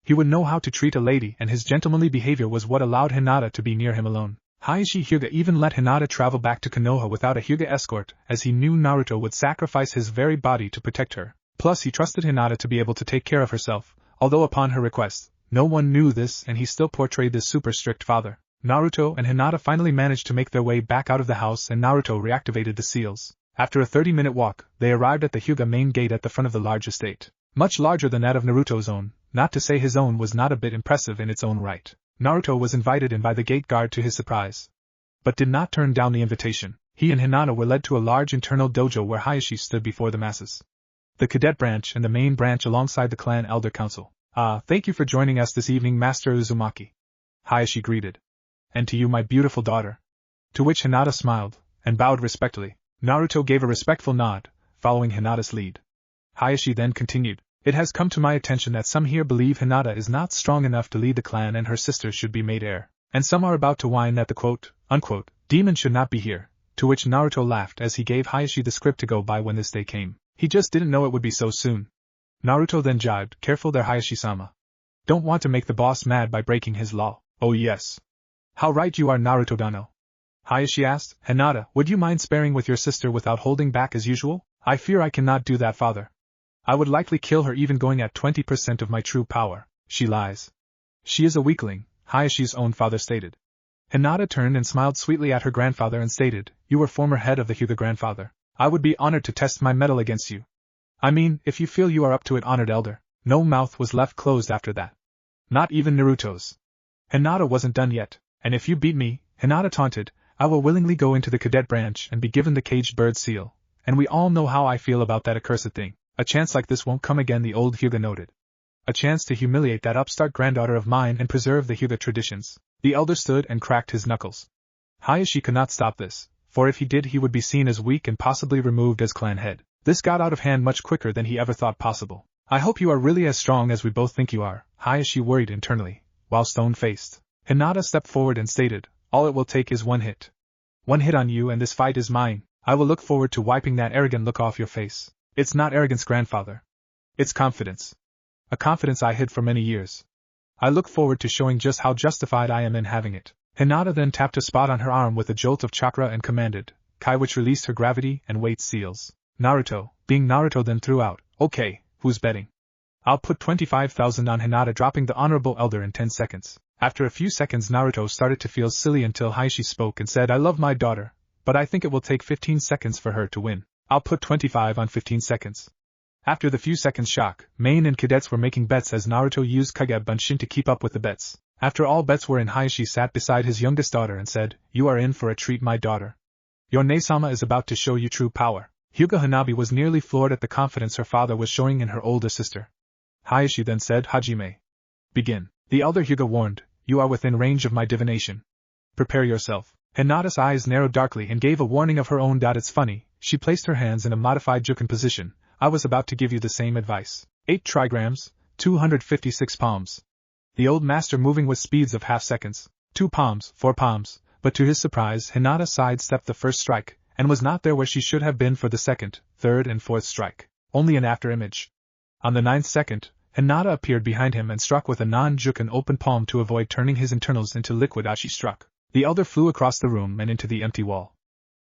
He would know how to treat a lady, and his gentlemanly behavior was what allowed Hinata to be near him alone. Heiichi Hyuga even let Hinata travel back to Konoha without a Hyuga escort, as he knew Naruto would sacrifice his very body to protect her. Plus, he trusted Hinata to be able to take care of herself, although upon her request. No one knew this, and he still portrayed this super strict father. Naruto and Hinata finally managed to make their way back out of the house, and Naruto reactivated the seals. After a 30-minute walk, they arrived at the Hyuga main gate at the front of the large estate. Much larger than that of Naruto's own, not to say his own was not a bit impressive in its own right. Naruto was invited in by the gate guard to his surprise, but did not turn down the invitation. He and Hinata were led to a large internal dojo where Heiichi stood before the masses. The cadet branch and the main branch alongside the clan elder council. Thank you for joining us this evening, Master Uzumaki," Heiichi greeted. "And to you, my beautiful daughter." To which Hinata smiled, and bowed respectfully. Naruto gave a respectful nod, following Hinata's lead. Heiichi then continued, "It has come to my attention that some here believe Hinata is not strong enough to lead the clan and her sister should be made heir, and some are about to whine that the quote-unquote demon should not be here," to which Naruto laughed as he gave Heiichi the script to go by when this day came. He just didn't know it would be so soon. Naruto then jibed, "Careful there, Heiichi-sama. Don't want to make the boss mad by breaking his law." "Oh yes. How right you are, Naruto-dano." Heiichi asked, "Hinata, would you mind sparing with your sister without holding back as usual?" "I fear I cannot do that, father. I would likely kill her even going at 20% of my true power. She lies. She is a weakling," Heiichi's own father stated. Hinata turned and smiled sweetly at her grandfather and stated, "You were former head of the Hyuga, grandfather. I would be honored to test my mettle against you. I mean, if you feel you are up to it, honored elder." No mouth was left closed after that. Not even Naruto's. Hinata wasn't done yet. "And if you beat me," Hinata taunted, "I will willingly go into the cadet branch and be given the caged bird seal. And we all know how I feel about that accursed thing. A chance like this won't come again," the old Hyuga noted. A chance to humiliate that upstart granddaughter of mine and preserve the Hyuga traditions. The elder stood and cracked his knuckles. Hayashi could not stop this, for if he did he would be seen as weak and possibly removed as clan head. This got out of hand much quicker than he ever thought possible. I hope you are really as strong as we both think you are, Hayashi worried internally, while stone-faced. Hinata stepped forward and stated, all it will take is one hit. One hit on you and this fight is mine. I will look forward to wiping that arrogant look off your face. It's not arrogance, grandfather. It's confidence. A confidence I hid for many years. I look forward to showing just how justified I am in having it. Hinata then tapped a spot on her arm with a jolt of chakra and commanded, Kai, which released her gravity and weight seals. Naruto, being Naruto, then threw out, okay, who's betting? I'll put 25,000 on Hinata, dropping the honorable elder in 10 seconds. After a few seconds Naruto started to feel silly until Hayashi spoke and said, I love my daughter, but I think it will take 15 seconds for her to win. I'll put 25 on 15 seconds. After the few seconds shock, Main and cadets were making bets as Naruto used Kage Bunshin to keep up with the bets. After all bets were in, Hayashi sat beside his youngest daughter and said, you are in for a treat, my daughter. Your Nae-sama is about to show you true power. Hyuga Hanabi was nearly floored at the confidence her father was showing in her older sister. Hayashi then said, Hajime. Begin. The elder Hyuga warned, you are within range of my divination. Prepare yourself. Hinata's eyes narrowed darkly and gave a warning of her own. It's funny, she placed her hands in a modified Juken position. I was about to give you the same advice. 8 trigrams, 256 palms. The old master moving with speeds of half seconds, 2 palms, 4 palms, but to his surprise Hinata sidestepped the first strike, and was not there where she should have been for the second, third and fourth strike, only an after-image. On the 9th second, Hinata appeared behind him and struck with a non-Juken open palm to avoid turning his internals into liquid as she struck. The elder flew across the room and into the empty wall.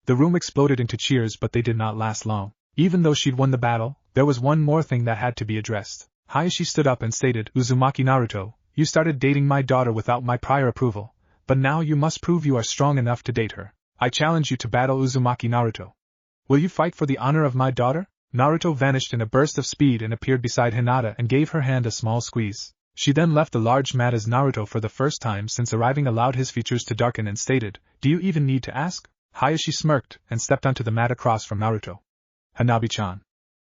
The room exploded into cheers, but they did not last long. Even though she'd won the battle, there was one more thing that had to be addressed. Hayashi stood up and stated, Uzumaki Naruto, you started dating my daughter without my prior approval, but now you must prove you are strong enough to date her. I challenge you to battle Uzumaki Naruto. Will you fight for the honor of my daughter? Naruto vanished in a burst of speed and appeared beside Hinata and gave her hand a small squeeze. She then left the large mat as Naruto, for the first time since arriving, allowed his features to darken and stated, do you even need to ask? Hayashi smirked and stepped onto the mat across from Naruto. Hanabi-chan.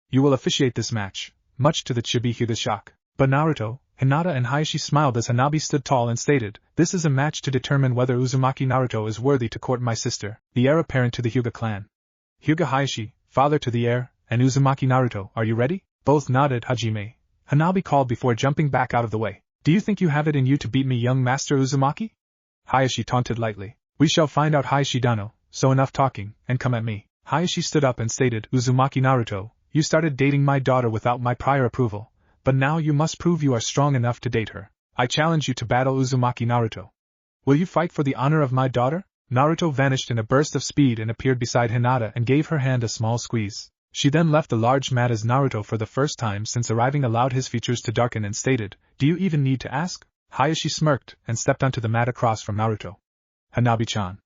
You will officiate this match, much to the Chibi Hyuga's shock. But Naruto, Hinata and Hayashi smiled as Hanabi stood tall and stated, this is a match to determine whether Uzumaki Naruto is worthy to court my sister, the heir apparent to the Hyuga clan. Hyuga Hayashi, father to the heir, and Uzumaki Naruto, are you ready? Both nodded. Hajime. Hanabi called before jumping back out of the way. Do you think you have it in you to beat me, young master Uzumaki? Hayashi taunted lightly. We shall find out, Hayashi Dano, so enough talking, and come at me. Hayashi stood up and stated, Uzumaki Naruto, you started dating my daughter without my prior approval, but now you must prove you are strong enough to date her. I challenge you to battle Uzumaki Naruto. Will you fight for the honor of my daughter? Naruto vanished in a burst of speed and appeared beside Hinata and gave her hand a small squeeze. She then left the large mat as Naruto, for the first time since arriving, allowed his features to darken and stated, do you even need to ask? Hayashi smirked and stepped onto the mat across from Naruto. Hanabi-chan.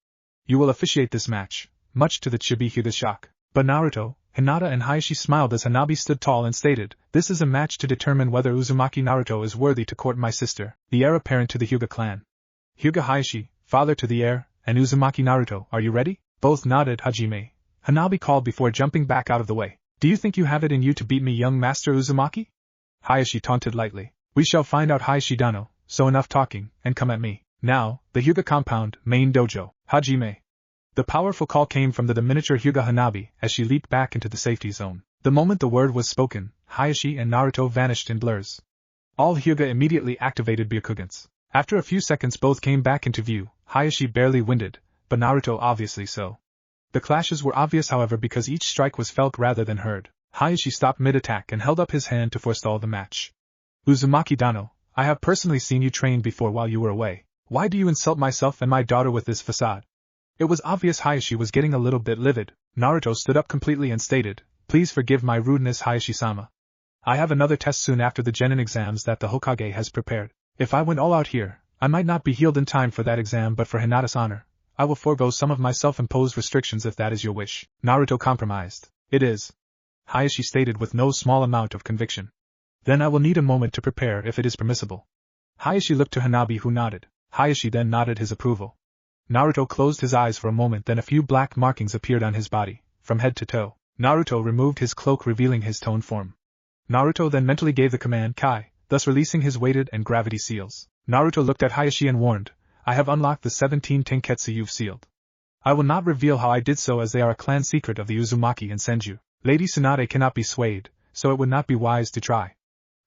You will officiate this match, much to the Chibi Hyuga's shock. But Naruto, Hinata and Hayashi smiled as Hanabi stood tall and stated, this is a match to determine whether Uzumaki Naruto is worthy to court my sister, the heir apparent to the Hyuga clan. Hyuga Hayashi, father to the heir, and Uzumaki Naruto, are you ready? Both nodded. Hajime. Hanabi called before jumping back out of the way. Do you think you have it in you to beat me, young master Uzumaki? Hayashi taunted lightly. We shall find out, Hayashi Dano, so enough talking, and come at me. Now, the Hyuga compound, main dojo. Hajime. The powerful call came from the miniature Hyuga Hanabi as she leaped back into the safety zone. The moment the word was spoken, Hayashi and Naruto vanished in blurs. All Hyuga immediately activated Byakugans. After a few seconds both came back into view, Hayashi barely winded, but Naruto obviously so. The clashes were obvious, however, because each strike was felt rather than heard. Hayashi stopped mid-attack and held up his hand to forestall the match. Uzumaki Dano, I have personally seen you train before while you were away. Why do you insult myself and my daughter with this facade? It was obvious Hayashi was getting a little bit livid. Naruto stood up completely and stated, please forgive my rudeness, Hayashi-sama. I have another test soon after the Genin exams that the Hokage has prepared. If I went all out here, I might not be healed in time for that exam, but for Hinata's honor, I will forego some of my self-imposed restrictions if that is your wish. Naruto compromised. It is. Hayashi stated with no small amount of conviction. Then I will need a moment to prepare if it is permissible. Hayashi looked to Hanabi, who nodded. Hayashi then nodded his approval. Naruto closed his eyes for a moment, then a few black markings appeared on his body, from head to toe. Naruto removed his cloak, revealing his toned form. Naruto then mentally gave the command, Kai, thus releasing his weighted and gravity seals. Naruto looked at Hayashi and warned, "I have unlocked the 17 tenketsu you've sealed. I will not reveal how I did so as they are a clan secret of the Uzumaki and Senju. Lady Tsunade cannot be swayed, so it would not be wise to try.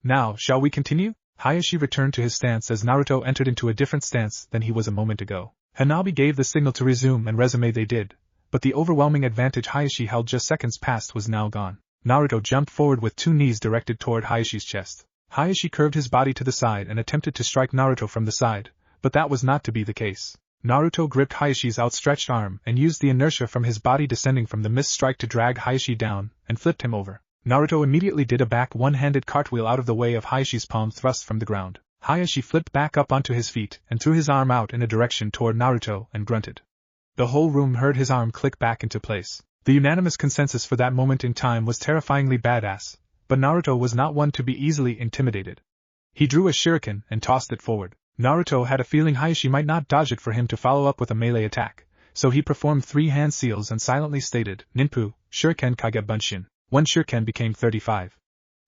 Now, shall we continue?" Hayashi returned to his stance as Naruto entered into a different stance than he was a moment ago. Hanabi gave the signal to resume and resume they did, but the overwhelming advantage Hayashi held just seconds past was now gone. Naruto jumped forward with 2 knees directed toward Hayashi's chest. Hayashi curved his body to the side and attempted to strike Naruto from the side, but that was not to be the case. Naruto gripped Hayashi's outstretched arm and used the inertia from his body descending from the missed strike to drag Hayashi down and flipped him over. Naruto immediately did a back one-handed cartwheel out of the way of Hayashi's palm thrust from the ground. Hayashi flipped back up onto his feet and threw his arm out in a direction toward Naruto and grunted. The whole room heard his arm click back into place. The unanimous consensus for that moment in time was terrifyingly badass, but Naruto was not one to be easily intimidated. He drew a shuriken and tossed it forward. Naruto had a feeling Hayashi might not dodge it for him to follow up with a melee attack, so he performed 3 hand seals and silently stated, "Ninpu, Shuriken Kage Bunshin." 1 shuriken became 35.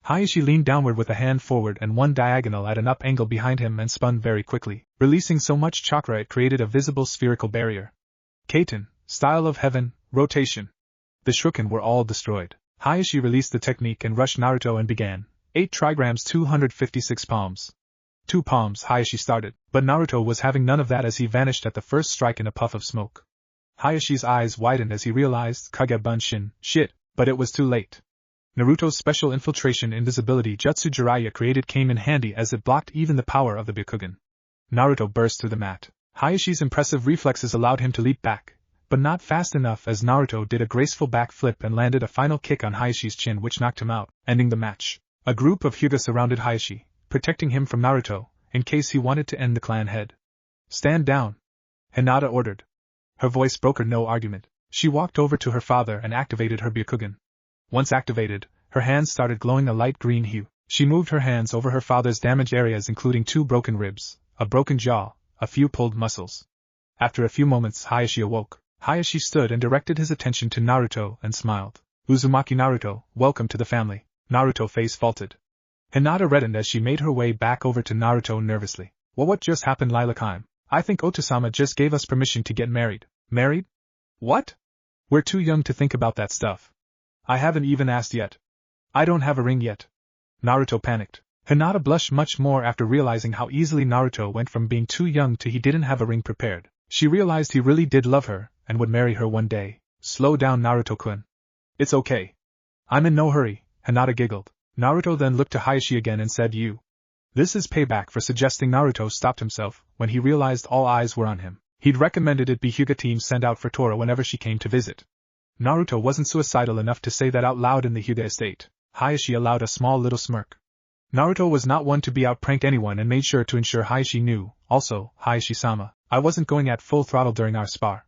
Hayashi leaned downward with a hand forward and 1 diagonal at an up angle behind him and spun very quickly, releasing so much chakra it created a visible spherical barrier. Kaiten, style of heaven, rotation. The shuriken were all destroyed. Hayashi released the technique and rushed Naruto and began, 8 trigrams 256 palms. 2 palms Hayashi started, but Naruto was having none of that as he vanished at the first strike in a puff of smoke. Hayashi's eyes widened as he realized Kage Bunshin, shit, but it was too late. Naruto's special infiltration invisibility jutsu Jiraiya created came in handy as it blocked even the power of the Byakugan. Naruto burst through the mat. Hayashi's impressive reflexes allowed him to leap back, but not fast enough as Naruto did a graceful back flip and landed a final kick on Hayashi's chin which knocked him out, ending the match. A group of Hyuga surrounded Hayashi, protecting him from Naruto, in case he wanted to end the clan head. "Stand down," Hinata ordered. Her voice brokered no argument. She walked over to her father and activated her Byakugan. Once activated, her hands started glowing a light green hue. She moved her hands over her father's damaged areas including 2 broken ribs, a broken jaw, a few pulled muscles. After a few moments Hayashi awoke. Hayashi stood and directed his attention to Naruto and smiled. "Uzumaki Naruto, welcome to the family." Naruto's face faltered. Hinata reddened as she made her way back over to Naruto nervously. "Well, what just happened, Lilac-Heim? I think Otosama just gave us permission to get married." "Married? What? We're too young to think about that stuff. I haven't even asked yet. I don't have a ring yet." Naruto panicked. Hinata blushed much more after realizing how easily Naruto went from being too young to he didn't have a ring prepared. She realized he really did love her, and would marry her one day. "Slow down, Naruto-kun. It's okay. I'm in no hurry," Hinata giggled. Naruto then looked to Hayashi again and said, "You." This is payback for suggesting Naruto stopped himself when he realized all eyes were on him. He'd recommended it be Hyuga team send out for Tora whenever she came to visit. Naruto wasn't suicidal enough to say that out loud in the Hyuga estate. Hayashi allowed a small little smirk. Naruto was not one to be out-pranked anyone and made sure to ensure Hayashi knew. "Also, Hayashi-sama, I wasn't going at full throttle during our spar."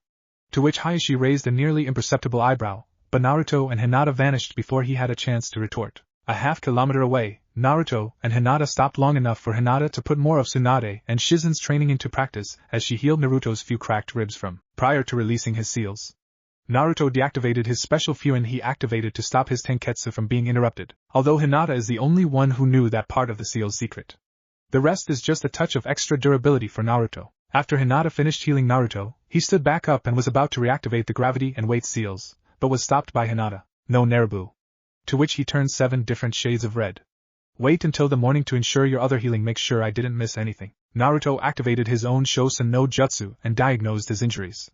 To which Hayashi raised a nearly imperceptible eyebrow, but Naruto and Hinata vanished before he had a chance to retort. A half-kilometer away, Naruto and Hinata stopped long enough for Hinata to put more of Tsunade and Shizen's training into practice as she healed Naruto's few cracked ribs from, prior to releasing his seals. Naruto deactivated his special Fuin he activated to stop his Tenketsu from being interrupted, although Hinata is the only one who knew that part of the seal's secret. The rest is just a touch of extra durability for Naruto. After Hinata finished healing Naruto, he stood back up and was about to reactivate the gravity and weight seals, but was stopped by Hinata. "No, Nerubu." To which he turned 7 different shades of red. "Wait until the morning to ensure your other healing makes sure I didn't miss anything." Naruto activated his own Shosen no Jutsu and diagnosed his injuries.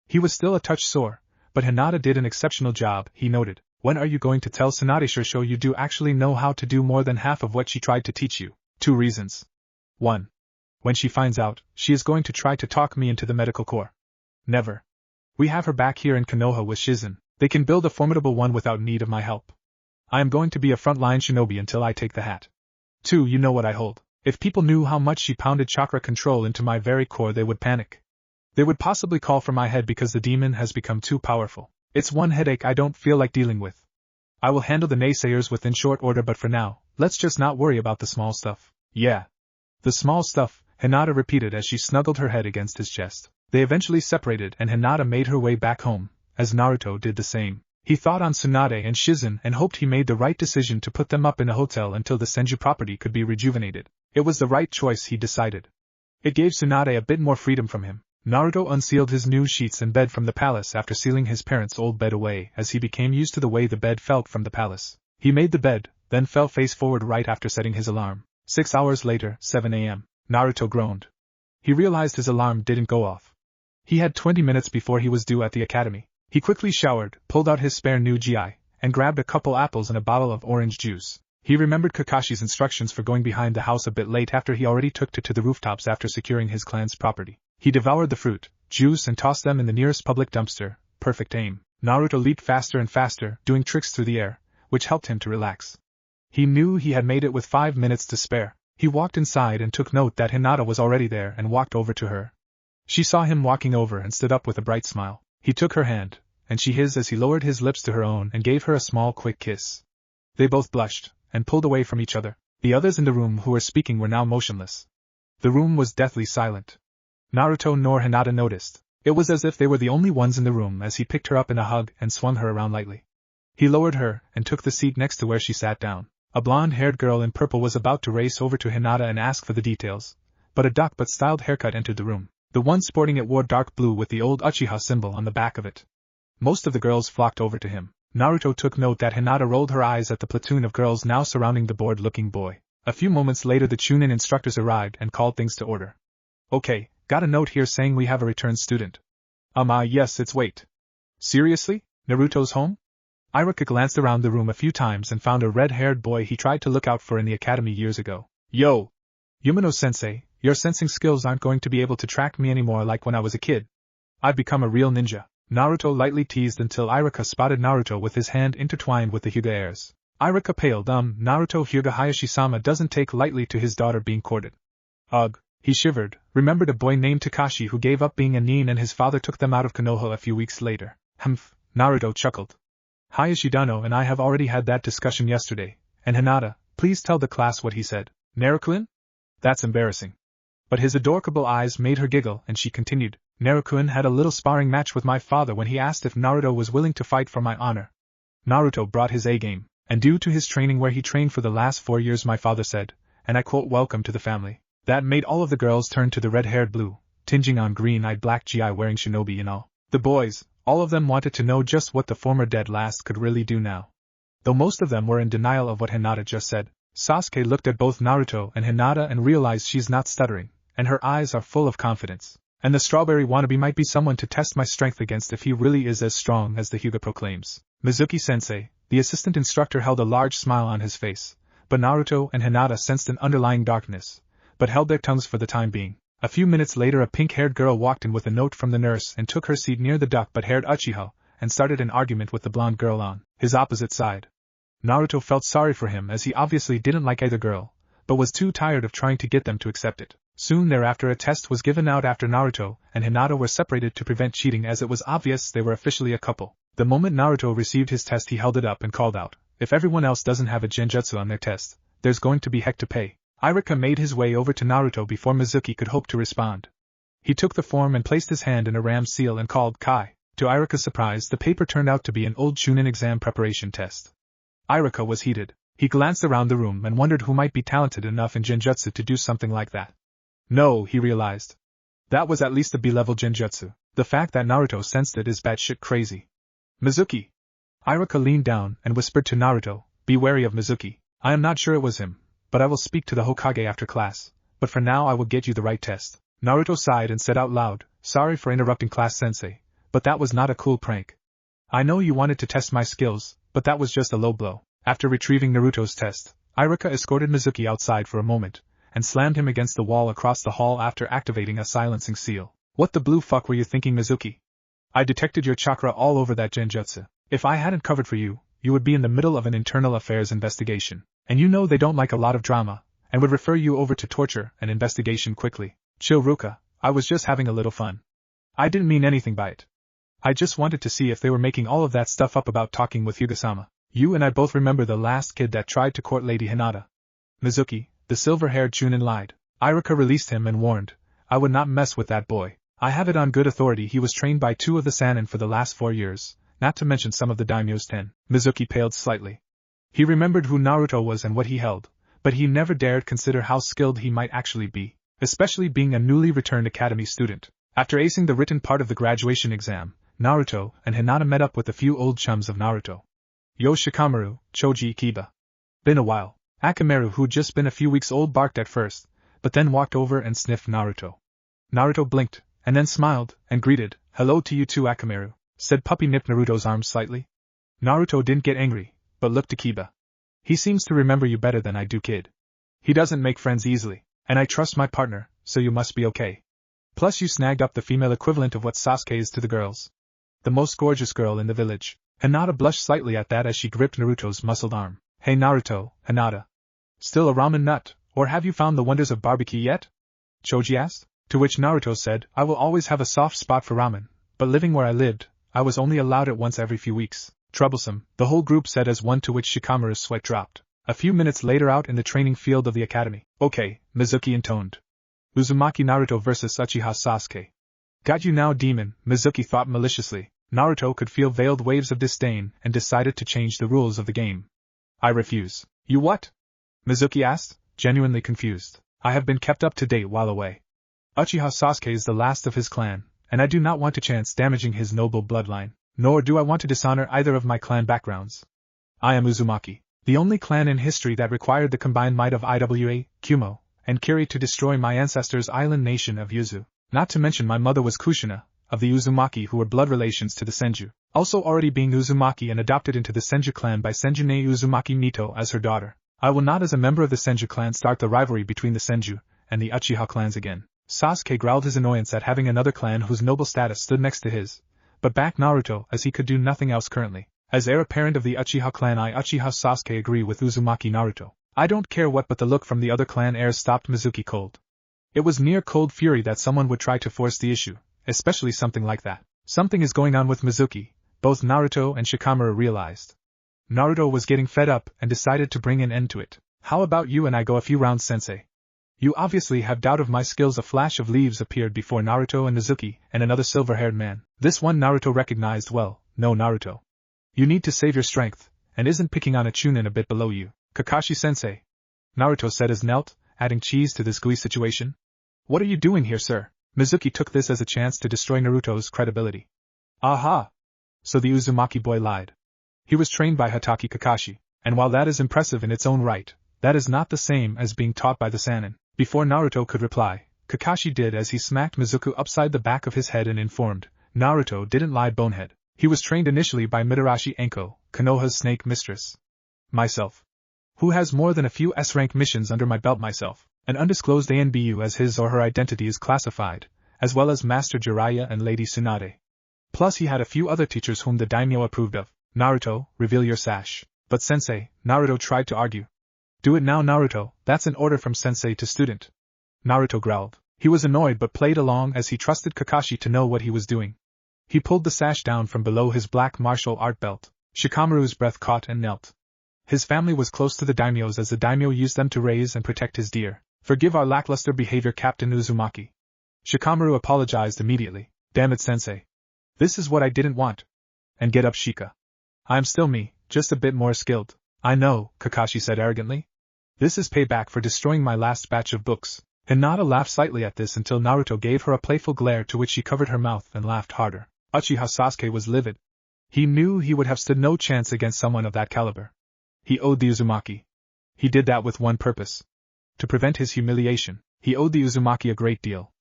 He was still a touch sore, but Hinata did an exceptional job, he noted. "When are you going to tell Tsunade Shursho you do actually know how to do more than half of what she tried to teach you?" 2 reasons. 1. When she finds out, she is going to try to talk me into the medical corps. Never. We have her back here in Konoha with Shizen. They can build a formidable one without need of my help. I am going to be a frontline shinobi until I take the hat. 2. You know what I hold. If people knew how much she pounded chakra control into my very core, they would panic. They would possibly call for my head because the demon has become too powerful. It's one headache I don't feel like dealing with. I will handle the naysayers within short order, but for now, let's just not worry about the small stuff. Yeah. The small stuff, Hinata repeated as she snuggled her head against his chest. They eventually separated and Hinata made her way back home, as Naruto did the same. He thought on Tsunade and Shizen and hoped he made the right decision to put them up in a hotel until the Senju property could be rejuvenated. It was the right choice, he decided. It gave Tsunade a bit more freedom from him. Naruto unsealed his new sheets and bed from the palace after sealing his parents' old bed away as he became used to the way the bed felt from the palace. He made the bed, then fell face forward right after setting his alarm. 6 hours later, 7 a.m. Naruto groaned. He realized his alarm didn't go off. He had 20 minutes before he was due at the academy. He quickly showered, pulled out his spare new GI, and grabbed a couple apples and a bottle of orange juice. He remembered Kakashi's instructions for going behind the house a bit late after he already took to the rooftops after securing his clan's property. He devoured the fruit, juice and tossed them in the nearest public dumpster. Perfect aim. Naruto leaped faster and faster, doing tricks through the air, which helped him to relax. He knew he had made it with 5 minutes to spare. He walked inside and took note that Hinata was already there and walked over to her. She saw him walking over and stood up with a bright smile. He took her hand, and she his as he lowered his lips to her own and gave her a small quick kiss. They both blushed, and pulled away from each other. The others in the room who were speaking were now motionless. The room was deathly silent. Naruto nor Hinata noticed. It was as if they were the only ones in the room as he picked her up in a hug and swung her around lightly. He lowered her and took the seat next to where she sat down. A blonde-haired girl in purple was about to race over to Hinata and ask for the details, but a dark but styled haircut entered the room. The one sporting it wore dark blue with the old Uchiha symbol on the back of it. Most of the girls flocked over to him. Naruto took note that Hinata rolled her eyes at the platoon of girls now surrounding the bored-looking boy. A few moments later the Chunin instructors arrived and called things to order. Okay, got a note here saying we have a returned student. Yes, it's wait. Seriously? Naruto's home? Iruka glanced around the room a few times and found a red-haired boy he tried to look out for in the academy years ago. Yo! Yumino-sensei, your sensing skills aren't going to be able to track me anymore like when I was a kid. I've become a real ninja. Naruto lightly teased until Iruka spotted Naruto with his hand intertwined with the Hyuga heirs. Iruka paled. Naruto Hyuga Hayashi-sama doesn't take lightly to his daughter being courted. Ugh. He shivered, remembered a boy named Takashi who gave up being a nin and his father took them out of Konoha a few weeks later. Humph. Naruto chuckled. Hayashidano and I have already had that discussion yesterday, and Hinata, please tell the class what he said. Naruto-kun? That's embarrassing. But his adorable eyes made her giggle and she continued, Naruto-kun had a little sparring match with my father when he asked if Naruto was willing to fight for my honor. Naruto brought his A-game, and due to his training where he trained for the last 4 years my father said, and I quote, welcome to the family. That made all of the girls turn to the red-haired blue, tinging on green-eyed black GI wearing shinobi and all. The boys, all of them wanted to know just what the former dead last could really do now. Though most of them were in denial of what Hinata just said, Sasuke looked at both Naruto and Hinata and realized she's not stuttering, and her eyes are full of confidence. And the strawberry wannabe might be someone to test my strength against if he really is as strong as the Hyuga proclaims. Mizuki-sensei, the assistant instructor, held a large smile on his face, but Naruto and Hinata sensed an underlying darkness, but held their tongues for the time being. A few minutes later a pink-haired girl walked in with a note from the nurse and took her seat near the duck-but-haired Uchiha, and started an argument with the blonde girl on his opposite side. Naruto felt sorry for him as he obviously didn't like either girl, but was too tired of trying to get them to accept it. Soon thereafter a test was given out after Naruto and Hinata were separated to prevent cheating as it was obvious they were officially a couple. The moment Naruto received his test he held it up and called out, if everyone else doesn't have a genjutsu on their test, there's going to be heck to pay. Iruka made his way over to Naruto before Mizuki could hope to respond. He took the form and placed his hand in a ram's seal and called Kai. To Iruka's surprise the paper turned out to be an old Chunin exam preparation test. Iruka was heated. He glanced around the room and wondered who might be talented enough in genjutsu to do something like that. No, he realized. That was at least a B-level genjutsu. The fact that Naruto sensed it is batshit crazy. Mizuki. Iruka leaned down and whispered to Naruto, be wary of Mizuki. I am not sure it was him, but I will speak to the Hokage after class, but for now I will get you the right test. Naruto sighed and said out loud, sorry for interrupting class sensei, but that was not a cool prank. I know you wanted to test my skills, but that was just a low blow. After retrieving Naruto's test, Iruka escorted Mizuki outside for a moment, and slammed him against the wall across the hall after activating a silencing seal. What the blue fuck were you thinking, Mizuki? I detected your chakra all over that genjutsu. If I hadn't covered for you, you would be in the middle of an internal affairs investigation. And you know they don't like a lot of drama, and would refer you over to torture and investigation quickly. Chill, Ruka, I was just having a little fun. I didn't mean anything by it. I just wanted to see if they were making all of that stuff up about talking with Hyuga-sama. You and I both remember the last kid that tried to court Lady Hinata. Mizuki, the silver-haired Chunin, lied. Iruka released him and warned, I would not mess with that boy. I have it on good authority he was trained by 2 of the Sannin for the last 4 years, not to mention some of the daimyo's 10. Mizuki paled slightly. He remembered who Naruto was and what he held, but he never dared consider how skilled he might actually be, especially being a newly returned academy student. After acing the written part of the graduation exam, Naruto and Hinata met up with a few old chums of Naruto. Yo Shikamaru, Choji Ikiba. Been a while. Akamaru, who'd just been a few weeks old, barked at first, but then walked over and sniffed Naruto. Naruto blinked, and then smiled, and greeted, "Hello to you too, Akamaru," said Puppy nipped Naruto's arm slightly. Naruto didn't get angry, but looked to Kiba. "He seems to remember you better than I do, kid. He doesn't make friends easily, and I trust my partner, so you must be okay. Plus you snagged up the female equivalent of what Sasuke is to the girls. The most gorgeous girl in the village." Hinata blushed slightly at that as she gripped Naruto's muscled arm. "Hey Naruto, Hinata. Still a ramen nut, or have you found the wonders of barbecue yet?" Choji asked, to which Naruto said, "I will always have a soft spot for ramen, but living where I lived, I was only allowed it once every few weeks." "Troublesome," the whole group said as one, to which Shikamaru's sweat dropped. A few minutes later out in the training field of the academy. "Okay," Mizuki intoned. "Uzumaki Naruto versus Uchiha Sasuke." "Got you now, demon," Mizuki thought maliciously. Naruto could feel veiled waves of disdain and decided to change the rules of the game. "I refuse." "You what?" Mizuki asked, genuinely confused. "I have been kept up to date while away. Uchiha Sasuke is the last of his clan, and I do not want to chance damaging his noble bloodline, nor do I want to dishonor either of my clan backgrounds. I am Uzumaki, the only clan in history that required the combined might of Iwa, Kumo, and Kiri to destroy my ancestors' island nation of Yuzu. Not to mention my mother was Kushina, of the Uzumaki, who were blood relations to the Senju, also already being Uzumaki and adopted into the Senju clan by Senjune Uzumaki Mito as her daughter. I will not as a member of the Senju clan start the rivalry between the Senju and the Uchiha clans again." Sasuke growled his annoyance at having another clan whose noble status stood next to his, but backed Naruto as he could do nothing else currently. "As heir apparent of the Uchiha clan, I, Uchiha Sasuke, agree with Uzumaki Naruto. I don't care what," but the look from the other clan heirs stopped Mizuki cold. It was near cold fury that someone would try to force the issue, especially something like that. Something is going on with Mizuki, both Naruto and Shikamaru realized. Naruto was getting fed up and decided to bring an end to it. "How about you and I go a few rounds, sensei? You obviously have doubt of my skills." A flash of leaves appeared before Naruto and Mizuki and another silver-haired man. This one Naruto recognized well. "No, Naruto. You need to save your strength, and isn't picking on a Chunin a bit below you, Kakashi-sensei?" Naruto said as knelt, adding cheese to this gooey situation. "What are you doing here, sir?" Mizuki took this as a chance to destroy Naruto's credibility. "Aha! So the Uzumaki boy lied. He was trained by Hatake Kakashi, and while that is impressive in its own right, that is not the same as being taught by the Sannin." Before Naruto could reply, Kakashi did as he smacked Mizuki upside the back of his head and informed, "Naruto didn't lie, bonehead. He was trained initially by Mitarashi Enko, Konoha's snake mistress. Myself, who has more than a few S-rank missions under my belt myself, an undisclosed ANBU as his or her identity is classified, as well as Master Jiraiya and Lady Tsunade. Plus he had a few other teachers whom the daimyo approved of." "Naruto, reveal your sash." "But sensei," Naruto tried to argue. "Do it now, Naruto, that's an order from sensei to student." Naruto growled. He was annoyed but played along as he trusted Kakashi to know what he was doing. He pulled the sash down from below his black martial art belt. Shikamaru's breath caught and knelt. His family was close to the daimyos as the daimyo used them to raise and protect his deer. "Forgive our lackluster behavior, Captain Uzumaki." Shikamaru apologized immediately. "Damn it, sensei. This is what I didn't want." "And get up, Shika. I am still me, just a bit more skilled." "I know," Kakashi said arrogantly. "This is payback for destroying my last batch of books." Hinata laughed slightly at this until Naruto gave her a playful glare, to which she covered her mouth and laughed harder. Uchiha Sasuke was livid. He knew he would have stood no chance against someone of that caliber. He owed the Uzumaki. He did that with one purpose. To prevent his humiliation. He owed the Uzumaki a great deal.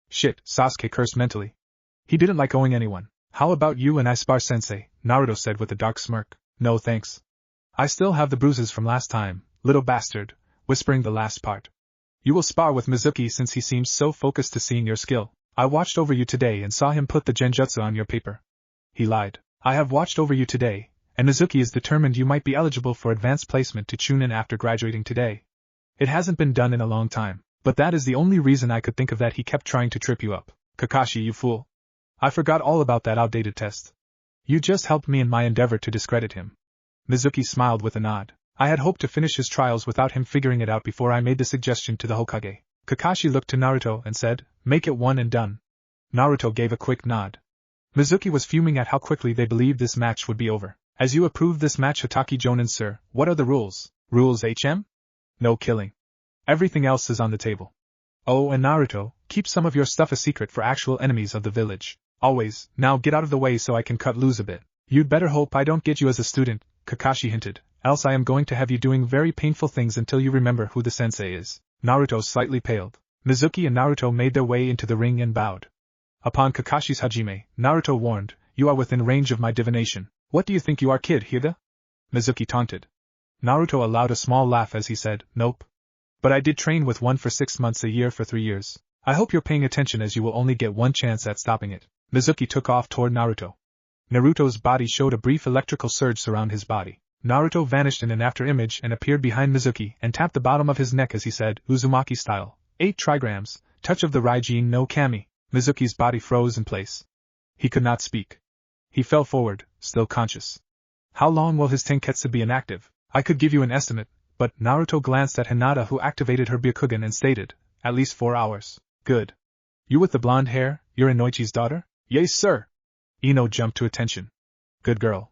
Shit, Sasuke cursed mentally. He didn't like owing anyone. "How about you and I spar, sensei?" Naruto said with a dark smirk. "No thanks. I still have the bruises from last time, little bastard," whispering the last part. "You will spar with Mizuki since he seems so focused to seeing your skill. I watched over you today and saw him put the genjutsu on your paper." He lied. "I have watched over you today, and Mizuki is determined you might be eligible for advanced placement to Chunin after graduating today. It hasn't been done in a long time, but that is the only reason I could think of that he kept trying to trip you up. Kakashi, you fool. I forgot all about that outdated test. You just helped me in my endeavor to discredit him." Mizuki smiled with a nod. "I had hoped to finish his trials without him figuring it out before I made the suggestion to the Hokage." Kakashi looked to Naruto and said, "Make it one and done." Naruto gave a quick nod. Mizuki was fuming at how quickly they believed this match would be over. As you approved this match, Hitaki Jonin sir, what are the rules? Rules HM? No killing. Everything else is on the table. Oh, and Naruto, keep some of your stuff a secret for actual enemies of the village. Always. Now get out of the way so I can cut loose a bit. You'd better hope I don't get you as a student, Kakashi hinted, else I am going to have you doing very painful things until you remember who the sensei is. Naruto slightly paled. Mizuki and Naruto made their way into the ring and bowed. Upon Kakashi's hajime, Naruto warned, you are within range of my divination. What do you think you are, kid, Higa? Mizuki taunted. Naruto allowed a small laugh as he said, nope. But I did train with one for 6 months a year for 3 years. I hope you're paying attention as you will only get one chance at stopping it. Mizuki took off toward Naruto. Naruto's body showed a brief electrical surge surround his body. Naruto vanished in an after-image and appeared behind Mizuki and tapped the bottom of his neck as he said, Uzumaki style, 8 trigrams, touch of the Raijin no Kami. Mizuki's body froze in place. He could not speak. He fell forward, still conscious. How long will his Tenketsu be inactive? I could give you an estimate, but Naruto glanced at Hinata who activated her Byakugan and stated, at least 4 hours. Good. You with the blonde hair, you're Inoichi's daughter? Yes, sir. Ino jumped to attention. Good girl.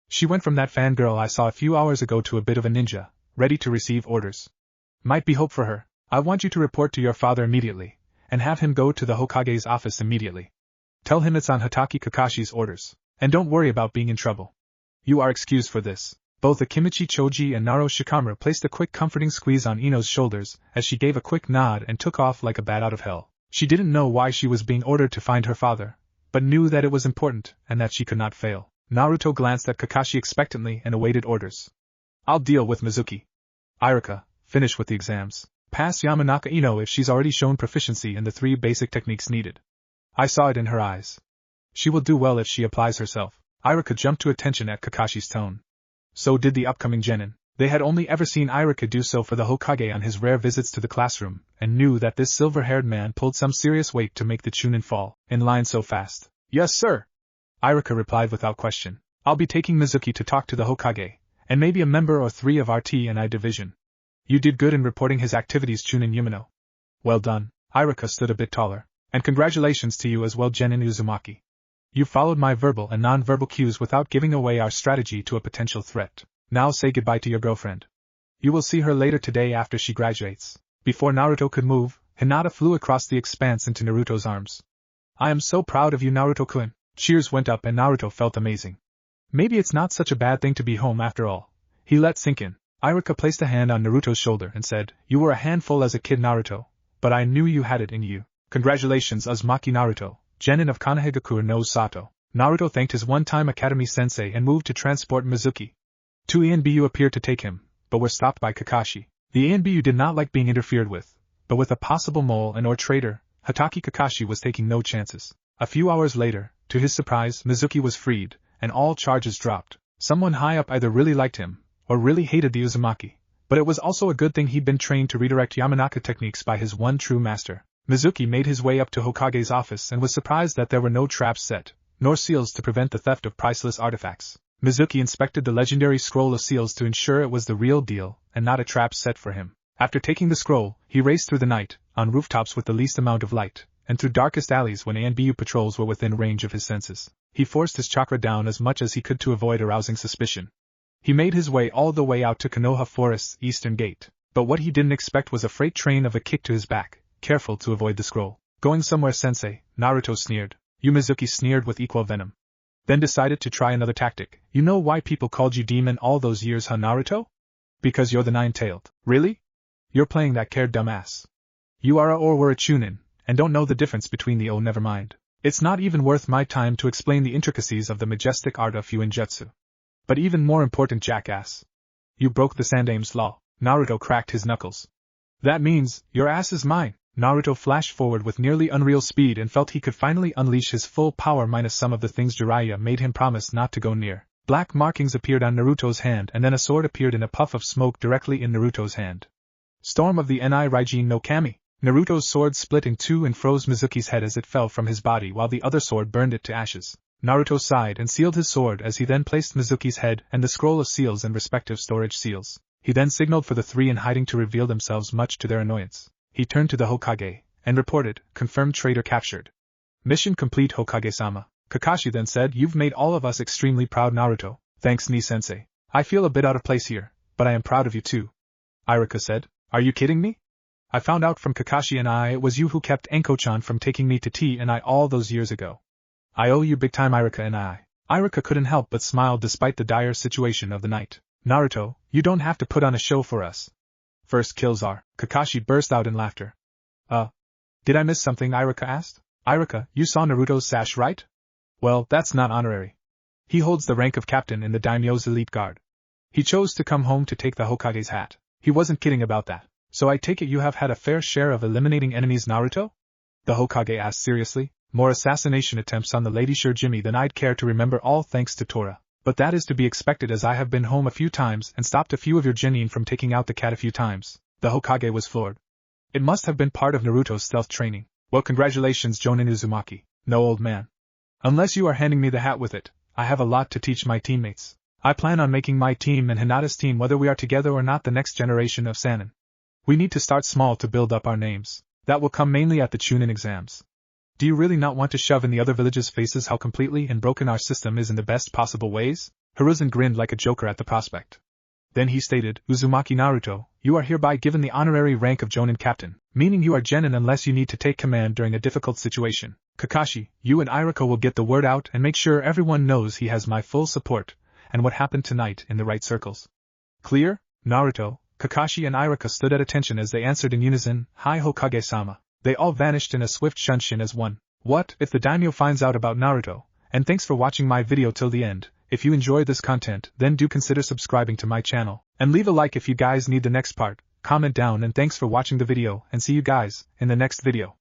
She went from that fangirl I saw a few hours ago to a bit of a ninja, ready to receive orders. Might be hope for her. I want you to report to your father immediately, and have him go to the Hokage's office immediately. Tell him it's on Hitaki Kakashi's orders, and don't worry about being in trouble. You are excused for this. Both Akimichi Choji and Naro Shikamaru placed a quick comforting squeeze on Ino's shoulders as she gave a quick nod and took off like a bat out of hell. She didn't know why she was being ordered to find her father, but knew that it was important and that she could not fail. Naruto glanced at Kakashi expectantly and awaited orders. I'll deal with Mizuki. Iruka, finish with the exams. Pass Yamanaka Ino if she's already shown proficiency in the 3 basic techniques needed. I saw it in her eyes. She will do well if she applies herself. Iruka jumped to attention at Kakashi's tone. So did the upcoming genin. They had only ever seen Iruka do so for the Hokage on his rare visits to the classroom, and knew that this silver-haired man pulled some serious weight to make the Chunin fall in line so fast. Yes, sir. Iruka replied without question. I'll be taking Mizuki to talk to the Hokage, and maybe a member or 3 of our T&I division. You did good in reporting his activities, Chunin Yumino. Well done. Iruka stood a bit taller. And congratulations to you as well, Genin Uzumaki. You followed my verbal and non-verbal cues without giving away our strategy to a potential threat. Now say goodbye to your girlfriend. You will see her later today after she graduates. Before Naruto could move, Hinata flew across the expanse into Naruto's arms. I am so proud of you, Naruto-kun. Cheers went up and Naruto felt amazing. Maybe it's not such a bad thing to be home after all. He let sink in. Iruka placed a hand on Naruto's shoulder and said, You were a handful as a kid, Naruto, but I knew you had it in you. Congratulations, Uzumaki Naruto, Genin of Konohagakure no Sato. Naruto thanked his one-time academy sensei and moved to transport Mizuki. 2 Anbu appeared to take him, but were stopped by Kakashi. The Anbu did not like being interfered with, but with a possible mole and or traitor, Hitaki Kakashi was taking no chances. A few hours later, to his surprise, Mizuki was freed, and all charges dropped. Someone high up either really liked him, or really hated the Uzumaki, but it was also a good thing he'd been trained to redirect Yamanaka techniques by his one true master. Mizuki made his way up to Hokage's office and was surprised that there were no traps set, nor seals to prevent the theft of priceless artifacts. Mizuki inspected the legendary scroll of seals to ensure it was the real deal and not a trap set for him. After taking the scroll, he raced through the night, on rooftops with the least amount of light, and through darkest alleys when Anbu patrols were within range of his senses. He forced his chakra down as much as he could to avoid arousing suspicion. He made his way all the way out to Konoha Forest's eastern gate, but what he didn't expect was a freight train of a kick to his back, careful to avoid the scroll. Going somewhere, sensei, Naruto sneered. Mizuki sneered with equal venom. Then decided to try another tactic. You know why people called you demon all those years, huh, Naruto? Because you're the nine-tailed. Really? You're playing that care, dumbass. You are a or were a Chunin, and don't know the difference between the never mind. It's not even worth my time to explain the intricacies of the majestic art of Fuinjutsu. But even more important, jackass. You broke the Sandame's law. Naruto cracked his knuckles. That means, your ass is mine. Naruto flashed forward with nearly unreal speed and felt he could finally unleash his full power minus some of the things Jiraiya made him promise not to go near. Black markings appeared on Naruto's hand and then a sword appeared in a puff of smoke directly in Naruto's hand. Storm of the Ni Raijin no Kami. Naruto's sword split in two and froze Mizuki's head as it fell from his body while the other sword burned it to ashes. Naruto sighed and sealed his sword as he then placed Mizuki's head and the scroll of seals in respective storage seals. He then signaled for the 3 in hiding to reveal themselves, much to their annoyance. He turned to the Hokage and reported, confirmed traitor captured. Mission complete, Hokage-sama. Kakashi then said, "You've made all of us extremely proud, Naruto." "Thanks, Ni-sensei. I feel a bit out of place here, but I am proud of you too," Iruka said. "Are you kidding me? I found out from Kakashi and it was you who kept Enko-chan from taking me to tea and all those years ago. I owe you big time, Iruka and Iruka couldn't help but smile despite the dire situation of the night. "Naruto, you don't have to put on a show for us. First kills are..." Kakashi burst out in laughter. Did I miss something?" Iruka asked. "Iruka, you saw Naruto's sash, right? Well, that's not honorary. He holds the rank of captain in the Daimyo's elite guard. He chose to come home to take the Hokage's hat. He wasn't kidding about that. So I take it you have had a fair share of eliminating enemies, Naruto?" the Hokage asked seriously. "More assassination attempts on the Lady Sure Jimmy than I'd care to remember, all thanks to Tora. But that is to be expected, as I have been home a few times and stopped a few of your genin from taking out the cat a few times." The Hokage was floored. It must have been part of Naruto's stealth training. "Well, congratulations, Jonin Uzumaki." "No, old man. Unless you are handing me the hat with it, I have a lot to teach my teammates. I plan on making my team and Hinata's team, whether we are together or not, the next generation of Sannin. We need to start small to build up our names. That will come mainly at the Chunin exams. Do you really not want to shove in the other villages' faces how completely and broken our system is in the best possible ways?" Hiruzen grinned like a joker at the prospect. Then he stated, "Uzumaki Naruto, you are hereby given the honorary rank of Jonin Captain, meaning you are genin unless you need to take command during a difficult situation. Kakashi, you and Iruka will get the word out and make sure everyone knows he has my full support, and what happened tonight in the right circles. Clear?" Naruto, Kakashi and Iruka stood at attention as they answered in unison, "Hi Hokage-sama." They all vanished in a swift shunshin as one. What if the daimyo finds out about Naruto? And thanks for watching my video till the end. If you enjoyed this content, then do consider subscribing to my channel, and leave a like if you guys need the next part. Comment down, and thanks for watching the video, and see you guys in the next video.